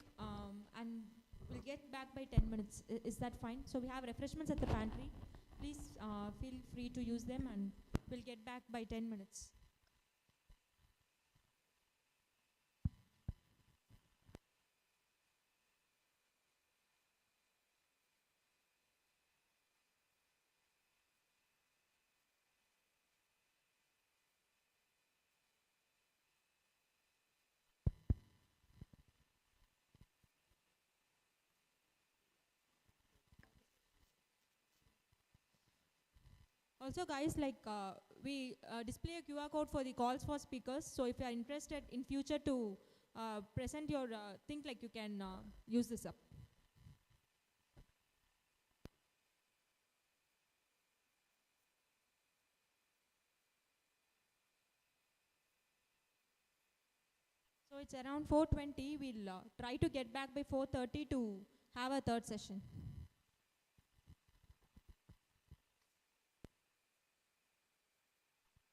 and we'll get back by 10 minutes. Is that fine? So we have refreshments at the pantry. Please feel free to use them, and we'll get back by 10 minutes. Also, guys, like we display a QR code for the calls for speakers. So if you are interested in future to present your thing, like you can use this up. So it's around 4:20. We'll try to get back by 4:30 to have a third session.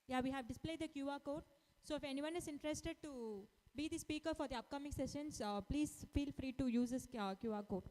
Yeah, we have displayed the QR code. So if anyone is interested to be the speaker for the upcoming sessions, please feel free to use this QR code.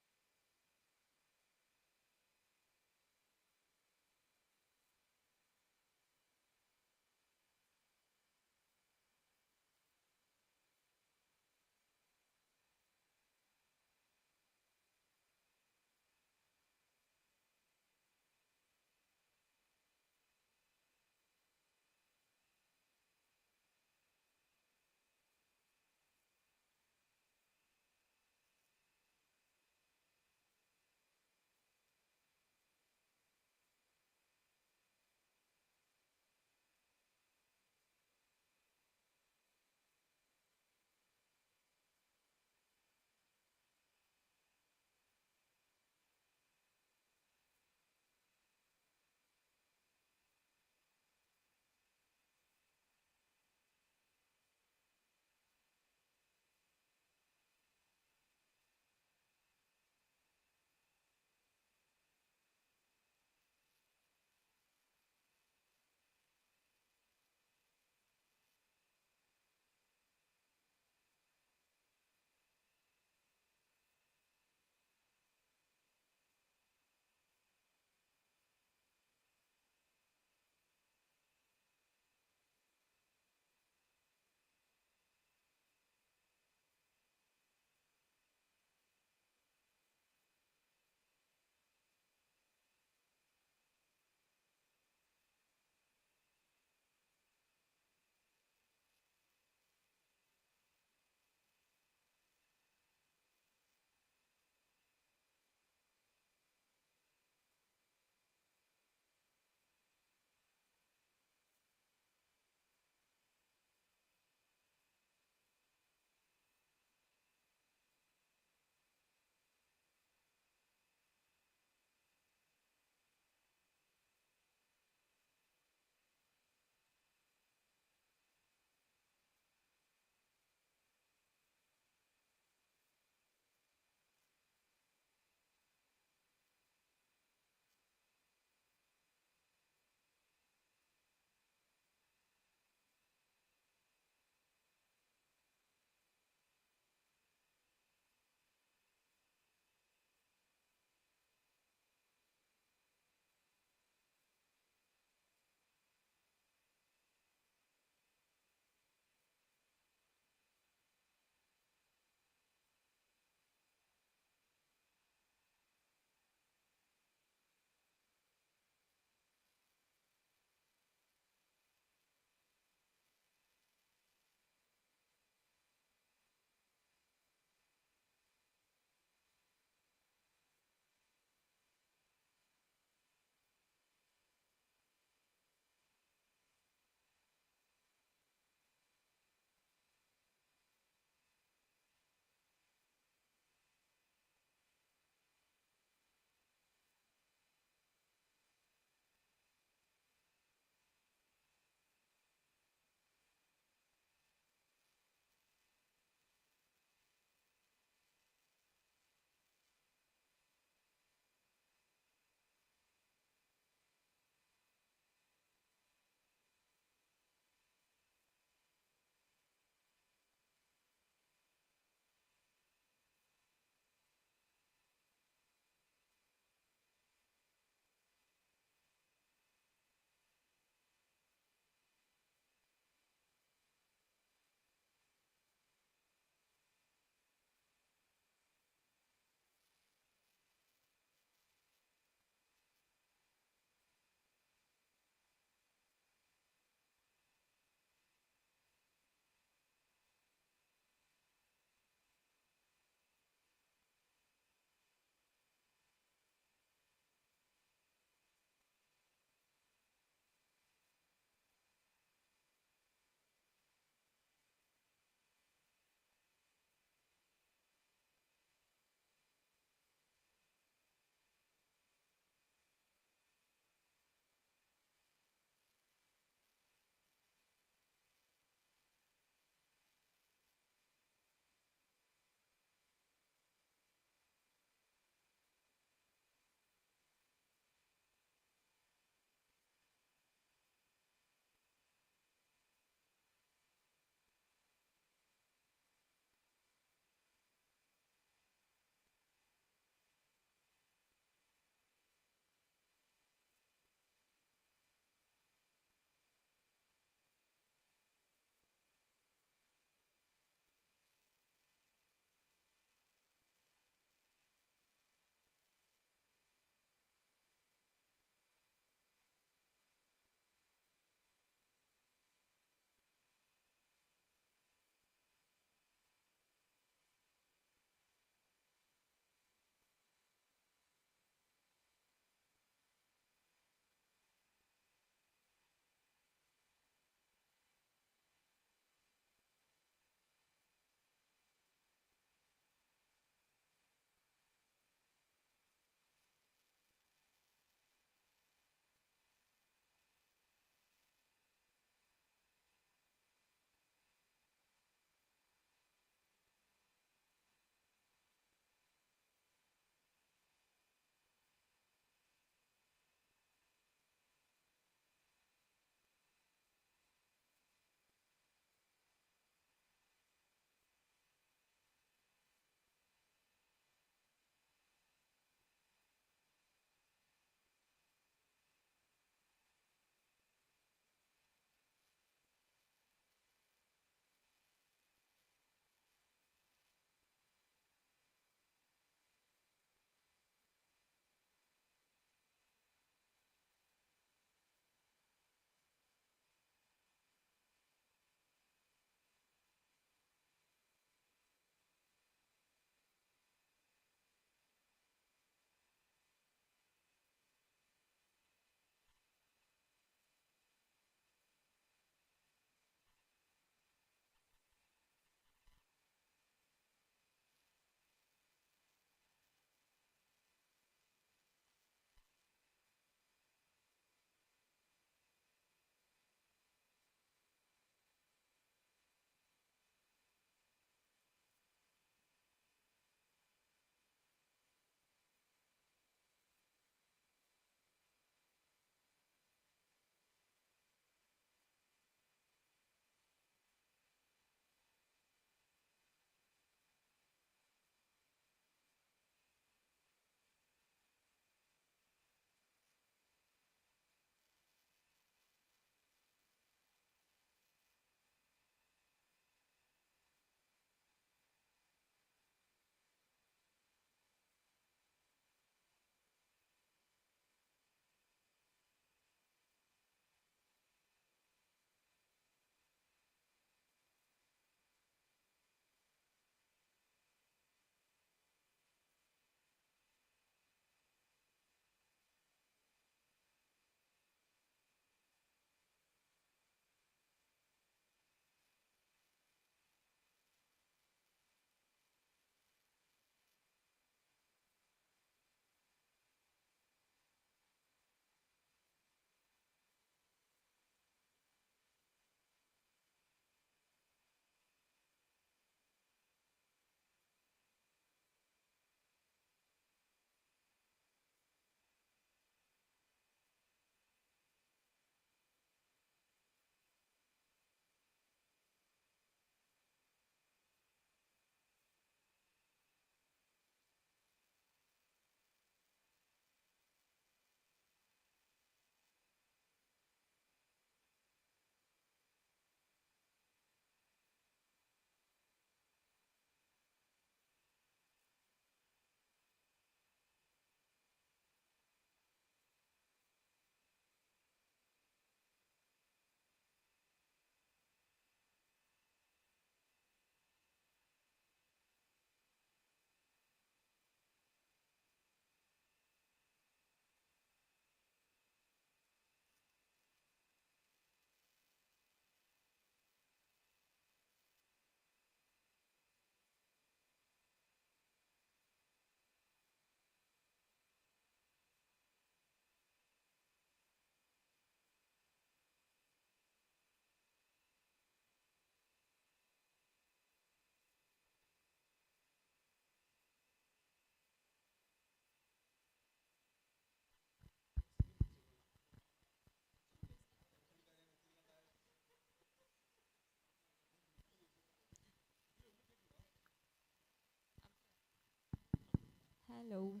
Hello.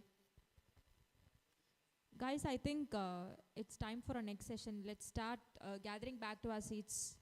Guys, I think it's time for our next session. Let's start gathering back to our seats.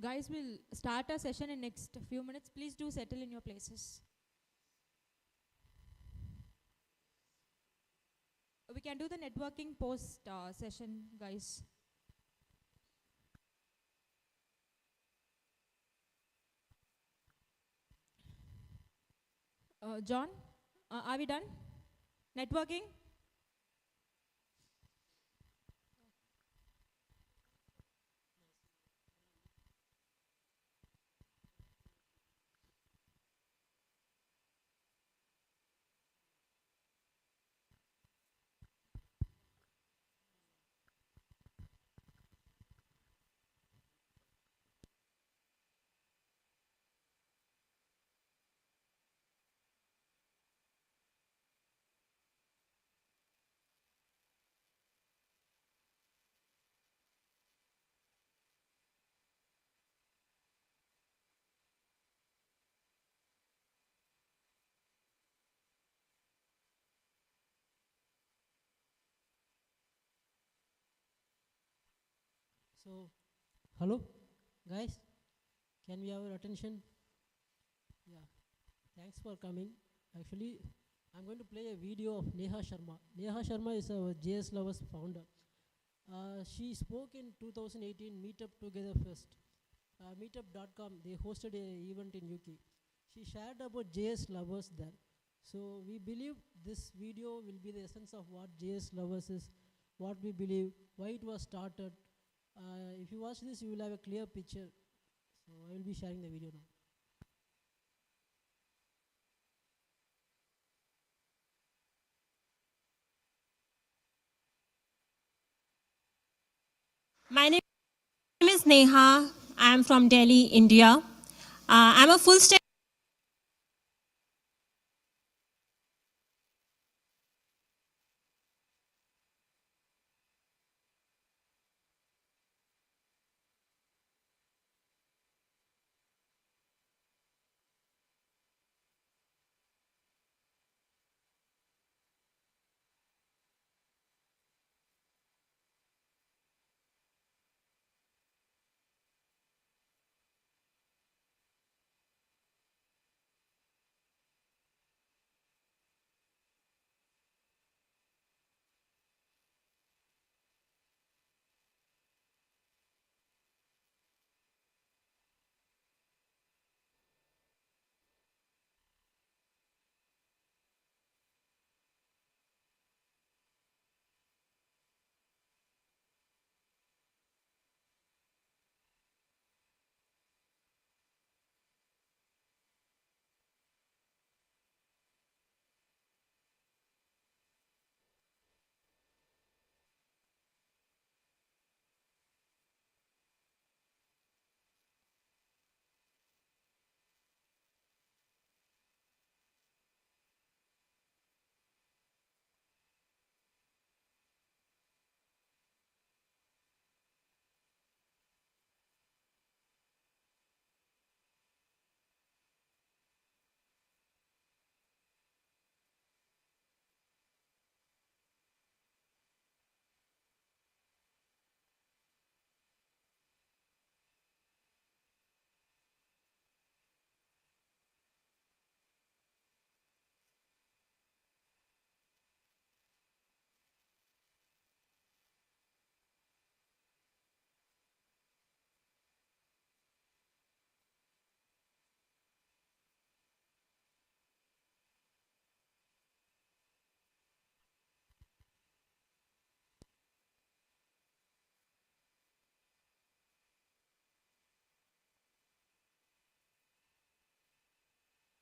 guys will start our session in next few minutes. Please do settle in your places. We can do the networking post session, guys. John, are we done? Networking? So, hello, guys. Can we have your attention? Yeah. Thanks for coming. Actually, I'm going to play a video of Neha Sharma. Neha Sharma is our JSLovers founder. She spoke in 2018 Meetup Together Fest. Meetup.com, they hosted an event in UK. She shared about JSLovers there. So we believe this video will be the essence of what JSLovers is, what we believe, why it was started. If you watch this, you will have a clear picture. So I will be sharing the video now. My name is Neha. I'm from Delhi, India. I'm a full stack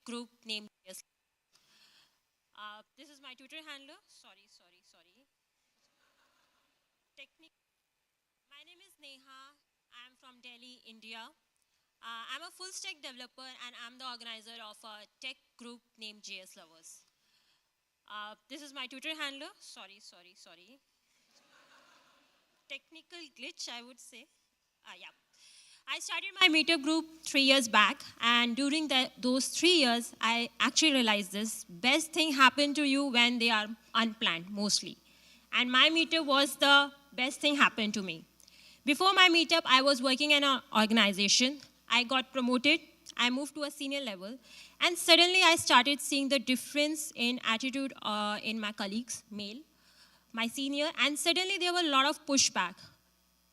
group named JS. This is my Twitter handler. Sorry. My name is Neha. I'm from Delhi, India. I'm a full stack developer and I'm the organizer of a tech group named JSLovers. This is my Twitter handler. Sorry. Technical glitch, I would say. Yeah. I started my Meetup group 3 years back, and during those 3 years, I actually realized this. Best thing happen to you when they are unplanned, mostly. And my Meetup was the best thing happened to me. Before my meetup, I was working in an organization. I got promoted. I moved to a senior level. And suddenly I started seeing the difference in attitude in my colleagues, male, my senior, and suddenly there were a lot of pushback.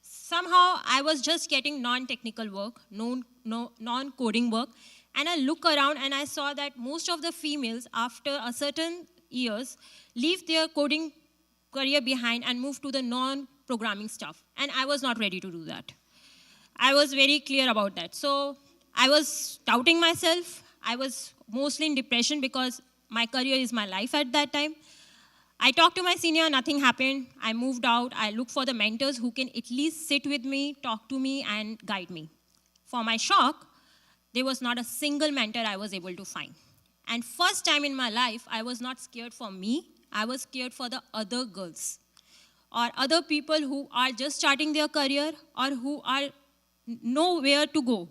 Somehow I was just getting non-technical work, non-coding work, and I look around and I saw that most of the females, after a certain years, leave their coding career behind and move to the non-programming stuff. And I was not ready to do that. I was very clear about that. So I was doubting myself. I was mostly in depression because my career is my life at that time. I talked to my senior, nothing happened. I moved out. I looked for the mentors who can at least sit with me, talk to me, and guide me. For my shock, there was not a single mentor I was able to find. And first time in my life, I was not scared for me. I was scared for the other girls or other people who are just starting their career or who are nowhere to go.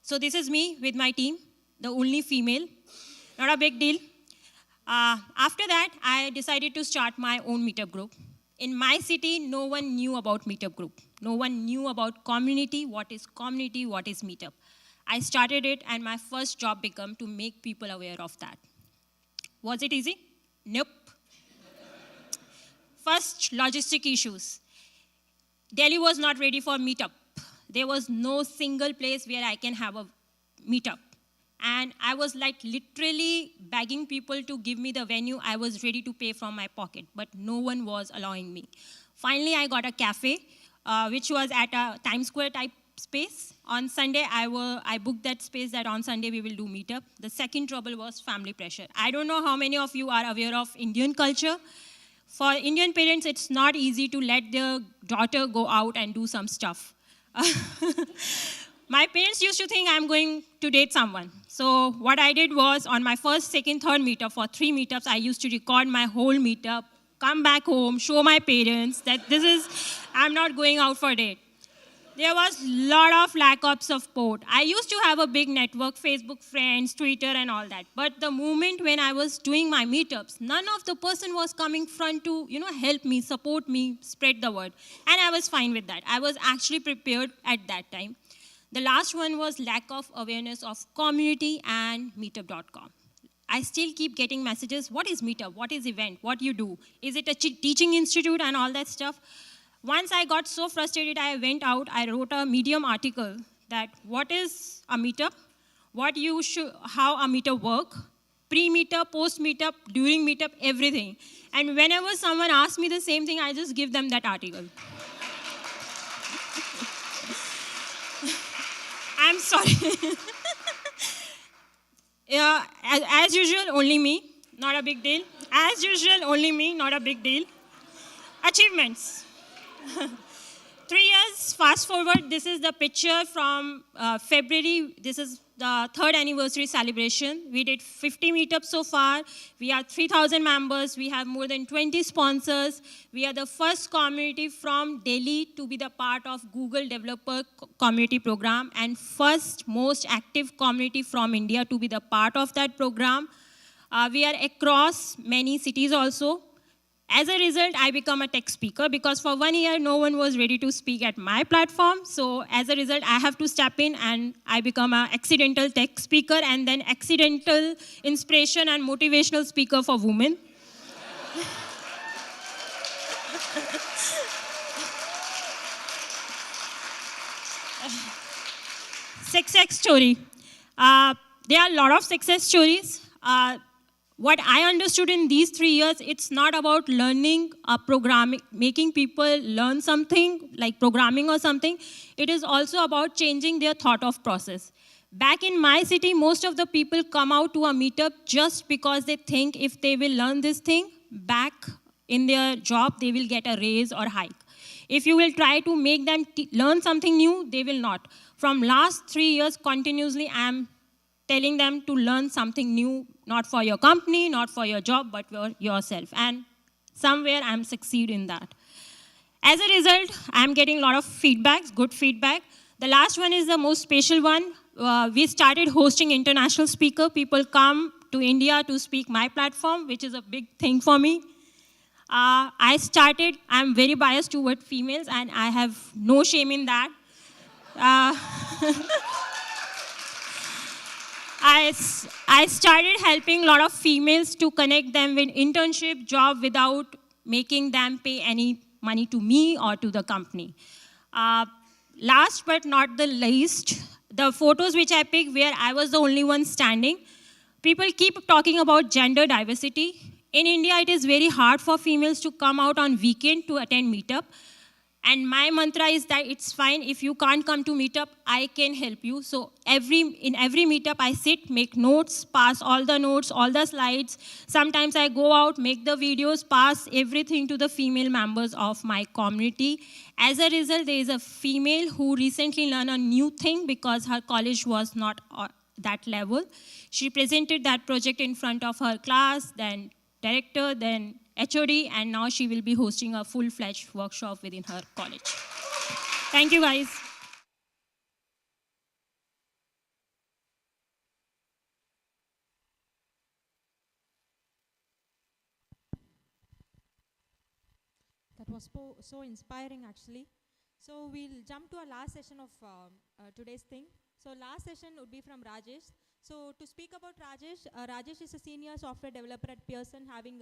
So this is me with my team, the only female. Not a big deal. After that, I decided to start my own meetup group. In my city, no one knew about meetup group. No one knew about community, what is meetup. I started it, and my first job became to make people aware of that. Was it easy? Nope. First, logistic issues. Delhi was not ready for meetup. There was no single place where I can have a meetup. And I was like literally begging people to give me the venue. I was ready to pay from my pocket, but no one was allowing me. Finally, I got a cafe, which was at a Times Square type space. On Sunday, I booked that space that on Sunday we will do meetup. The second trouble was family pressure. I don't know how many of you are aware of Indian culture. For Indian parents, it's not easy to let their daughter go out and do some stuff. My parents used to think I'm going to date someone. So what I did was, on my first, second, third meetup, for 3 meetups, I used to record my whole meetup, come back home, show my parents that I'm not going out for a date. There was a lot of lack of support. I used to have a big network, Facebook friends, Twitter and all that. But the moment when I was doing my meetups, none of the person was coming front to, help me, support me, spread the word. And I was fine with that. I was actually prepared at that time. The last one was lack of awareness of community and meetup.com. I still keep getting messages, what is meetup, what is event, what you do? Is it a teaching institute and all that stuff? Once I got so frustrated, I went out, I wrote a Medium article that what is a meetup, how a meetup work, pre-meetup, post-meetup, during meetup, everything. And whenever someone asks me the same thing, I just give them that article. I'm sorry. As usual, only me, not a big deal. As usual, only me, not a big deal. Achievements. 3 years, fast forward, this is the picture from February. This is the 3rd anniversary celebration. We did 50 meetups so far. We are 3,000 members. We have more than 20 sponsors. We are the first community from Delhi to be the part of Google Developer Community Program, and first most active community from India to be the part of that program. We are across many cities also. As a result, I become a tech speaker because for 1 year, no one was ready to speak at my platform. So as a result, I have to step in and I become an accidental tech speaker and then accidental inspiration and motivational speaker for women. Success story. There are a lot of success stories. What I understood in these 3 years, it's not about learning programming, making people learn something like programming or something. It is also about changing their thought of process. Back in my city, most of the people come out to a meetup just because they think if they will learn this thing, back in their job, they will get a raise or hike. If you will try to make them learn something new, they will not. From last 3 years, continuously, I am telling them to learn something new, not for your company, not for your job, but for yourself. And somewhere I'm succeeding in that. As a result, I'm getting a lot of feedbacks, good feedback. The last one is the most special one. We started hosting international speakers. People come to India to speak my platform, which is a big thing for me. I'm very biased toward females, and I have no shame in that. Uh, I started helping a lot of females to connect them with internship job without making them pay any money to me or to the company. Uh, Last but not the least, the photos which I picked where I was the only one standing, people keep talking about gender diversity. In India, it is very hard for females to come out on weekend to attend Meetup. And my mantra is that it's fine if you can't come to Meetup, I can help you. So in every Meetup, I sit, make notes, pass all the notes, all the slides. Sometimes I go out, make the videos, pass everything to the female members of my community. As a result, there is a female who recently learned a new thing because her college was not that level. She presented that project in front of her class, then director, then HOD, and now she will be hosting a full-fledged workshop within her college. Thank you, guys. That was so inspiring, actually. So we'll jump to our last session of today's thing. So last session would be from Rajesh. So to speak about Rajesh, Rajesh is a senior software developer at Pearson, having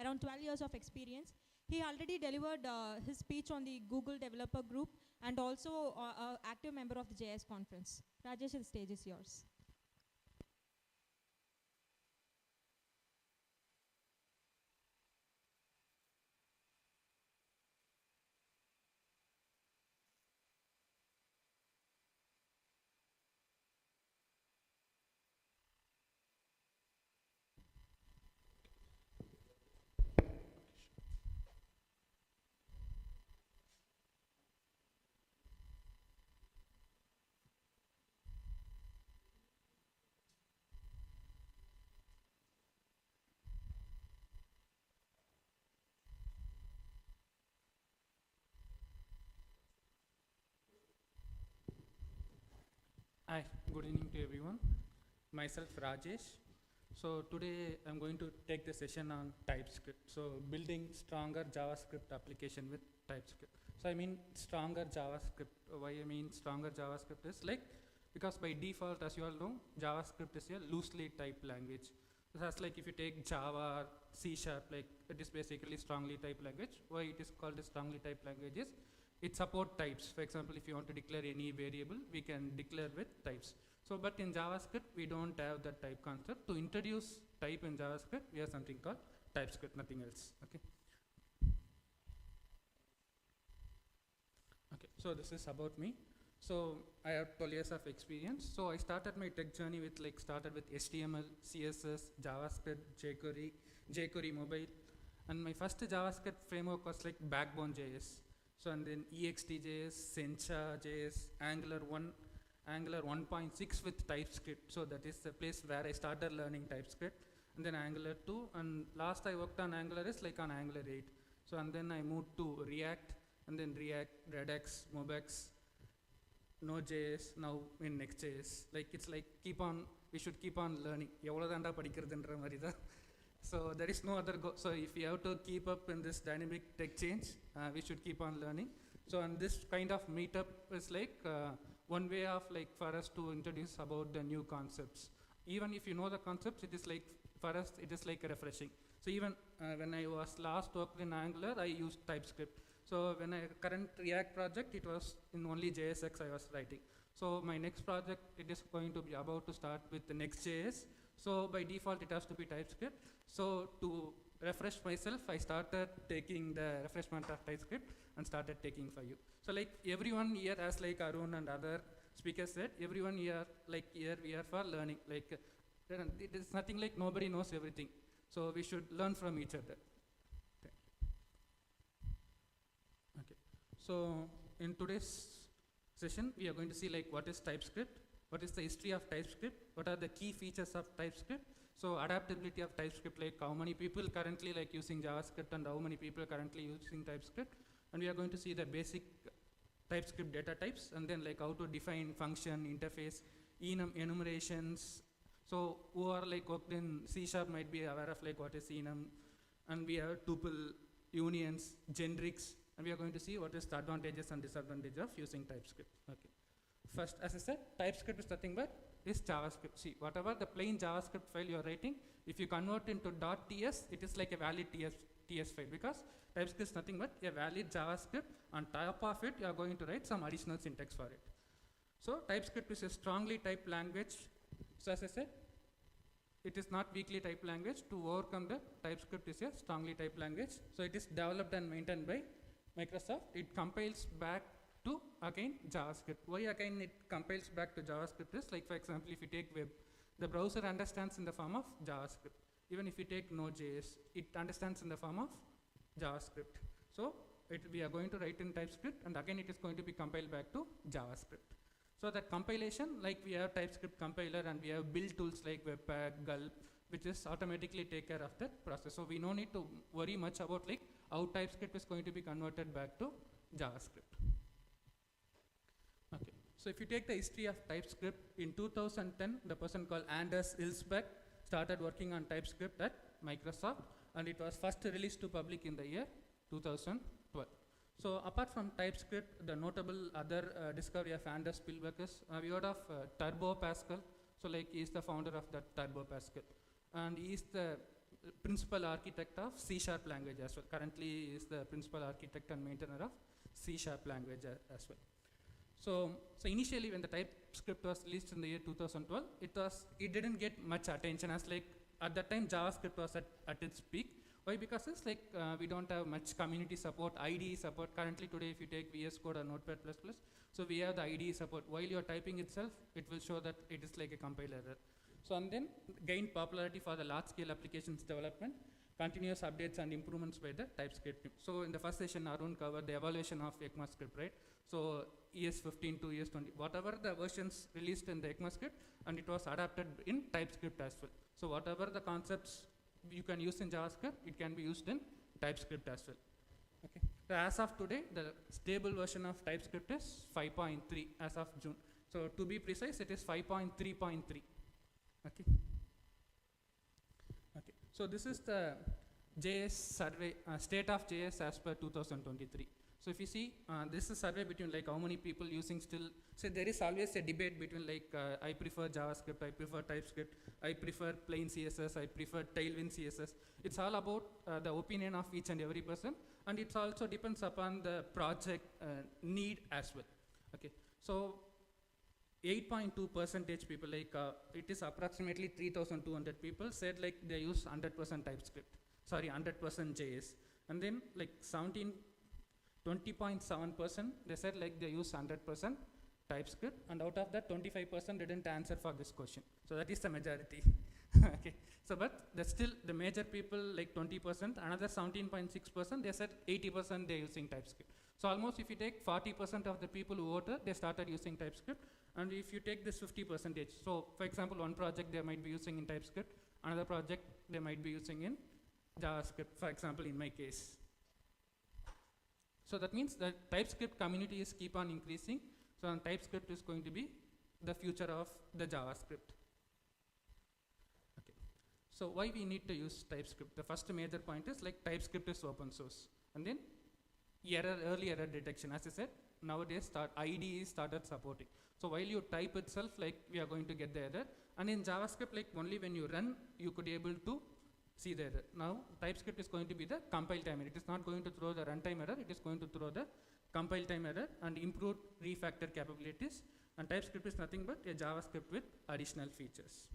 around 12 years of experience. He already delivered his speech on the Google Developer Group and also an active member of the JS conference. Rajesh, the stage is yours. Hi, good evening to everyone. Myself Rajesh. So today I'm going to take the session on TypeScript. So building stronger JavaScript application with TypeScript. So I mean stronger JavaScript. Why I mean stronger JavaScript is like because by default, as you all know, JavaScript is a loosely typed language. So that's like if you take Java, C#, like it is basically strongly typed language. Why it is called a strongly typed language is it supports types. For example, if you want to declare any variable, we can declare with types. So, but in JavaScript, we don't have that type concept. To introduce type in JavaScript, we have something called TypeScript, nothing else. Okay. Okay. So this is about me. So I have 12 years of experience. So I started my tech journey with started with HTML, CSS, JavaScript, jQuery mobile, and my first JavaScript framework was like Backbone.js. So and then EXT.js, Sencha.js, Angular 1.6 with TypeScript. So that is the place where I started learning TypeScript. And then Angular 2, and last I worked on Angular is like on Angular 8. So and then I moved to React, and then React, Redux, Mobex, Node.js, now in Next.js. Like it's like we should keep on learning. So there is no other so if you have to keep up in this dynamic tech change, we should keep on learning. So and this kind of meetup is like one way of for us to introduce about the new concepts. Even if you know the concepts, it is like for us it is like refreshing. So even when I was last worked in Angular, I used TypeScript. So when I current React project, it was in only JSX I was writing. So my next project, it is going to be about to start with the Next.js. So by default, it has to be TypeScript. So to refresh myself, I started taking the refreshment of TypeScript and started taking for you. So like everyone here, as like Arun and other speakers said, everyone here, like here we are for learning. Like it is nothing like nobody knows everything. So we should learn from each other. Okay. So in today's session, we are going to see like what is TypeScript, what is the history of TypeScript, what are the key features of TypeScript. So adaptability of TypeScript, like how many people currently like using JavaScript and how many people currently using TypeScript. And we are going to see the basic TypeScript data types, and then like how to define function, interface, enumerations. So who are like worked in C# might be aware of like what is enum, and we have tuple unions, generics, and we are going to see what is the advantages and disadvantages of using TypeScript. Okay. First, as I said, TypeScript is nothing but is JavaScript. See, whatever the plain JavaScript file you are writing, if you convert into .ts, it is like a valid TS file, because TypeScript is nothing but a valid JavaScript. On top of it, you are going to write some additional syntax for it. So TypeScript is a strongly typed language. So as I said, it is not weakly typed language. To overcome that, TypeScript is a strongly typed language. So it is developed and maintained by Microsoft. It compiles back to, again, JavaScript. Why again it compiles back to JavaScript is, like for example, if you take web, the browser understands in the form of JavaScript. Even if you take Node.js, it understands in the form of JavaScript. So we are going to write in TypeScript, and again it is going to be compiled back to JavaScript. So that compilation, like we have TypeScript compiler and we have build tools like Webpack, Gulp, which is automatically take care of that process. So we no need to worry much about like how TypeScript is going to be converted back to JavaScript. Okay. So if you take the history of TypeScript, in 2010, the person called Anders Ilsbeck started working on TypeScript at Microsoft, and it was first released to public in the year 2012. So apart from TypeScript, the notable other discovery of Anders Ilsbeck is, we heard of Turbo Pascal. So like he is the founder of that Turbo Pascal, and he is the principal architect of C# language as well. Currently he is the principal architect and maintainer of C# language as well. So initially when the TypeScript was released in the year 2012, it didn't get much attention, as like at that time JavaScript was at its peak. Why? Because it's like we don't have much community support, IDE support. Currently today if you take VS Code or Notepad++, so we have the IDE support. While you are typing itself, it will show that it is like a compile error. So and then gained popularity for the large scale applications development, continuous updates and improvements by the TypeScript team. So in the first session, Arun covered the evaluation of ECMAScript, right? So ES15 to ES20, whatever the versions released in the ECMAScript, and it was adapted in TypeScript as well. So whatever the concepts you can use in JavaScript, it can be used in TypeScript as well. Okay. So as of today, the stable version of TypeScript is 5.3 as of June. So to be precise, it is 5.3.3. Okay. Okay. So this is the JS survey, state of JS as per 2023. So if you see, this is a survey between like how many people using still, so there is always a debate between like I prefer JavaScript, I prefer TypeScript, I prefer plain CSS, I prefer Tailwind CSS. It's all about the opinion of each and every person, and it also depends upon the project need as well. Okay, so 8.2% people, like it is approximately 3,200 people said like they use 100% TypeScript, sorry 100% JS, and then like 20.7% they said like they use 100% TypeScript, and out of that 25% didn't answer for this question. So that is the majority. Okay, so but still the major people like 20%, another 17.6% they said 80% they're using TypeScript. So almost if you take 40% of the people who voted, they started using TypeScript, and if you take this 50%, so for example one project they might be using in TypeScript, another project they might be using in JavaScript, for example in my case. So that means the TypeScript community is keep on increasing. So TypeScript is going to be the future of the JavaScript. Okay. So why we need to use TypeScript? The first major point is like TypeScript is open source. And then early error detection. As I said, nowadays IDE started supporting. So while you type itself, like we are going to get the error. And in JavaScript, like only when you run, you could be able to see the error. Now TypeScript is going to be the compile time error. It is not going to throw the runtime error, it is going to throw the compile time error and improved refactor capabilities. And TypeScript is nothing but a JavaScript with additional features.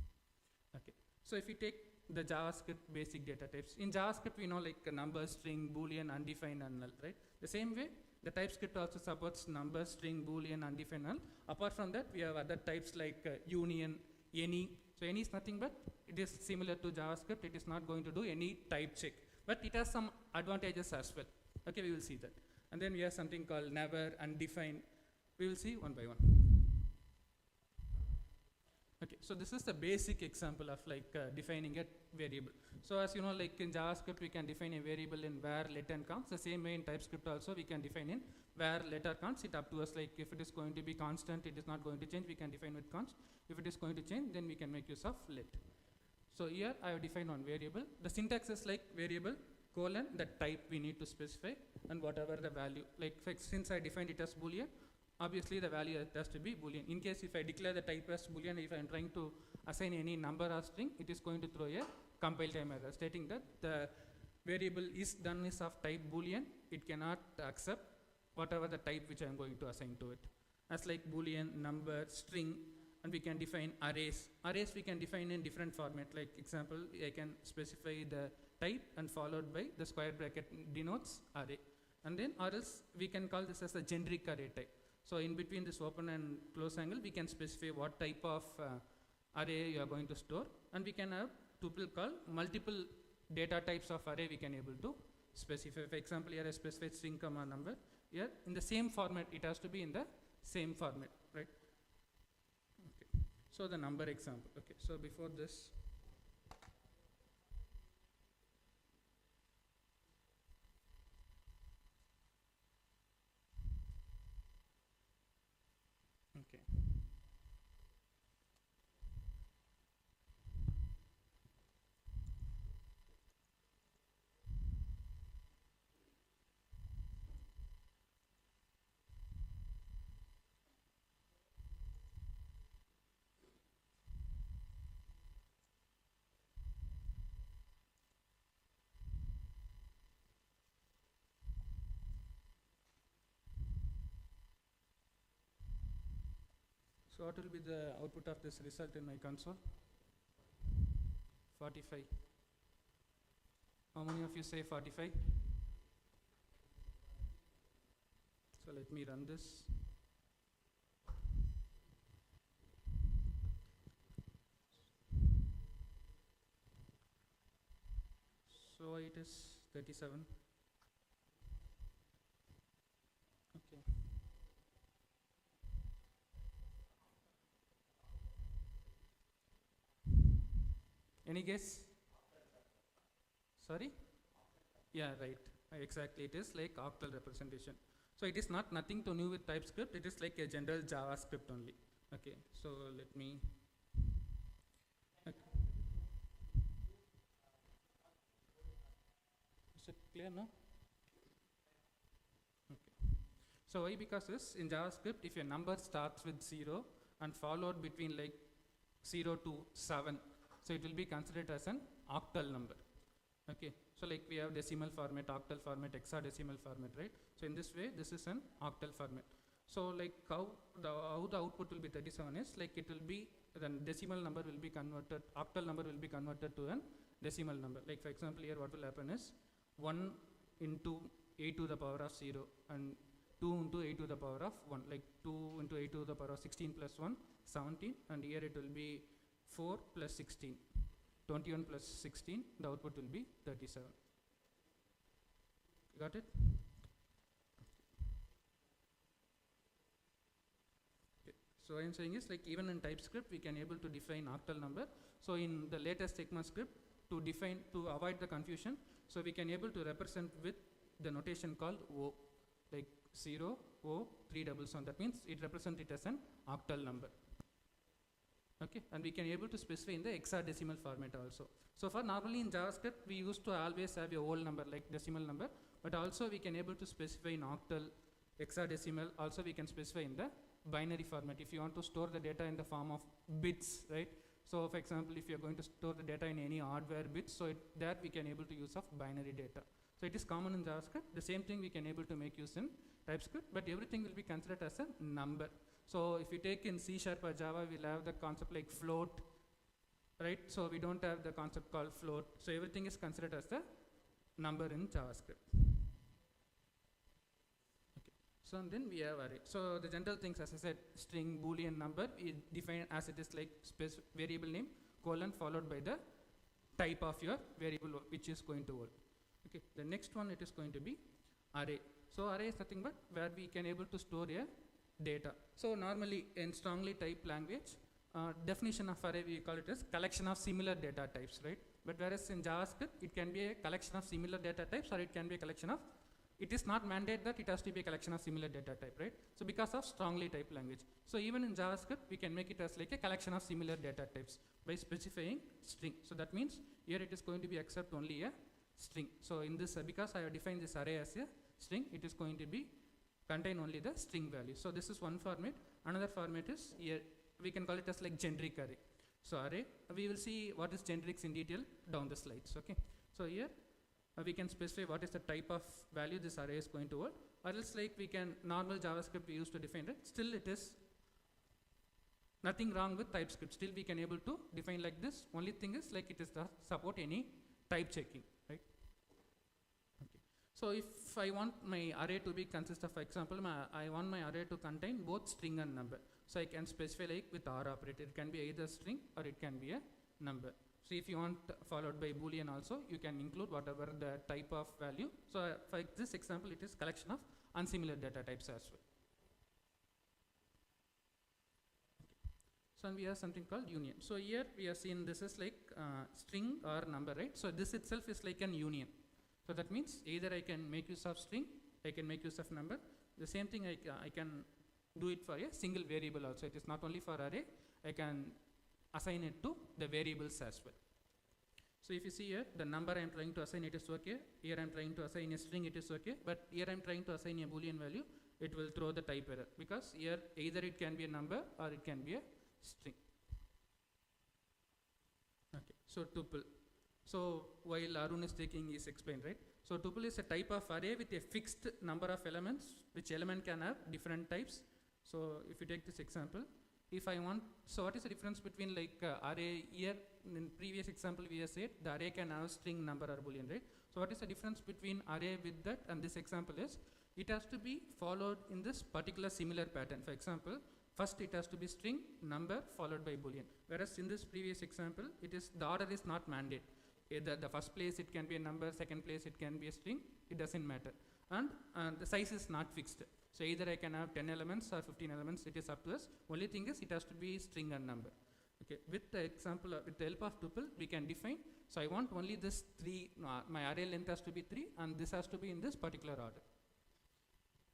Okay. So if you take the JavaScript basic data types, in JavaScript we know like a number, string, boolean, undefined, and null, right? The same way the TypeScript also supports number, string, boolean, undefined, null. Apart from that, we have other types like union, any. So any is nothing but it is similar to JavaScript. It is not going to do any type check, but it has some advantages as well. Okay, we will see that. And then we have something called never, undefined. We will see one by one. Okay, so this is the basic example of like defining a variable. So as you know, like in JavaScript, we can define a variable in var, let, and const. The same way in TypeScript also, we can define in var, let, or const. It up to us, like if it is going to be constant, it is not going to change, we can define with const. If it is going to change, then we can make use of let. So here I have defined one variable. The syntax is like variable, colon the type we need to specify and whatever the value. Like since I defined it as boolean, obviously the value has to be boolean. In case if I declare the type as boolean, if I am trying to assign any number or string, it is going to throw a compile time error stating that the variable is done is of type boolean. It cannot accept whatever the type which I am going to assign to it. As like boolean, number, string, and we can define arrays. Arrays we can define in different format. Like example, I can specify the type and followed by the square bracket denotes array. And then or else we can call this as a generic array type. So in between this open and close angle, we can specify what type of array you are going to store, and we can have tuple call multiple data types of array we can able to specify. For example, here I specify string comma number. Here in the same format, it has to be in the same format, right? Okay. So the number example. Okay. So before this. Okay. So what will be the output of this result in my console? 45. How many of you say 45? So let me run this. So it is 37. Okay. Any guess? Sorry? Yeah, right. Exactly. It is like octal representation. So it is not nothing to do with TypeScript. It is like a general JavaScript only. Okay. So let me. Okay. Is it clear now? Okay. So why? Because this in JavaScript, if your number starts with 0 and followed between like 0 to 7. So it will be considered as an octal number. Okay. So like we have decimal format, octal format, hexadecimal format, right? So in this way, this is an octal format. So like how the output will be 37 is like it will be the decimal number will be converted, octal number will be converted to an decimal number. Like for example, here what will happen is 1 into a to the power of 0 and 2 into a to the power of 1. Like 2 into a to the power of 16 plus 1, 17, and here it will be 4 plus 16, 21 plus 16, the output will be 37. Got it? Okay. So I am saying is like even in TypeScript we can able to define octal number. So in the latest ECMAScript to avoid the confusion, so we can able to represent with the notation called O, like 0, O, 3 doubles on. That means it represents it as an octal number. Okay, and we can able to specify in the hexadecimal format also. So for normally in JavaScript, we used to always have a whole number like decimal number, but also we can able to specify in octal, hexadecimal, also we can specify in the binary format. If you want to store the data in the form of bits, right? So for example, if you're going to store the data in any hardware bits, so that we can able to use of binary data. So it is common in JavaScript. The same thing we can able to make use in TypeScript, but everything will be considered as a number. So if you take in C# or Java, we'll have the concept like float, right? So we don't have the concept called float. So everything is considered as a number in JavaScript. Okay. So and then we have array. So the general things, as I said, string, boolean, number, we define as it is like variable name, colon, followed by the type of your variable which is going to hold. Okay. The next one, it is going to be array. So array is nothing but where we can able to store a data. So normally in strongly typed language, definition of array we call it as collection of similar data types, right? But whereas in JavaScript, it can be a collection of similar data types, or it can be a collection of, it is not mandated that it has to be a collection of similar data type, right? So because of strongly typed language. So even in JavaScript, we can make it as like a collection of similar data types by specifying string. So that means here it is going to be accept only a string. So in this, because I have defined this array as a string, it is going to be contain only the string value. So this is one format. Another format is here, we can call it as like generic array. So array, we will see what is generics in detail down the slides. Okay. So here we can specify what is the type of value this array is going to hold, or else like we can normal JavaScript we used to define it. Still it is nothing wrong with TypeScript. Still we can able to define like this. Only thing is like it is the support any type checking, right? Okay. So if I want my array to be consist of, for example, I want my array to contain both string and number. So I can specify like with OR operator. It can be either string or it can be a number. So if you want followed by Boolean also, you can include whatever the type of value. So for this example, it is collection of unsimilar data types as well. So we have something called union. So here we are seeing this is like string or number, right? So this itself is like an union. So that means either I can make use of string, I can make use of number. The same thing I can do it for a single variable also. It is not only for array, I can assign it to the variables as well. So if you see here, the number I am trying to assign, it is okay. Here I am trying to assign a string, it is okay. But here I am trying to assign a Boolean value, it will throw the type error. Because here either it can be a number or it can be a string. Okay, so tuple. So while Arun is taking his explain, right? So tuple is a type of array with a fixed number of elements, which element can have different types. So if you take this example, if I want, so what is the difference between like array here, in previous example we have said the array can have string, number or Boolean, right? So what is the difference between array with that and this example is, it has to be followed in this particular similar pattern. For example, first it has to be string, number followed by Boolean. Whereas in this previous example, it is the order is not mandated. Either the first place it can be a number, second place it can be a string, it doesn't matter. And the size is not fixed. So either I can have 10 elements or 15 elements, it is up to us. Only thing is it has to be string and number. Okay, with the example, with the help of tuple, we can define. So I want only this 3, my array length has to be 3 and this has to be in this particular order.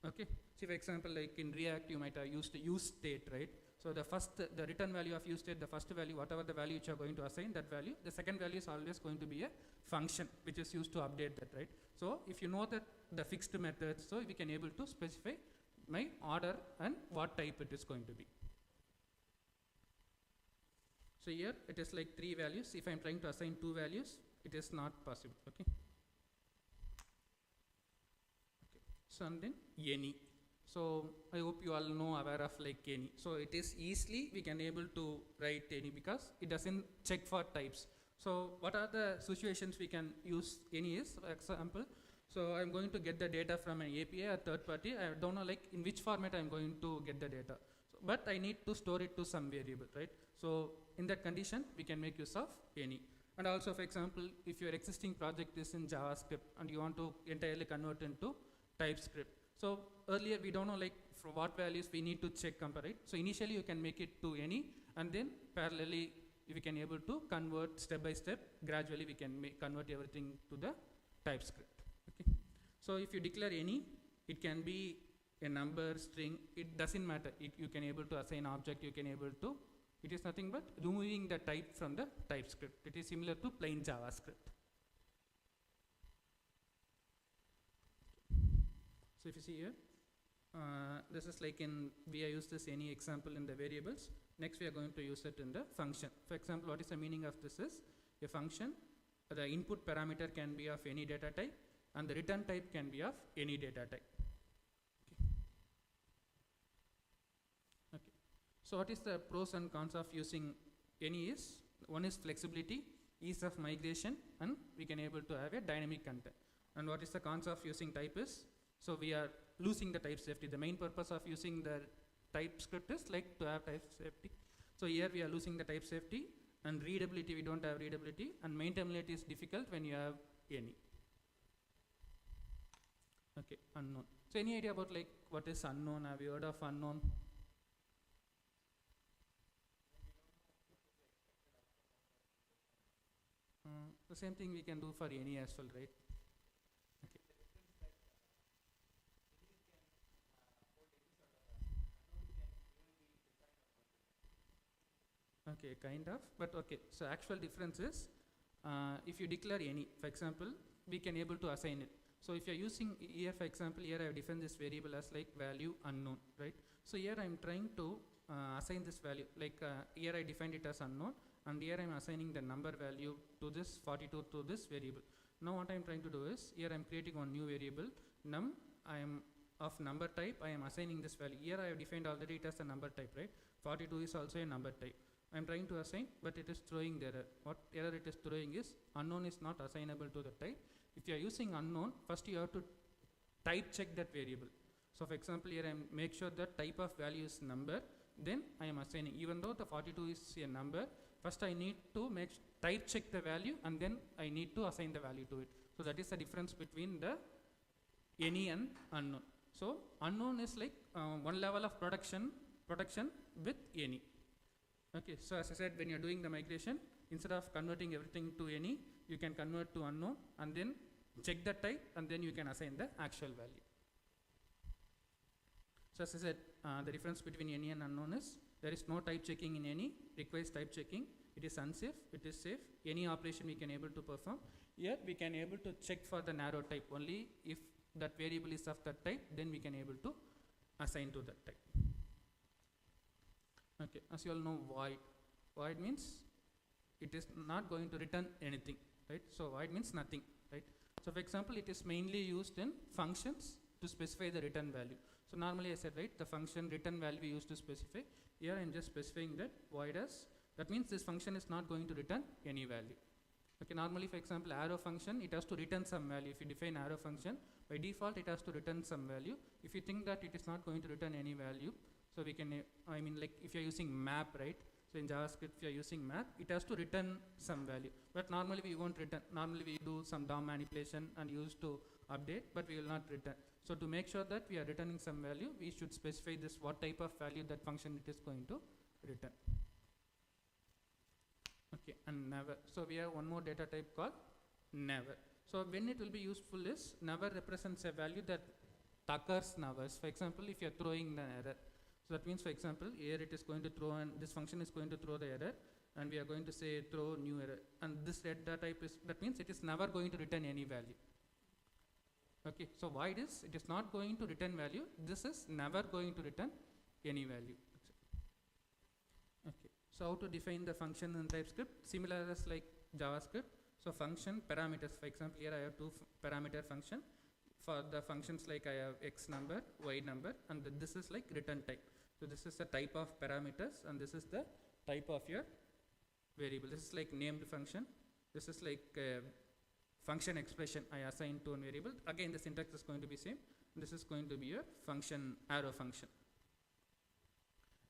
Okay, see for example like in React you might have used use state, right? So the first, the return value of use state, the first value, whatever the value which you are going to assign, that value, the second value is always going to be a function which is used to update that, right? So if you know that the fixed methods, so we can able to specify my order and what type it is going to be. So here it is like 3 values. If I am trying to assign 2 values, it is not possible. Okay. So and then any. So I hope you all know aware of like any. So it is easily we can able to write any because it doesn't check for types. So what are the situations we can use any is, for example, so I'm going to get the data from an API or third party. I don't know like in which format I'm going to get the data. So, but I need to store it to some variable, right? So in that condition, we can make use of any. And also, for example, if your existing project is in JavaScript and you want to entirely convert into TypeScript. So earlier we don't know like from what values we need to check compare, right? So initially you can make it to any, and then parallelly we can able to convert step by step. Gradually we can convert everything to the TypeScript. Okay. So if you declare any, it can be a number, string, it doesn't matter. You can able to assign object, you can able to, it is nothing but removing the type from the TypeScript. It is similar to plain JavaScript. So if you see here, this is like in, we have used this any example in the variables. Next we are going to use it in the function. For example, what is the meaning of this is, a function, the input parameter can be of any data type and the return type can be of any data type. Okay. Okay. So what is the pros and cons of using any is, one is flexibility, ease of migration, and we can able to have a dynamic content. And what is the cons of using type is, so we are losing the type safety. The main purpose of using the TypeScript is like to have type safety. So here we are losing the type safety, and readability, we don't have readability, and maintainability is difficult when you have any. Okay, unknown. So any idea about like what is unknown? Have you heard of unknown? The same thing we can do for any as well, right? Okay, kind of, but okay. So actual difference is, if you declare any, for example, we can able to assign it. So if you're using here, for example, here I have defined this variable as like value unknown, right? So here I'm trying to assign this value, like here I defined it as unknown, and here I'm assigning the number value to this 42 to this variable. Now what I'm trying to do is, here I'm creating one new variable, num, I am of number type, I am assigning this value. Here I have defined already it as a number type, right? 42 is also a number type. I'm trying to assign, but it is throwing the error. What error it is throwing is, unknown is not assignable to the type. If you are using unknown, first you have to type check that variable. So for example, here I make sure that type of value is number, then I am assigning. Even though the 42 is a number, first I need to type check the value, and then I need to assign the value to it. So that is the difference between the any and unknown. So unknown is like one level of protection with any. Okay, so as I said, when you're doing the migration, instead of converting everything to any, you can convert to unknown and then check the type, and then you can assign the actual value. So as I said, the difference between any and unknown is there is no type checking in any, requires type checking. It is unsafe, it is safe. Any operation we can able to perform. Here we can able to check for the narrow type. Only if that variable is of that type, then we can able to assign to that type. Okay, as you all know, void. Void means it is not going to return anything, right? So void means nothing, right? So for example, it is mainly used in functions to specify the return value. So normally I said, right, the function return value we used to specify. Here I am just specifying that void as, that means this function is not going to return any value. Okay, normally for example, arrow function, it has to return some value. If you define arrow function, by default it has to return some value. If you think that it is not going to return any value, so we can, I mean, like if you're using map, right? So in JavaScript, if you're using map, it has to return some value. But normally we won't return. Normally we do some DOM manipulation and use to update, but we will not return. So to make sure that we are returning some value, we should specify this what type of value that function it is going to return. Okay, and never. So we have one more data type called never. So when it will be useful is, never represents a value that occurs never. For example, if you are throwing the error. So that means, for example, here it is going to throw, and this function is going to throw the error, and we are going to say throw new error. And this data type is, that means it is never going to return any value. Okay, so void is, it is not going to return value. This is never going to return any value. Okay, so how to define the function in TypeScript? Similar as like JavaScript. So function parameters, for example, here I have two parameter function. For the functions like I have x number, y number, and this is like return type. So this is the type of parameters, and this is the type of your variable. This is like named function. This is like function expression I assign to a variable. Again, the syntax is going to be same. This is going to be your function, arrow function.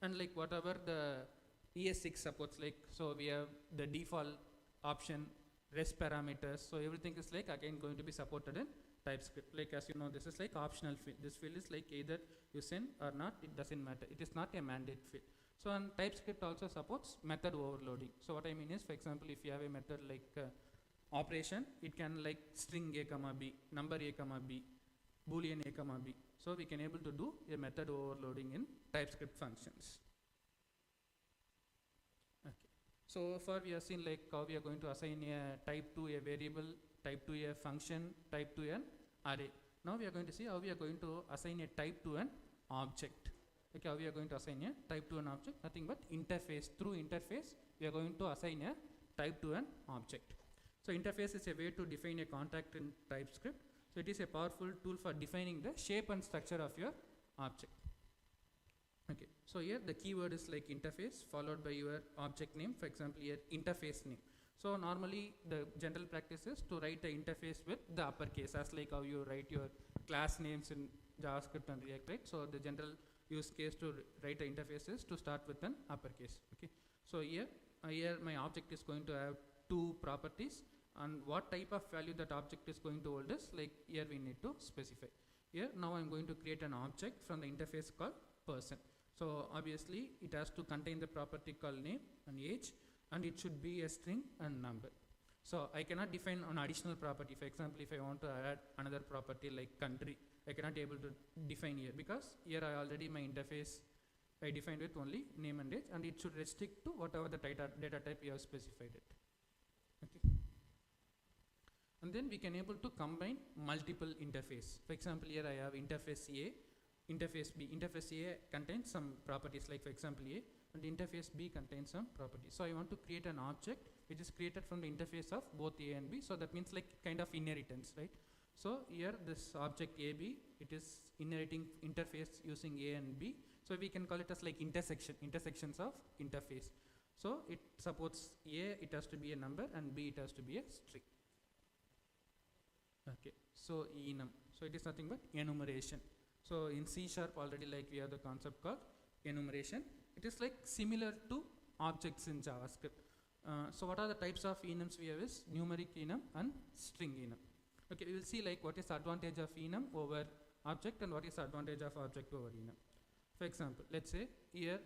And like whatever the ES6 supports, like, so we have the default option, rest parameters. So everything is like again going to be supported in TypeScript. Like as you know, this is like optional field. This field is like either you send or not, it doesn't matter. It is not a mandate field. So and TypeScript also supports method overloading. So what I mean is, for example, if you have a method like operation, it can like string a comma b, number a comma b, boolean a comma b. So we can able to do a method overloading in TypeScript functions. Okay. So far we have seen like how we are going to assign a type to a variable, type to a function, type to an array. Now we are going to see how we are going to assign a type to an object. Okay, how we are going to assign a type to an object? Nothing but interface. Through interface, we are going to assign a type to an object. So interface is a way to define a contact in TypeScript. So it is a powerful tool for defining the shape and structure of your object. Okay, so here the keyword is like interface followed by your object name. For example, here interface name. So normally the general practice is to write the interface with the uppercase, as like how you write your class names in JavaScript and React, right? So the general use case to write the interface is to start with an uppercase. Okay, so here my object is going to have two properties, and what type of value that object is going to hold is like here we need to specify. Here now I'm going to create an object from the interface called person. So obviously it has to contain the property called name and age, and it should be a string and number. So I cannot define an additional property. For example, if I want to add another property like country, I cannot able to define here, because here I already my interface I defined with only name and age, and it should restrict to whatever the data type you have specified it. Okay. And then we can able to combine multiple interface. For example, here I have interface A, interface B. Interface A contains some properties, like for example A, and interface B contains some properties. So I want to create an object which is created from the interface of both A and B. So that means like kind of inheritance, right? So here this object AB, it is inheriting interface using A and B. So we can call it as like intersections of interface. So it supports A, it has to be a number, and B, it has to be a string. Okay, so enum. So it is nothing but enumeration. So in C# already, like we have the concept called enumeration. It is like similar to objects in JavaScript. So what are the types of enums we have is numeric enum and string enum. Okay, we will see like what is the advantage of enum over object and what is the advantage of object over enum. For example, let's say here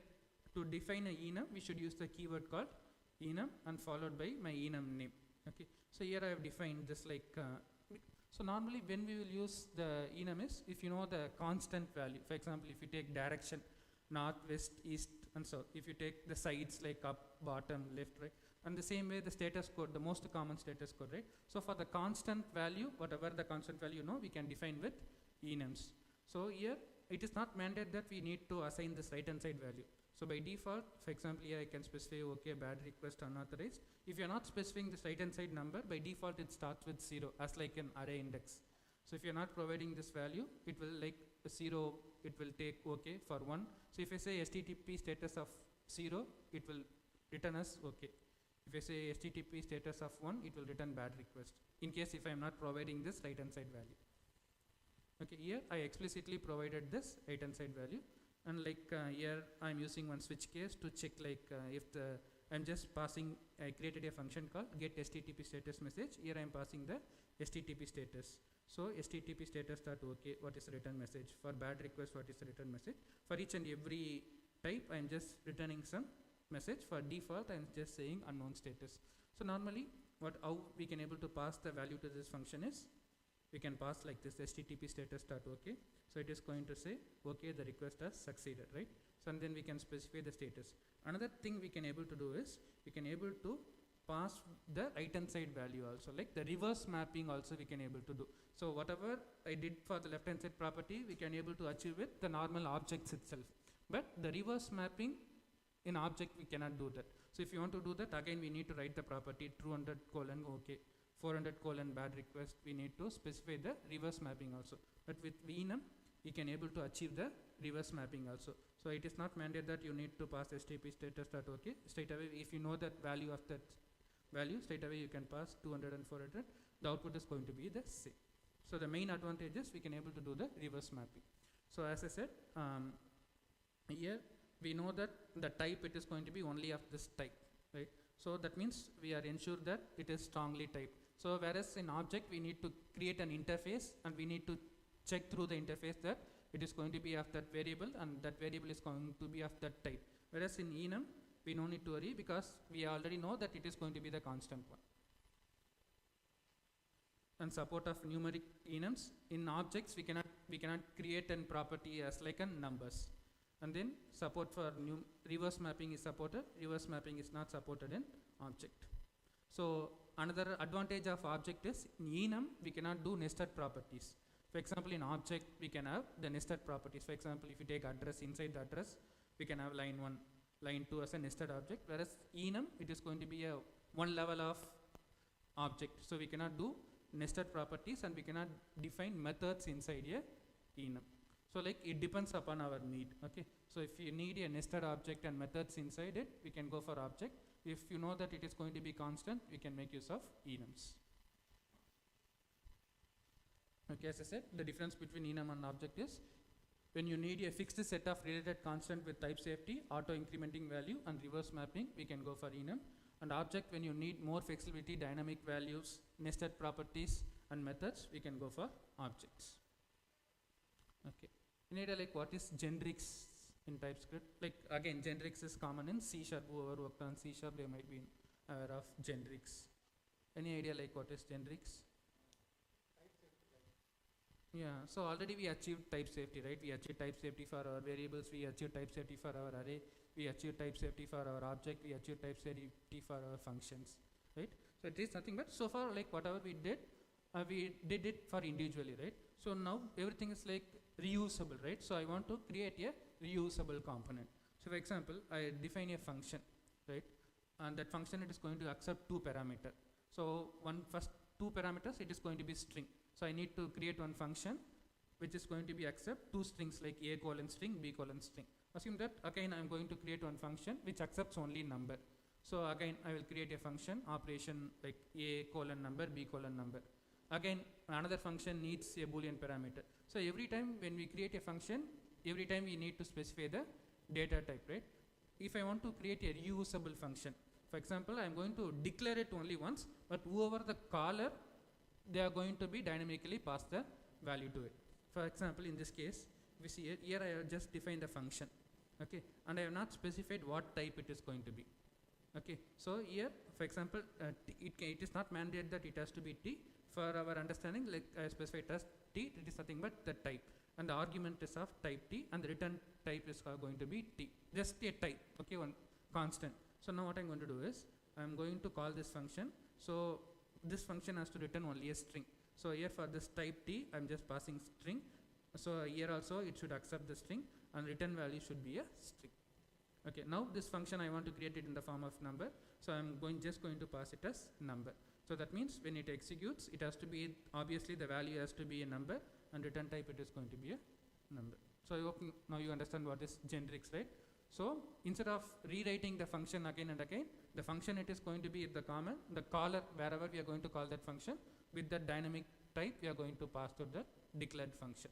to define an enum, we should use the keyword called enum and followed by my enum name. Okay, so here I have defined this like so normally when we will use the enum is if you know the constant value. For example, if you take direction north, west, east, and south, if you take the sides like up, bottom, left, right, and the same way the status code, the most common status code, right? So for the constant value, whatever the constant value we can define with enums. So here it is not mandated that we need to assign this right hand side value. So by default, for example, here I can specify okay, bad request, unauthorized. If you are not specifying this right hand side number, by default it starts with 0 as like an array index. So if you are not providing this value, it will like 0, it will take okay for 1. So if I say HTTP status of 0, it will return as okay. If I say HTTP status of 1, it will return bad request. In case if I am not providing this right hand side value. Okay, here I explicitly provided this right hand side value. And like here I am using one switch case to check like if the I'm just passing, I created a function called get HTTP status message. Here I am passing the HTTP status. So HTTP status dot okay, what is the return message? For bad request, what is the return message? For each and every type, I am just returning some message. For default, I am just saying unknown status. So normally, how we can able to pass the value to this function is, we can pass like this HTTP status dot okay. So it is going to say okay, the request has succeeded, right? So and then we can specify the status. Another thing we can able to do is we can able to pass the right hand side value also, like the reverse mapping also we can able to do. So whatever I did for the left hand side property, we can able to achieve with the normal objects itself. But the reverse mapping in object we cannot do that. So if you want to do that, again we need to write the property true colon okay, 400 colon bad request. We need to specify the reverse mapping also. But with enum, we can able to achieve the reverse mapping also. So it is not mandated that you need to pass HTTP status dot okay. Straight away, if you know that value of that value, straight away you can pass 200 and 400. The output is going to be the same. So the main advantage is we can able to do the reverse mapping. So as I said, here we know that the type it is going to be only of this type, right? So that means we are ensured that it is strongly typed. So whereas in object we need to create an interface and we need to check through the interface that it is going to be of that variable and that variable is going to be of that type. Whereas in enum, we don't need to worry because we already know that it is going to be the constant one. And support of numeric enums. In objects, we cannot create an property as like a numbers. And then support for reverse mapping is supported. Reverse mapping is not supported in object. So another advantage of object is in enum, we cannot do nested properties. For example, in object, we can have the nested properties. For example, if you take address, inside the address, we can have line 1, line 2 as a nested object. Whereas enum, it is going to be a one level of object. So we cannot do nested properties and we cannot define methods inside a enum. So like it depends upon our need. Okay. So if you need a nested object and methods inside it, we can go for object. If you know that it is going to be constant, we can make use of enums. Okay, as I said, the difference between enum and object is when you need a fixed set of related constant with type safety, auto incrementing value and reverse mapping, we can go for enum. And object, when you need more flexibility, dynamic values, nested properties and methods, we can go for objects. Okay. In idea like what is generics in TypeScript? Like again, generics is common in C#. Whoever worked on C#, they might be aware of generics. Any idea like what is generics? Yeah, so already we achieved type safety, right? We achieved type safety for our variables, we achieved type safety for our array, we achieved type safety for our object, we achieved type safety for our functions, right? So it is nothing but so far like whatever we did, we did it for individually, right? So now everything is like reusable, right? So I want to create a reusable component. So for example, I define a function, right? And that function, it is going to accept 2 parameters. So first 2 parameters, it is going to be string. So I need to create one function which is going to be accept 2 strings like a colon string, b colon string. Assume that again I am going to create one function which accepts only number. So again I will create a function operation like a colon number, b colon number. Again another function needs a boolean parameter. So every time when we create a function, every time we need to specify the data type, right? If I want to create a reusable function, for example, I am going to declare it only once, but whoever the caller, they are going to be dynamically pass the value to it. For example, in this case, we see here I have just defined the function, okay, and I have not specified what type it is going to be. Okay, so here, for example, it is not mandated that it has to be T. For our understanding, like I specified as T, it is nothing but the type, and the argument is of type T, and the return type is going to be T, just a type, okay, one constant. So now what I'm going to do is, I'm going to call this function. So this function has to return only a string. So here for this type T, I'm just passing string. So here also it should accept the string, and return value should be a string. Okay, now this function I want to create it in the form of number. So I'm just going to pass it as number. So that means when it executes, it has to be, obviously the value has to be a number, and return type it is going to be a number. So I hope now you understand what is generics, right? So instead of rewriting the function again and again, the function it is going to be the common, the caller wherever we are going to call that function, with the dynamic type we are going to pass to the declared function.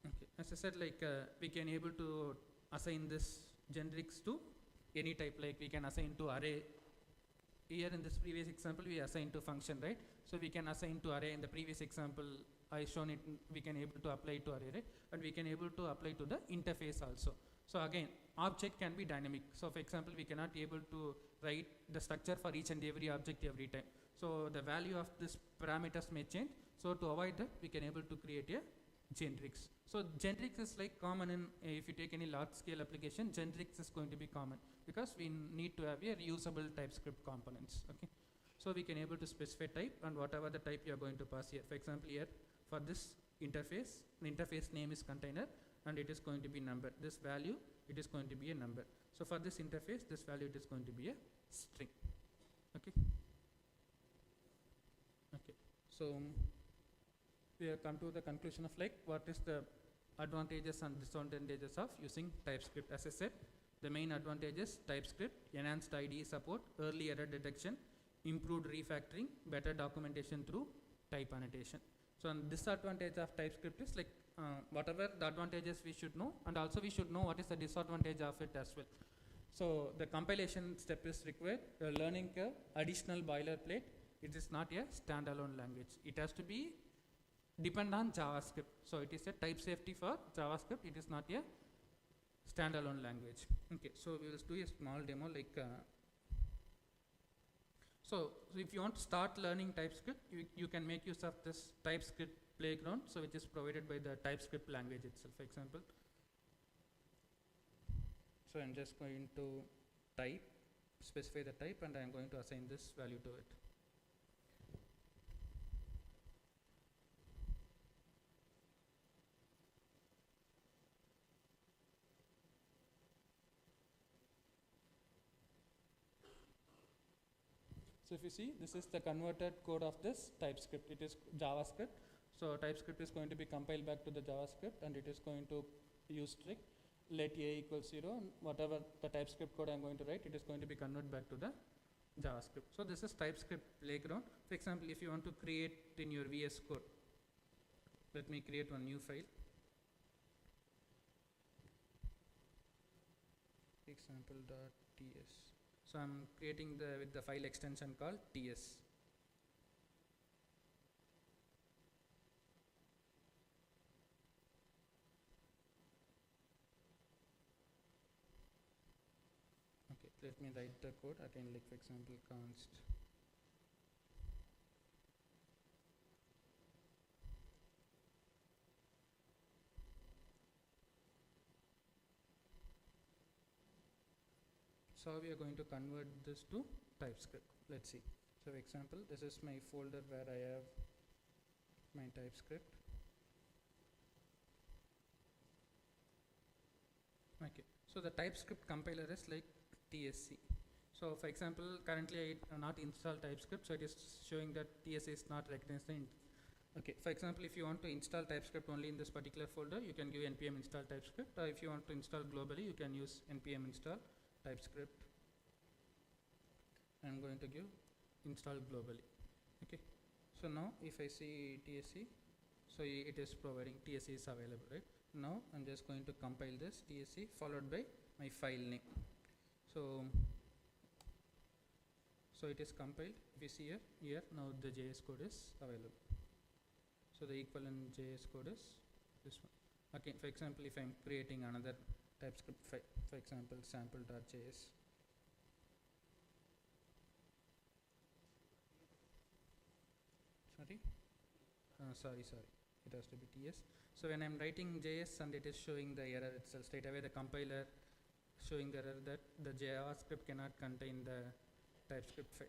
Okay, as I said, like we can able to assign this generics to any type, like we can assign to array. Here in this previous example we assign to function, right? So we can assign to array. In the previous example I shown it, we can able to apply to array, right? And we can able to apply to the interface also. So again, object can be dynamic. So for example, we cannot able to write the structure for each and every object every time. So the value of this parameters may change. So to avoid that, we can able to create a generics. So generics is like common in, if you take any large scale application, generics is going to be common because we need to have a reusable TypeScript components. Okay, so we can able to specify type, and whatever the type you are going to pass here. For example, here for this interface, the interface name is container, and it is going to be number. This value, it is going to be a number. So for this interface, this value it is going to be a string. Okay. Okay. So we have come to the conclusion of like what is the advantages and disadvantages of using TypeScript. As I said, the main advantages: TypeScript, enhanced IDE support, early error detection, improved refactoring, better documentation through type annotation. So and disadvantage of TypeScript is like whatever the advantages we should know, and also we should know what is the disadvantage of it as well. So the compilation step is required, learning curve, additional boilerplate. It is not a standalone language. It has to be depend on JavaScript. So it is a type safety for JavaScript. It is not a standalone language. Okay, so we will do a small demo like. So if you want to start learning TypeScript, you can make use of this TypeScript playground, so which is provided by the TypeScript language itself, for example. So I'm just going to type, specify the type, and I'm going to assign this value to it. So if you see, this is the converted code of this TypeScript. It is JavaScript. So TypeScript is going to be compiled back to the JavaScript, and it is going to use strict let a equals 0, and whatever the TypeScript code I'm going to write, it is going to be converted back to the JavaScript. So this is TypeScript playground. For example, if you want to create in your VS Code, let me create one new file. Example.ts. So I'm creating with the file extension called ts. Okay, let me write the code again, like for example const. So we are going to convert this to TypeScript. Let's see. So for example, this is my folder where I have my TypeScript. Okay, so the TypeScript compiler is like TSC. So for example, currently I not install TypeScript, so it is showing that TSC is not recognizing. Okay, for example, if you want to install TypeScript only in this particular folder, you can give npm install TypeScript, or if you want to install globally, you can use npm install TypeScript. I'm going to give install globally. Okay, so now if I see TSC, so it is providing TSC is available, right? Now I'm just going to compile this TSC followed by my file name. So it is compiled. If you see here now the JS code is available. So the equivalent JS code is this one. Okay, for example, if I'm creating another TypeScript file, for example, sample.js. Sorry, it has to be TS. So when I'm writing JS and it is showing the error itself straight away, the compiler showing the error that the JavaScript cannot contain the TypeScript file.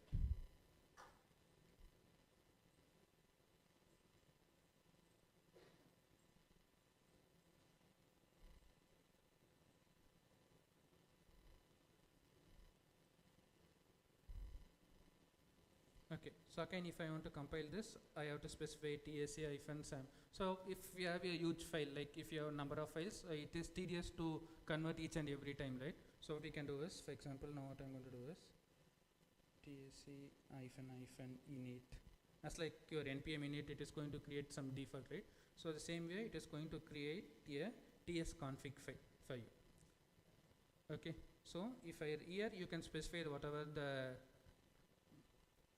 Okay, so again, if I want to compile this, I have to specify tsc-sam. So if we have a huge file, like if you have a number of files, it is tedious to convert each and every time, right? So what we can do is, for example, now what I'm going to do is tsc-init. As like your npm init, it is going to create some default, right? So the same way, it is going to create a tsconfig file for you. Okay, so if here you can specify whatever the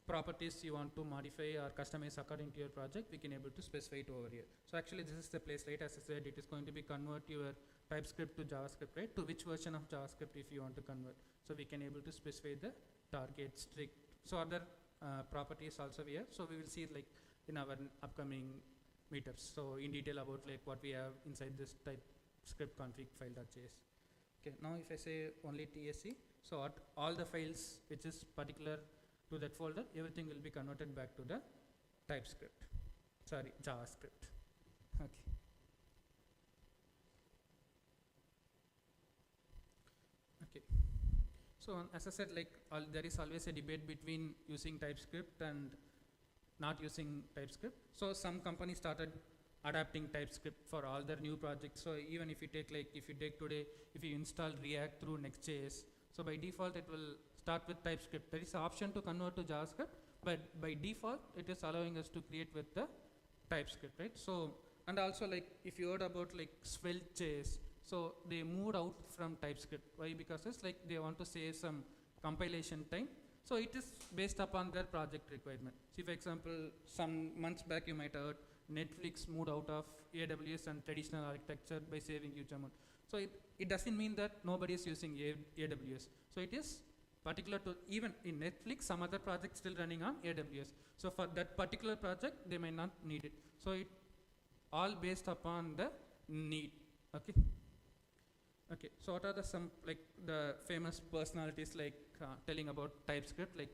properties you want to modify or customize according to your project, we can able to specify it over here. So actually this is the place, right? As I said, it is going to be convert your TypeScript to JavaScript, right? To which version of JavaScript if you want to convert. So we can able to specify the target, strict. So other properties also we have. So we will see it like in our upcoming meetups. So in detail about like what we have inside this TypeScript config file.js. Okay, now if I say only TSC, so all the files which is particular to that folder, everything will be converted back to the JavaScript. Okay. Okay. So as I said, like there is always a debate between using TypeScript and not using TypeScript. So some companies started adapting TypeScript for all their new projects. So even if you take today, if you install React through Next.js, so by default it will start with TypeScript. There is an option to convert to JavaScript, but by default it is allowing us to create with the TypeScript, right? So and also like if you heard about like Svelte.js, so they moved out from TypeScript. Why? Because it's like they want to save some compilation time. So it is based upon their project requirement. See, for example, some months back you might have heard Netflix moved out of AWS and traditional architecture by saving huge amount. So it doesn't mean that nobody is using AWS. So it is particular to even in Netflix, some other projects still running on AWS. So for that particular project, they may not need it. So it all based upon the need. Okay. Okay. So what are the some like the famous personalities like telling about TypeScript? Like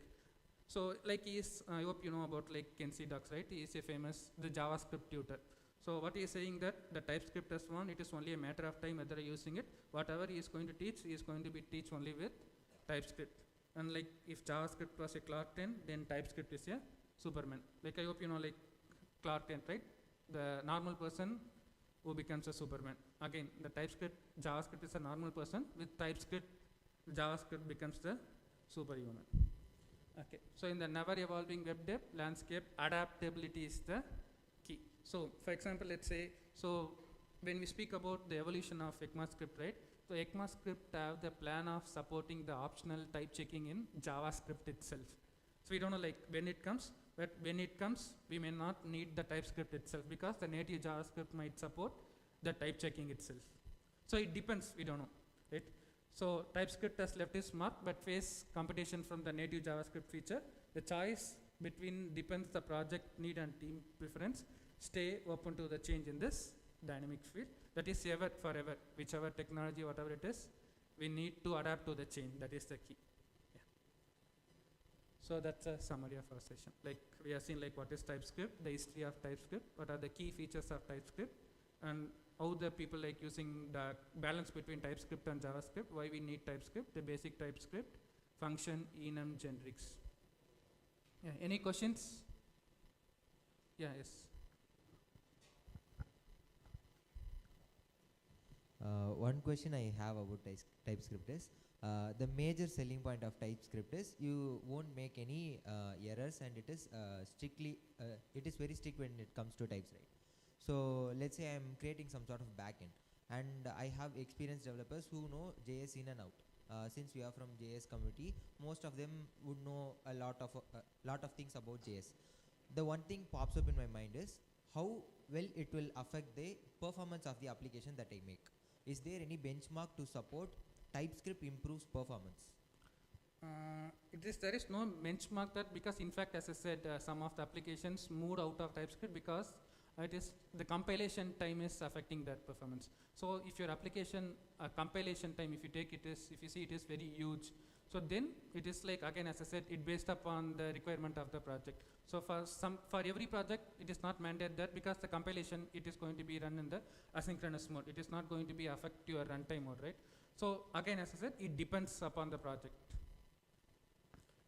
so like I hope you know about like Kenzie Ducks, right? He is a famous the JavaScript tutor. So what he is saying that the TypeScript is one, it is only a matter of time whether you're using it. Whatever he is going to teach, he is going to be teach only with TypeScript. And like if JavaScript was a Clark Kent, then TypeScript is a Superman. Like I hope you know like Clark Kent, right? The normal person who becomes a Superman. Again, the JavaScript is a normal person. With TypeScript, JavaScript becomes the superhuman. Okay. So in the never evolving web dev landscape, adaptability is the key. So for example, let's say, so when we speak about the evolution of ECMAScript, right? So ECMAScript have the plan of supporting the optional type checking in JavaScript itself. So we don't know like when it comes, but when it comes, we may not need the TypeScript itself because the native JavaScript might support the type checking itself. So it depends, we don't know, right? So TypeScript has left its mark but face competition from the native JavaScript feature. The choice between depends the project need and team preference. Stay open to the change in this dynamic field. That is ever forever, whichever technology, whatever it is, we need to adapt to the change. That is the key. Yeah. So that's a summary of our session. Like we have seen like what is TypeScript, the history of TypeScript, what are the key features of TypeScript, and how the people like using the balance between TypeScript and JavaScript, why we need TypeScript, the basic TypeScript, function, enum, generics. Yeah, any questions? Yeah, yes. One question I have about TypeScript is, the major selling point of TypeScript is you won't make any errors, and it is it is very strict when it comes to types, right? So let's say I'm creating some sort of backend, and I have experienced developers who know JS in and out. Since we are from JS community, most of them would know a lot of things about JS. The one thing pops up in my mind is how well it will affect the performance of the application that I make. Is there any benchmark to support TypeScript improves performance? There is no benchmark that, because in fact, as I said, some of the applications moved out of TypeScript because it is the compilation time is affecting that performance. So if your application compilation time, if you see it is very huge, so then it is like, again, as I said, it based upon the requirement of the project. So for every project, it is not mandated that, because the compilation, it is going to be run in the asynchronous mode. It is not going to be affect your runtime mode, right? So again, as I said, it depends upon the project.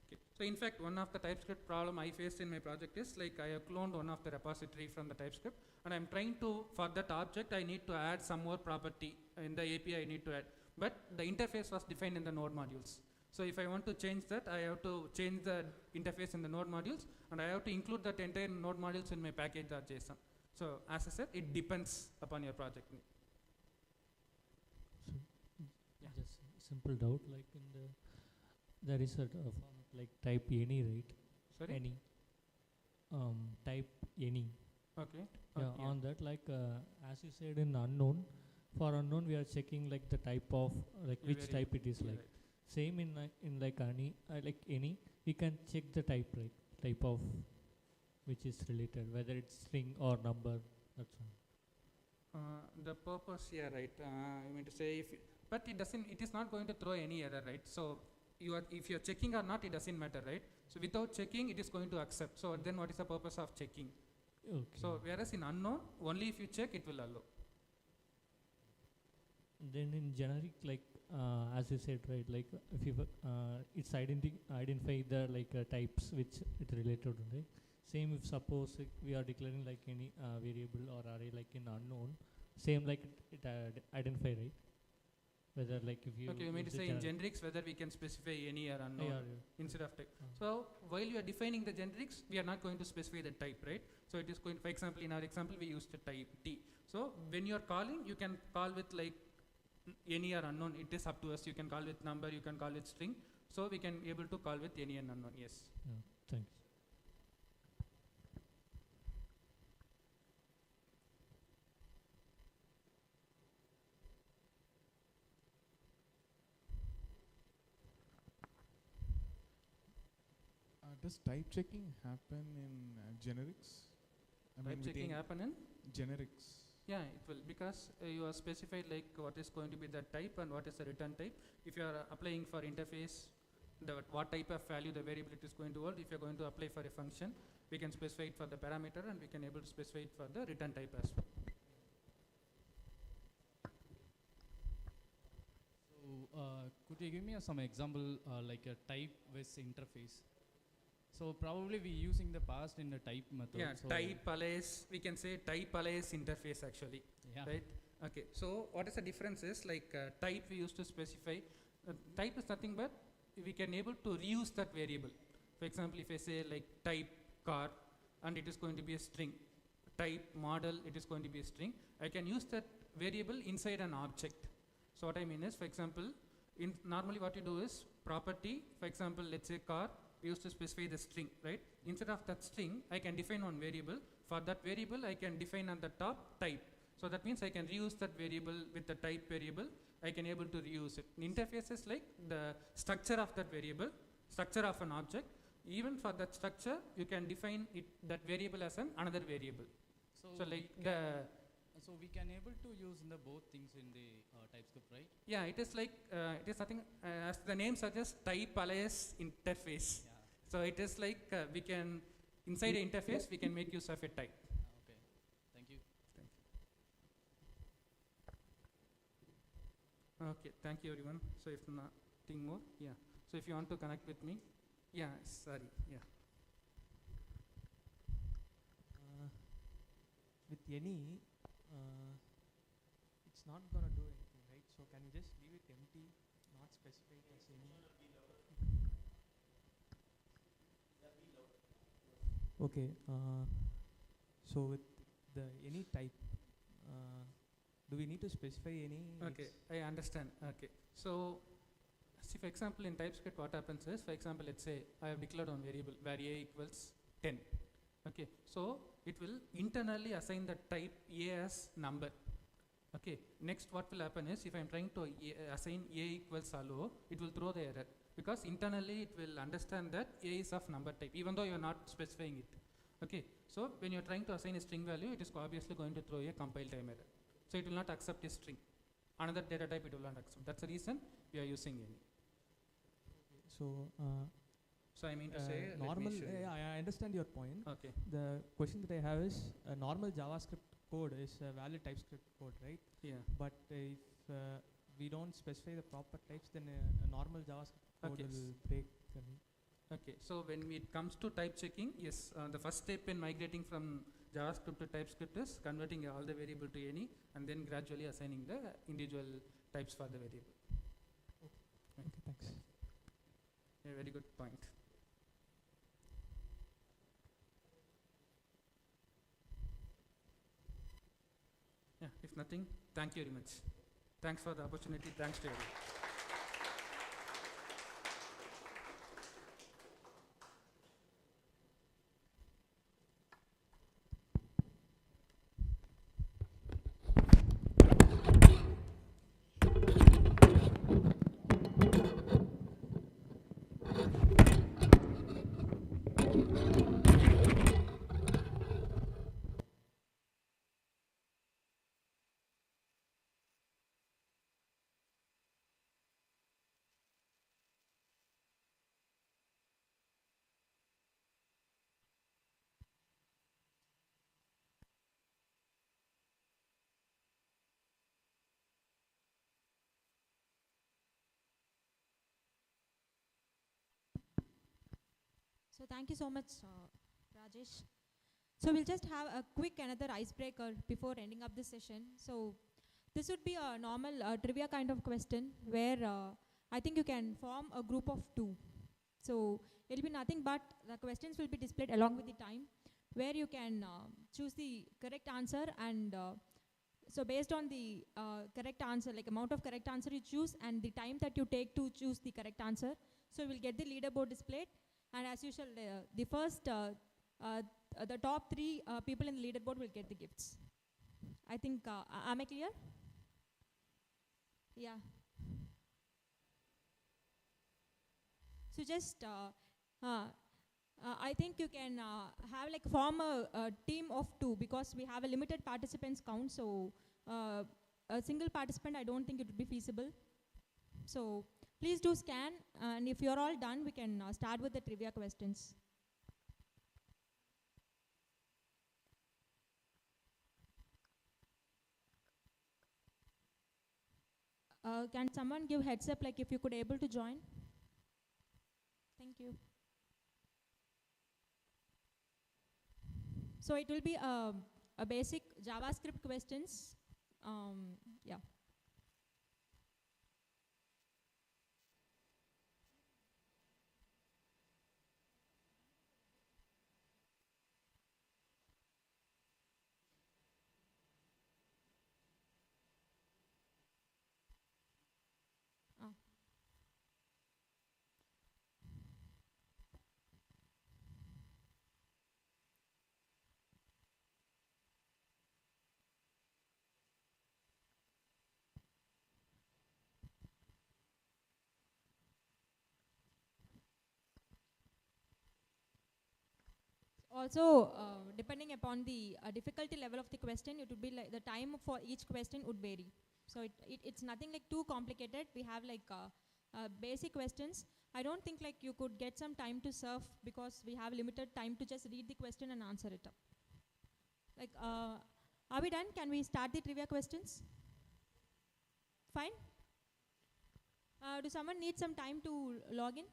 Okay. So in fact, one of the TypeScript problem I faced in my project is like I have cloned one of the repository from the TypeScript, and I'm trying to, for that object, I need to add some more property in the API I need to add. But the interface was defined in the node modules. So if I want to change that, I have to change the interface in the node modules, and I have to include that entire node modules in my package.json. So as I said, it depends upon your project. So just simple doubt, like in there is a form like type any, right? Sorry? Any. Type any. Okay. Yeah, yeah. on that, like as you said in unknown, for unknown we are checking like the type of like Yeah, which type it is like. Right. Same in like any, we can check the type, right? Type of which is related, whether it's string or number. That's all. The purpose here, right? I mean to say, but it doesn't. It is not going to throw any error, right? So if you're checking or not, it doesn't matter, right? So without checking, it is going to accept. So then, what is the purpose of checking? Okay. So whereas in unknown, only if you check, it will allow. Then in generic, like as you said, right, like if you it's identify the like types which it related to, right? Same if suppose we are declaring like any variable or array like in unknown, same like it identify, right? Whether like if you okay, you mean to say in generics whether we can specify any or unknown instead of type. So while you are defining the generics, we are not going to specify the type, right? So it is going, for example, in our example we used the type T. So when you are calling, you can call with like any or unknown. It is up to us. You can call with number, you can call with string. So we can able to call with any and unknown. Yes. Yeah, thanks. Does type checking happen in generics? Type checking happen in generics. Yeah, it will, because you are specified like what is going to be the type and what is the return type. If you are applying for interface, what type of value the variable it is going to hold. If you are going to apply for a function, we can specify it for the parameter, and we can able to specify it for the return type as well. So could you give me some example like a type with interface? So probably we use in the past in the type method. Yeah, so type alias, we can say type alias interface actually, right? Okay, so what is the difference is like type we used to specify, type is nothing but we can able to reuse that variable. For example, if I say like type car and it is going to be a string, type model, it is going to be a string, I can use that variable inside an object. So what I mean is, for example, normally what you do is property, for example, let's say car, we used to specify the string, right? Instead of that string, I can define one variable. For that variable, I can define on the top type. So that means I can reuse that variable with the type variable. I can able to reuse it. Interface is like the structure of that variable, structure of an object. Even for that structure, you can define it, that variable as another variable. So like So we can able to use in the both things in the TypeScript, right? Yeah, it is like it is nothing as the name suggests, type alias interface. Yeah. So it is like we can inside the interface we can make use of a type. Okay. Thank you. Thank you. Okay, thank you everyone. So if nothing more, yeah. So if you want to connect with me, yeah, sorry, yeah. With any, it's not gonna do anything, right? So can we just leave it empty, not specify it as any? Okay. So with the any type, do we need to specify any? Okay, I understand. Okay, so see, for example, in TypeScript, what happens is, for example, let's say I have declared one variable where a equals 10. Okay, so it will internally assign the type a as number. Okay, next what will happen is, if I am trying to assign a equals hello, it will throw the error, because internally it will understand that a is of number type, even though you are not specifying it. Okay, so when you are trying to assign a string value, it is obviously going to throw a compile time error. So it will not accept a string. Another data type it will not accept. That's the reason we are using any. So, so I mean to say, normal. I understand your point. Okay. The question that I have is, a normal JavaScript code is a valid TypeScript code, right? Yeah. But if we don't specify the proper types, then a normal JavaScript code will break. Okay. So when it comes to type checking, yes, the first step in migrating from JavaScript to TypeScript is converting all the variable to any, and then gradually assigning the individual types for the variable. Okay, thanks. A very good point. Yeah, if nothing, thank you very much. Thanks for the opportunity. Thanks to everyone. So thank you so much, Rajesh. So we'll just have a quick another icebreaker before ending up this session. So this would be a normal trivia kind of question where I think you can form a group of 2. So it'll be nothing but the questions will be displayed along with the time, where you can choose the correct answer, and so based on the correct answer, like amount of correct answer you choose and the time that you take to choose the correct answer, so we'll get the leaderboard displayed. And as usual, the first, the top 3 people in the leaderboard will get the gifts. I think, am I clear? Yeah. So just, I think you can have like form a team of 2, because we have a limited participants count. So a single participant, I don't think it would be feasible. So please do scan, and if you're all done, we can start with the trivia questions. Can someone give heads up, like if you could able to join? Thank you. So it will be a basic JavaScript questions. Yeah. Also, depending upon the difficulty level of the question, it would be like the time for each question would vary. So it's nothing like too complicated. We have like basic questions. I don't think like you could get some time to surf because we have limited time to just read the question and answer it up. Like, are we done? Can we start the trivia questions? Fine. Do someone need some time to log in?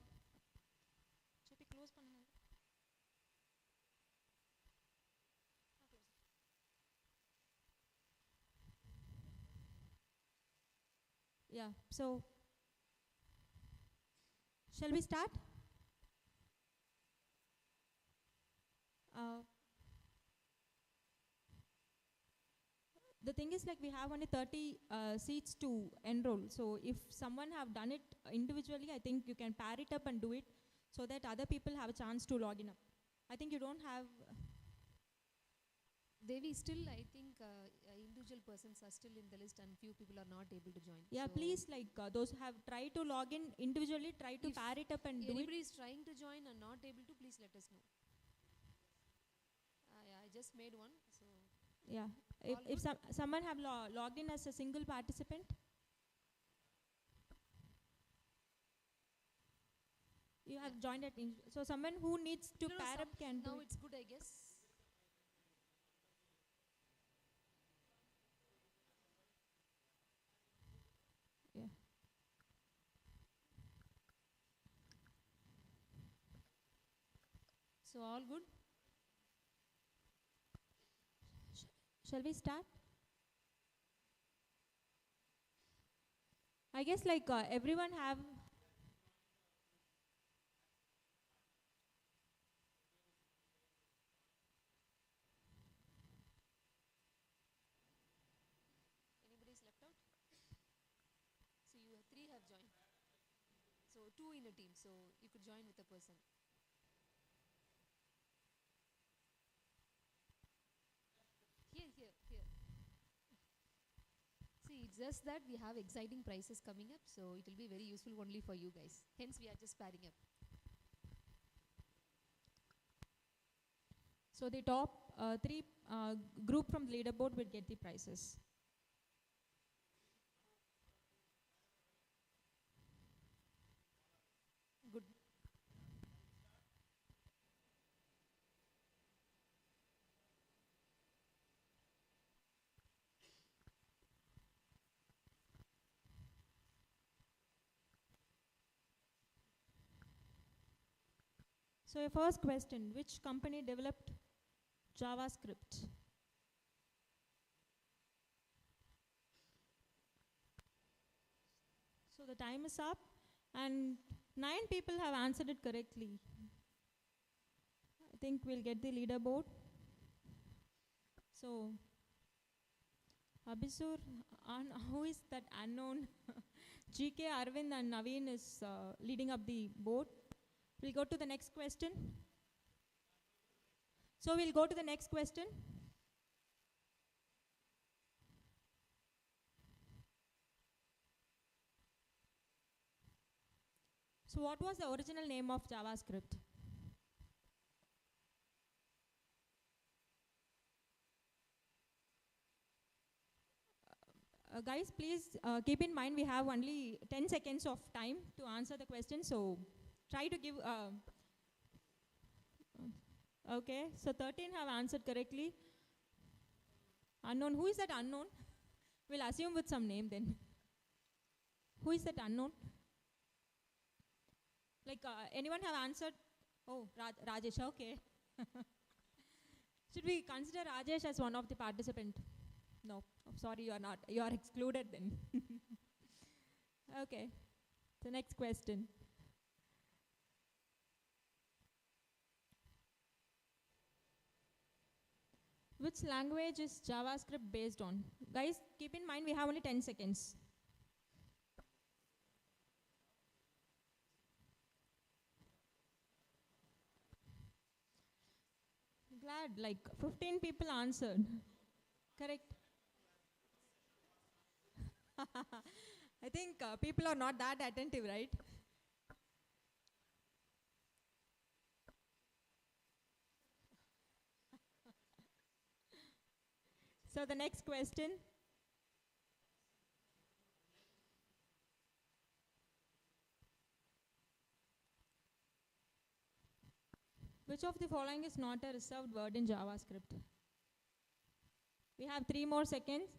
Yeah, so shall we start? The thing is like we have only 30 seats to enroll. So if someone have done it individually, I think you can pair it up and do it so that other people have a chance to log in up. I think you don't have... Devi, still I think individual persons are still in the list and few people are not able to join. Yeah, so please like those who have tried to log in individually, try to pair it up and do it. If anybody is trying to join and not able to, please let us know. Yeah, I just made one. So yeah, if someone have logged in as a single participant. You have joined it. So someone who needs to pair up can do now it. it's good, I guess. Yeah. So all good? Shall we start? I guess like everyone have... Anybody's left out? So you three have joined. So two in a team. So you could join with a person. Here. See, it's just that we have exciting prizes coming up, so it will be very useful only for you guys. Hence, we are just pairing up. So the top three group from the leaderboard will get the prizes. Good. So your first question, which company developed JavaScript? So the time is up and 9 people have answered it correctly. I think we'll get the leaderboard. So Abhisur, who is that unknown? GK, Arvind and Naveen is leading up the board. We'll go to the next question. So we'll go to the next question. So what was the original name of JavaScript? Guys, please keep in mind we have only 10 seconds of time to answer the question. So try to give... okay, so 13 have answered correctly. Unknown, who is that unknown? We'll assume with some name then. Who is that unknown? Like anyone have answered? Oh, Rajesh, okay. Should we consider Rajesh as one of the participants? No, I'm sorry, you are not. You are excluded then. Okay, the next question. Which language is JavaScript based on? Guys, keep in mind we have only 10 seconds. Glad, like 15 people answered. Correct. I think people are not that attentive, right? So the next question. Which of the following is not a reserved word in JavaScript? We have 3 more seconds.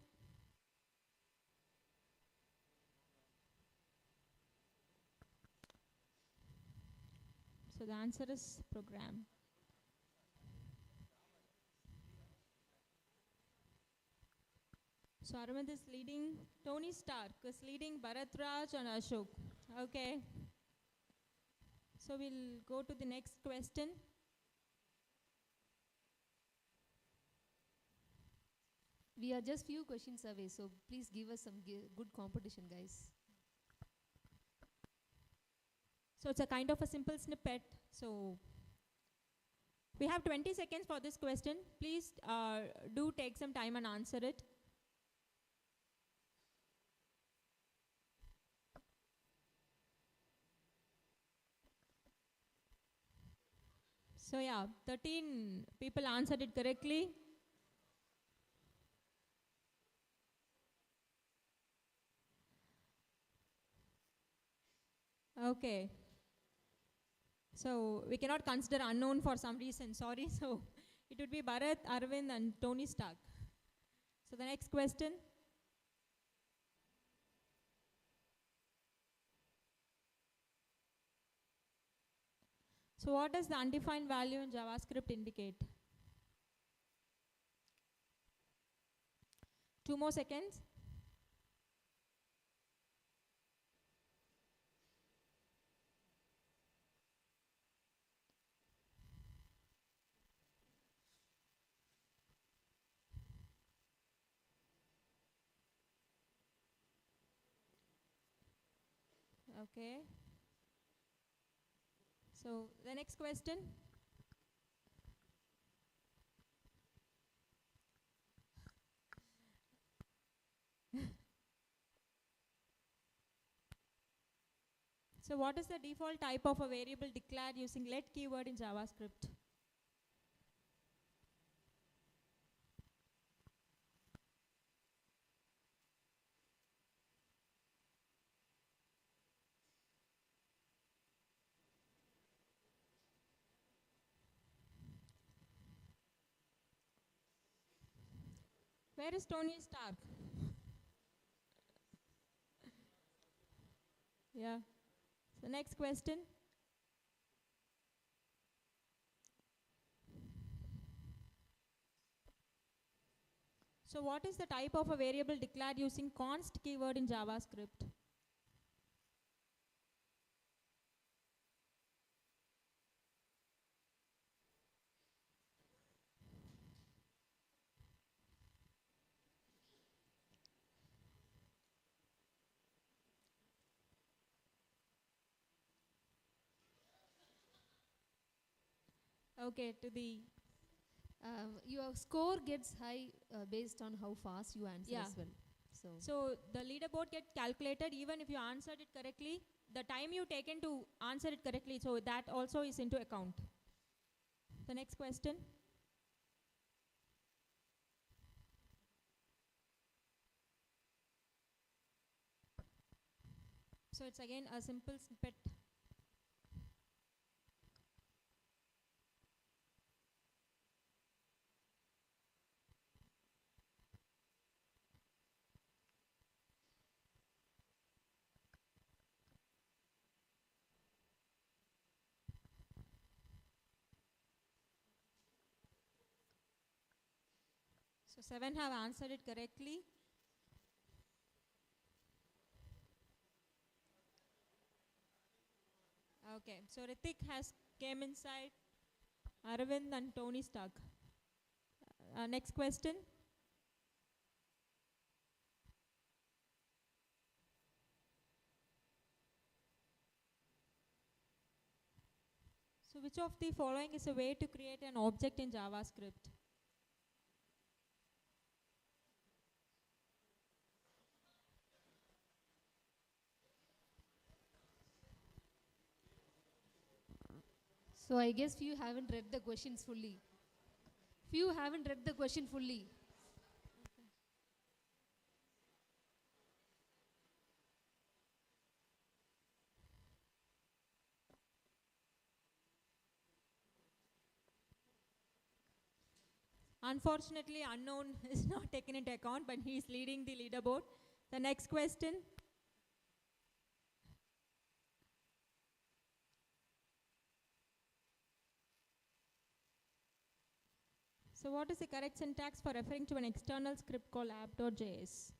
So the answer is program. So Arvind is leading, Tony Stark is leading Bharat Raj and Ashok. Okay. So we'll go to the next question. We are just few questions away, so please give us some good competition, guys. So it's a kind of a simple snippet. So we have 20 seconds for this question. Please do take some time and answer it. So yeah, 13 people answered it correctly. Okay. So we cannot consider unknown for some reason, sorry. So it would be Bharat, Arvind and Tony Stark. So the next question. So what does the undefined value in JavaScript indicate? 2 more seconds. Okay. So the next question. So what is the default type of a variable declared using let keyword in JavaScript? Where is Tony Stark? Yeah. So next question. So what is the type of a variable declared using const keyword in JavaScript? Okay, to the Your score gets high based on how fast you answer yeah. as well. So the leaderboard gets calculated even if you answered it correctly. The time you taken to answer it correctly, so that also is into account. The next question. So it's again a simple snippet. So 7 have answered it correctly. Okay, so Ritik has came inside, Arvind and Tony Stark. Next question. So which of the following is a way to create an object in JavaScript? So I guess few haven't read the questions fully. Few haven't read the question fully. Unfortunately, unknown is not taken into account, but he is leading the leaderboard. The next question. So what is the correct syntax for referring to an external script called app.js?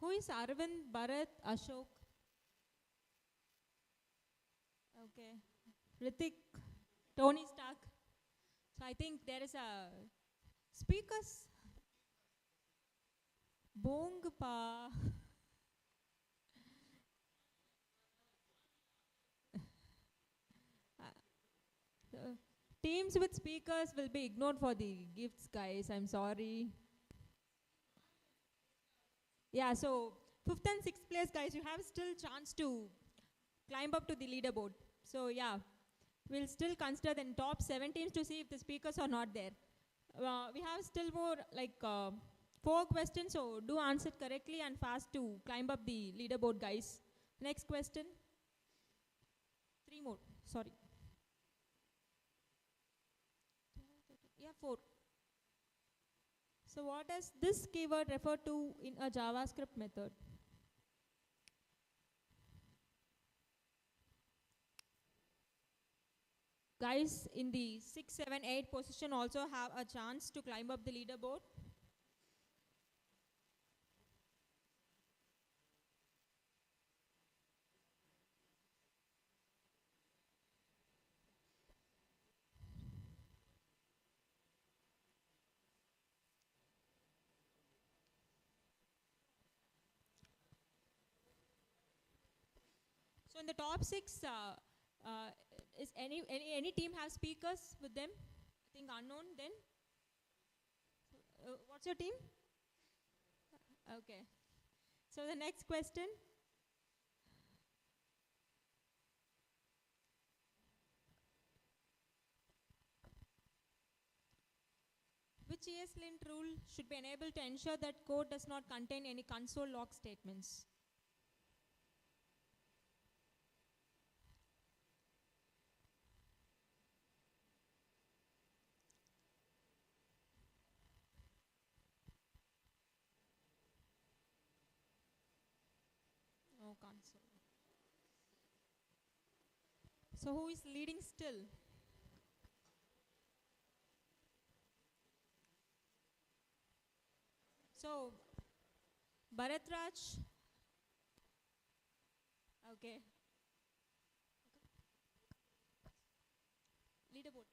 Who is Arvind, Bharat, Ashok? Okay. Ritik, Tony Stark. So I think there is a speakers. Bongpa. Teams with speakers will be ignored for the gifts, guys. I'm sorry. Yeah, so 5th and 6th place, guys, you have still chance to climb up to the leaderboard. So yeah, we'll still consider the top 7 teams to see if the speakers are not there. We have still more like 4 questions, so do answer it correctly and fast to climb up the leaderboard, guys. Next question. 3 more, sorry. Yeah, 4. So what does this keyword refer to in a JavaScript method? Guys in the 6, 7, 8 position also have a chance to climb up the leaderboard. So in the top 6, is any team have speakers with them? I think unknown then. What's your team? Okay. So the next question. Which ESLint rule should be enabled to ensure that code does not contain any console log statements? No console. So who is leading still? So Bharatraj. Okay. Leaderboard.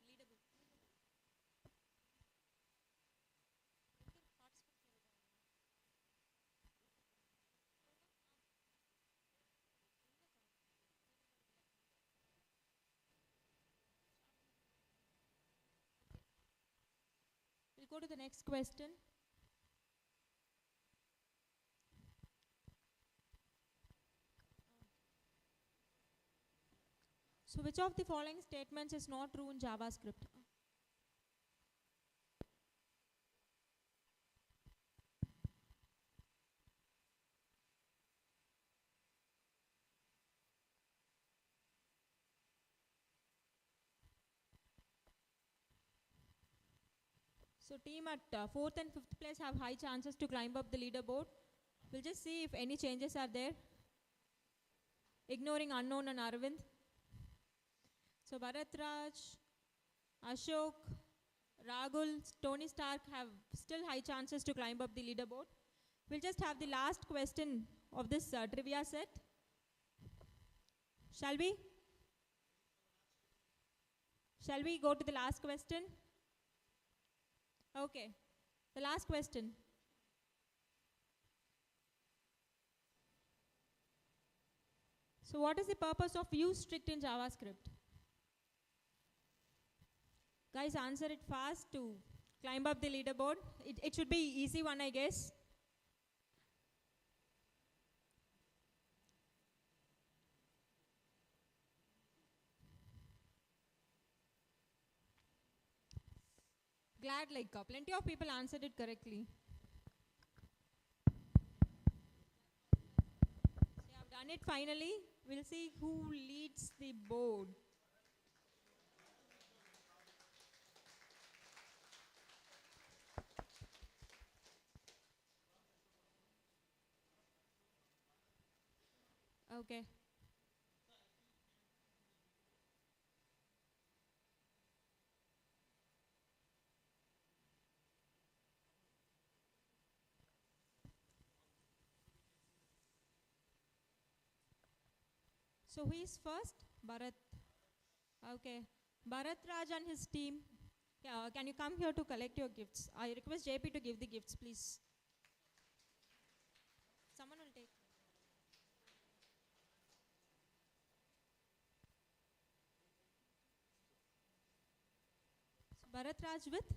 We'll go to the next question. So which of the following statements is not true in JavaScript? So team at 4th and 5th place have high chances to climb up the leaderboard. We'll just see if any changes are there. Ignoring unknown and Arvind. So Bharatraj, Ashok, Rahul, Tony Stark have still high chances to climb up the leaderboard. We'll just have the last question of this trivia set. Shall we? Shall we go to the last question? Okay, the last question. So what is the purpose of use strict in JavaScript? Guys, answer it fast to climb up the leaderboard. It should be easy one, I guess. glad like plenty of people answered it correctly. So you have done it finally. We'll see who leads the board. Okay. So who is first? Bharat. Okay. Bharat Raj and his team. Can you come here to collect your gifts? I request JP to give the gifts, please. Someone will take. So Bharat Raj with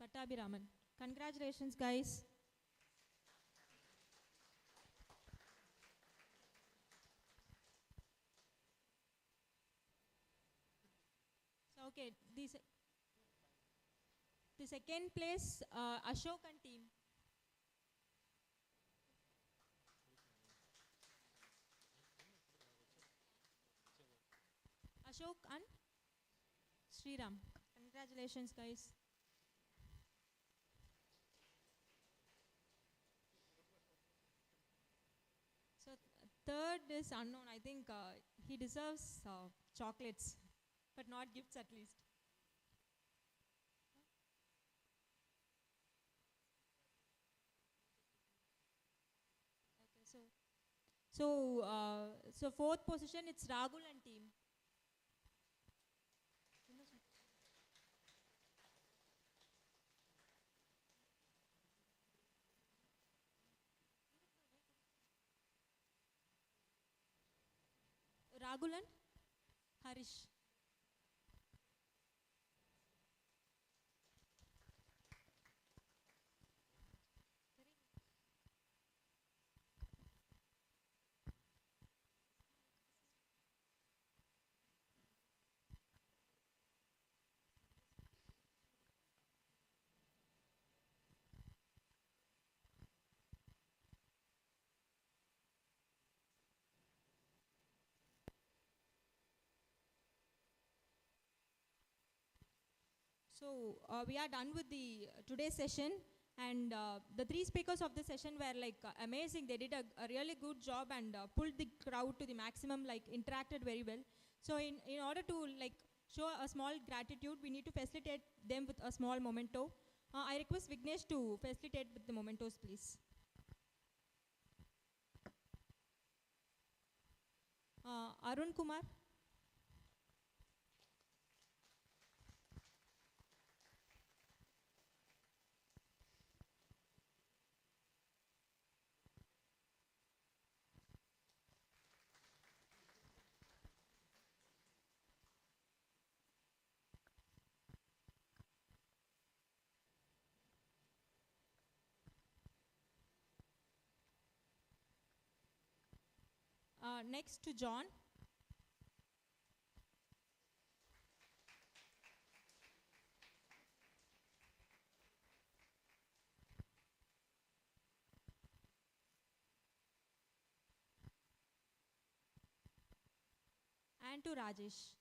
Pattabhiraman. Congratulations, guys. So okay, the second place, Ashok and team. Ashok and Sriram. Congratulations, guys. So third is unknown. I think he deserves chocolates, but not gifts at least. Okay, so fourth position it's Ragul and team. Ragul and Harish. So we are done with the today's session, and the three speakers of the session were like amazing. They did a really good job and pulled the crowd to the maximum, like interacted very well. So in order to like show a small gratitude, we need to facilitate them with a small memento. I request Vignesh to facilitate with the mementos, please. Arun Kumar. Next to John. And to Rajesh.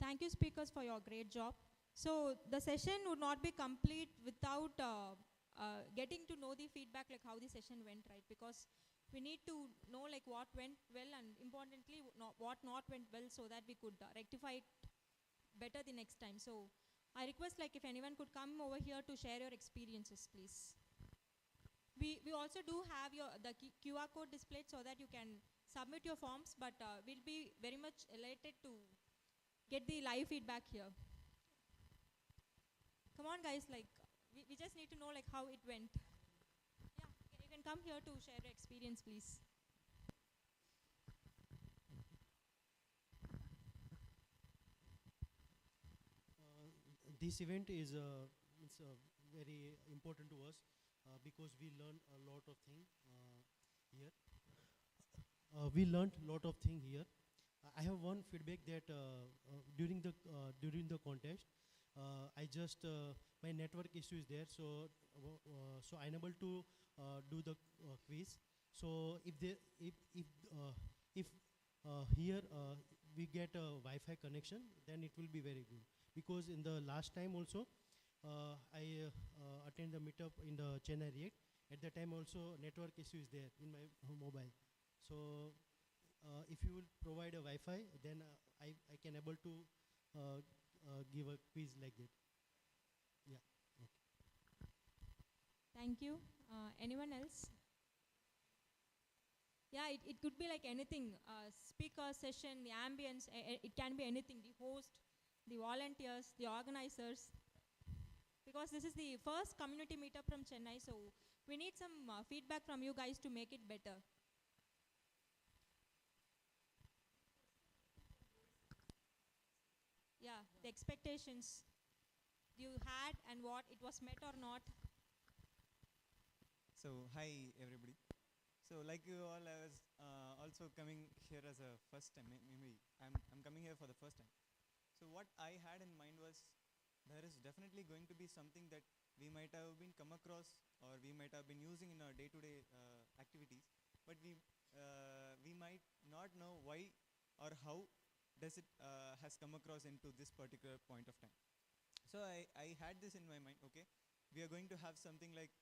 Thank you, speakers, for your great job. So the session would not be complete without getting to know the feedback, like how the session went, right? Because we need to know like what went well and importantly what not went well, so that we could rectify it better the next time. So I request like if anyone could come over here to share your experiences, please. We also do have the QR code displayed so that you can submit your forms, but we'll be very much elated to get the live feedback here. Come on, guys, like we just need to know like how it went. Yeah, you can come here to share your experience, please. This event is it's very important to us because we learn a lot of things here. We learned a lot of things here. I have one feedback that during the contest, I just my network issue is there, so so I'm able to do the quiz. So if here we get a Wi-Fi connection, then it will be very good. Because in the last time also, I attend the meetup in the Chennai React. At the time also, network issue is there in my mobile. So if you will provide a Wi-Fi, then I can able to give a quiz like that. Yeah. Okay. Thank you. Anyone else? Yeah, it could be like anything. Speaker, session, the ambience, it can be anything. The host, the volunteers, the organizers. Because this is the first community meetup from Chennai, so we need some feedback from you guys to make it better. Yeah, the expectations you had and what it was met or not. So hi everybody. So like you all, I was also coming here as a first time. Maybe I'm coming here for the first time. So what I had in mind was there is definitely going to be something that we might have been come across or we might have been using in our day-to-day activities, but we might not know why or how does it has come across into this particular point of time. So I had this in my mind. Okay, we are going to have something like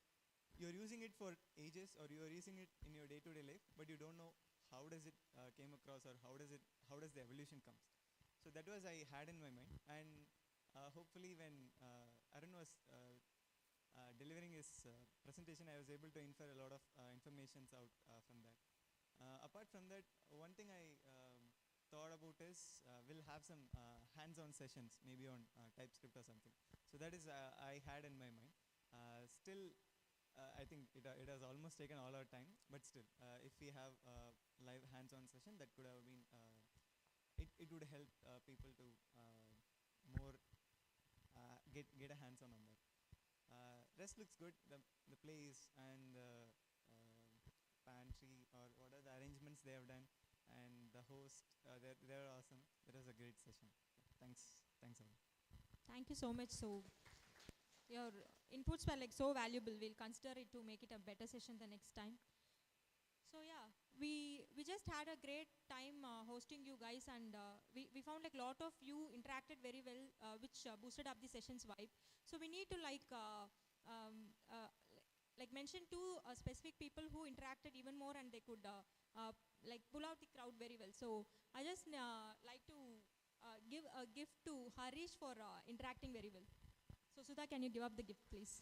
you're using it for ages or you're using it in your day-to-day life, but you don't know how does it came across or how does the evolution comes. So that was I had in my mind, and hopefully when Arun was delivering his presentation, I was able to infer a lot of informations out from that. Apart from that, one thing I thought about is we'll have some hands-on sessions, maybe on TypeScript or something. So that is I had in my mind. Still, I think it has almost taken all our time, but still, if we have a live hands-on session, that could have been, it would help people to more get a hands-on on that. Rest looks good, the place and the pantry or what are the arrangements they have done, and the host, they're awesome. That was a great session. Thanks everyone. Thank you so much. So your inputs were like so valuable. We'll consider it to make it a better session the next time. So yeah, we just had a great time hosting you guys, and we found like a lot of you interacted very well, which boosted up the session's vibe. So we need to like mention two specific people who interacted even more, and they could like pull out the crowd very well. So I just like to give a gift to Harish for interacting very well. So Sudha, can you give up the gift, please?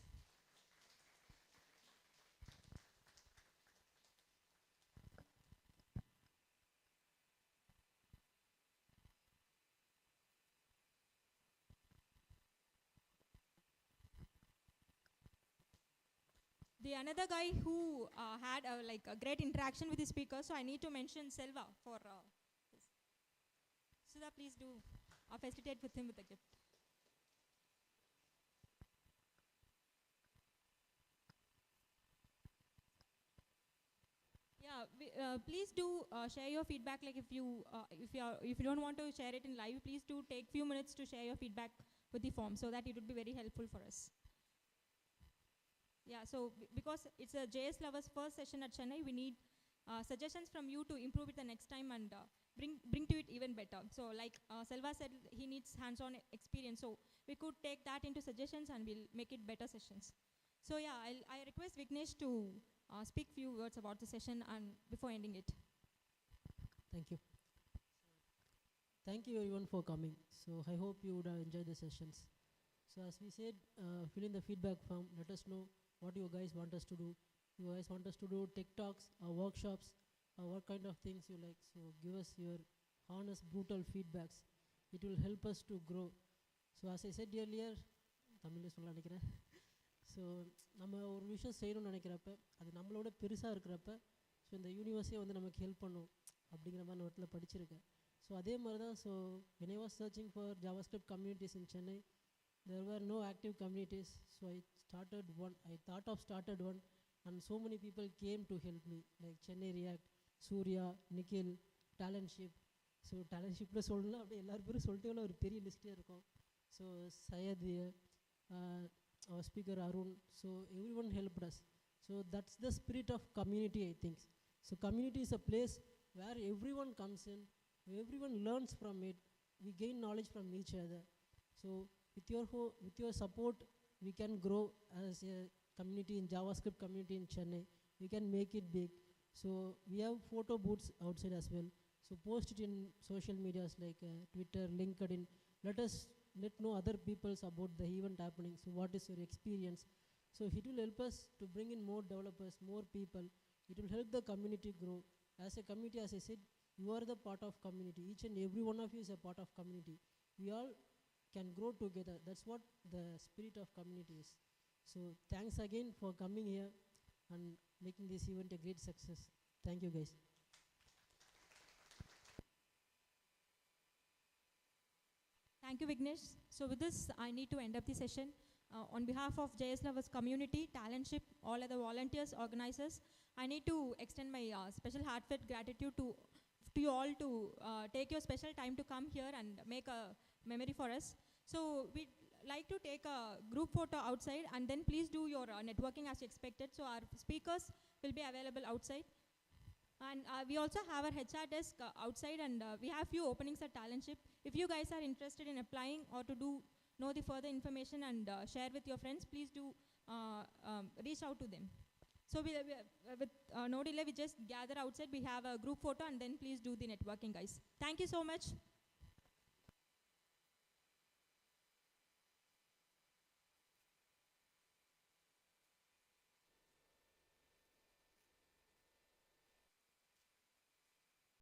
The another guy who had like a great interaction with the speaker, so I need to mention Selva for this. Sudha, please do facilitate with him with the gift. Yeah, please do share your feedback. Like if you don't want to share it in live, please do take few minutes to share your feedback with the form, so that it would be very helpful for us. Yeah, so because it's a JSLovers first session at Chennai, we need suggestions from you to improve it the next time and bring to it even better. So like Selva said, he needs hands-on experience, so we could take that into suggestions and we'll make it better sessions. So yeah, I request Vignesh to speak few words about the session and before ending it. Thank you. Thank you everyone for coming. So I hope you would enjoy the sessions. So as we said, fill in the feedback form. Let us know what you guys want us to do. You guys want us to do tech talks or workshops or what kind of things you like. So give us your honest, brutal feedbacks. It will help us to grow. So as I said earlier, தமிழில் சொல்ல நினைக்கிறேன். So நம்ம ஒரு விஷயம் செய்யணும்னு நினைக்கிறப்ப அது நம்மளோட பெருசாக இருக்கிறப்ப ஸோ இந்த யூனிவர்ஸே வந்து நமக்கு ஹெல்ப் பண்ணும் அப்படிங்கிற மாதிரி நான் இடத்துல படிச்சிருக்கேன். ஸோ அதே மாதிரி தான் so when I was searching for JavaScript communities in Chennai, there were no active communities. So I started one, and so many people came to help me, like Chennai React, Surya, Nikhil, Talentship. So Talentshipல சொல்லணும்னா அப்படியே எல்லாரும் பேரும் சொல்லிட்டே ஒரு பெரிய லிஸ்ட்டே இருக்கும். So Syed, our speaker Arun, so everyone helped us. So that's the spirit of community, I think. So community is a place where everyone comes in, everyone learns from it, we gain knowledge from each other. So with your support, we can grow as a community in JavaScript community in Chennai. We can make it big. So we have photo booths outside as well. So post it in social medias like Twitter, LinkedIn. Let know other peoples about the event happening. So what is your experience? So it will help us to bring in more developers, more people. It will help the community grow. As a community, as I said, you are the part of community. Each and every one of you is a part of community. We all can grow together. That's what the spirit of community is. So thanks again for coming here and making this event a great success. Thank you guys. Thank you, Vignesh. So with this, I need to end up the session. On behalf of JSLovers community, Talentship, all other volunteers, organizers, I need to extend my special heartfelt gratitude to you all to take your special time to come here and make a memory for us. So we'd like to take a group photo outside, and then please do your networking as expected. So our speakers will be available outside. And we also have our HR desk outside, and we have few openings at Talentship. If you guys are interested in applying or to know the further information and share with your friends, please do reach out to them. So with no delay, we just gather outside. We have a group photo, and then please do the networking, guys. Thank you so much.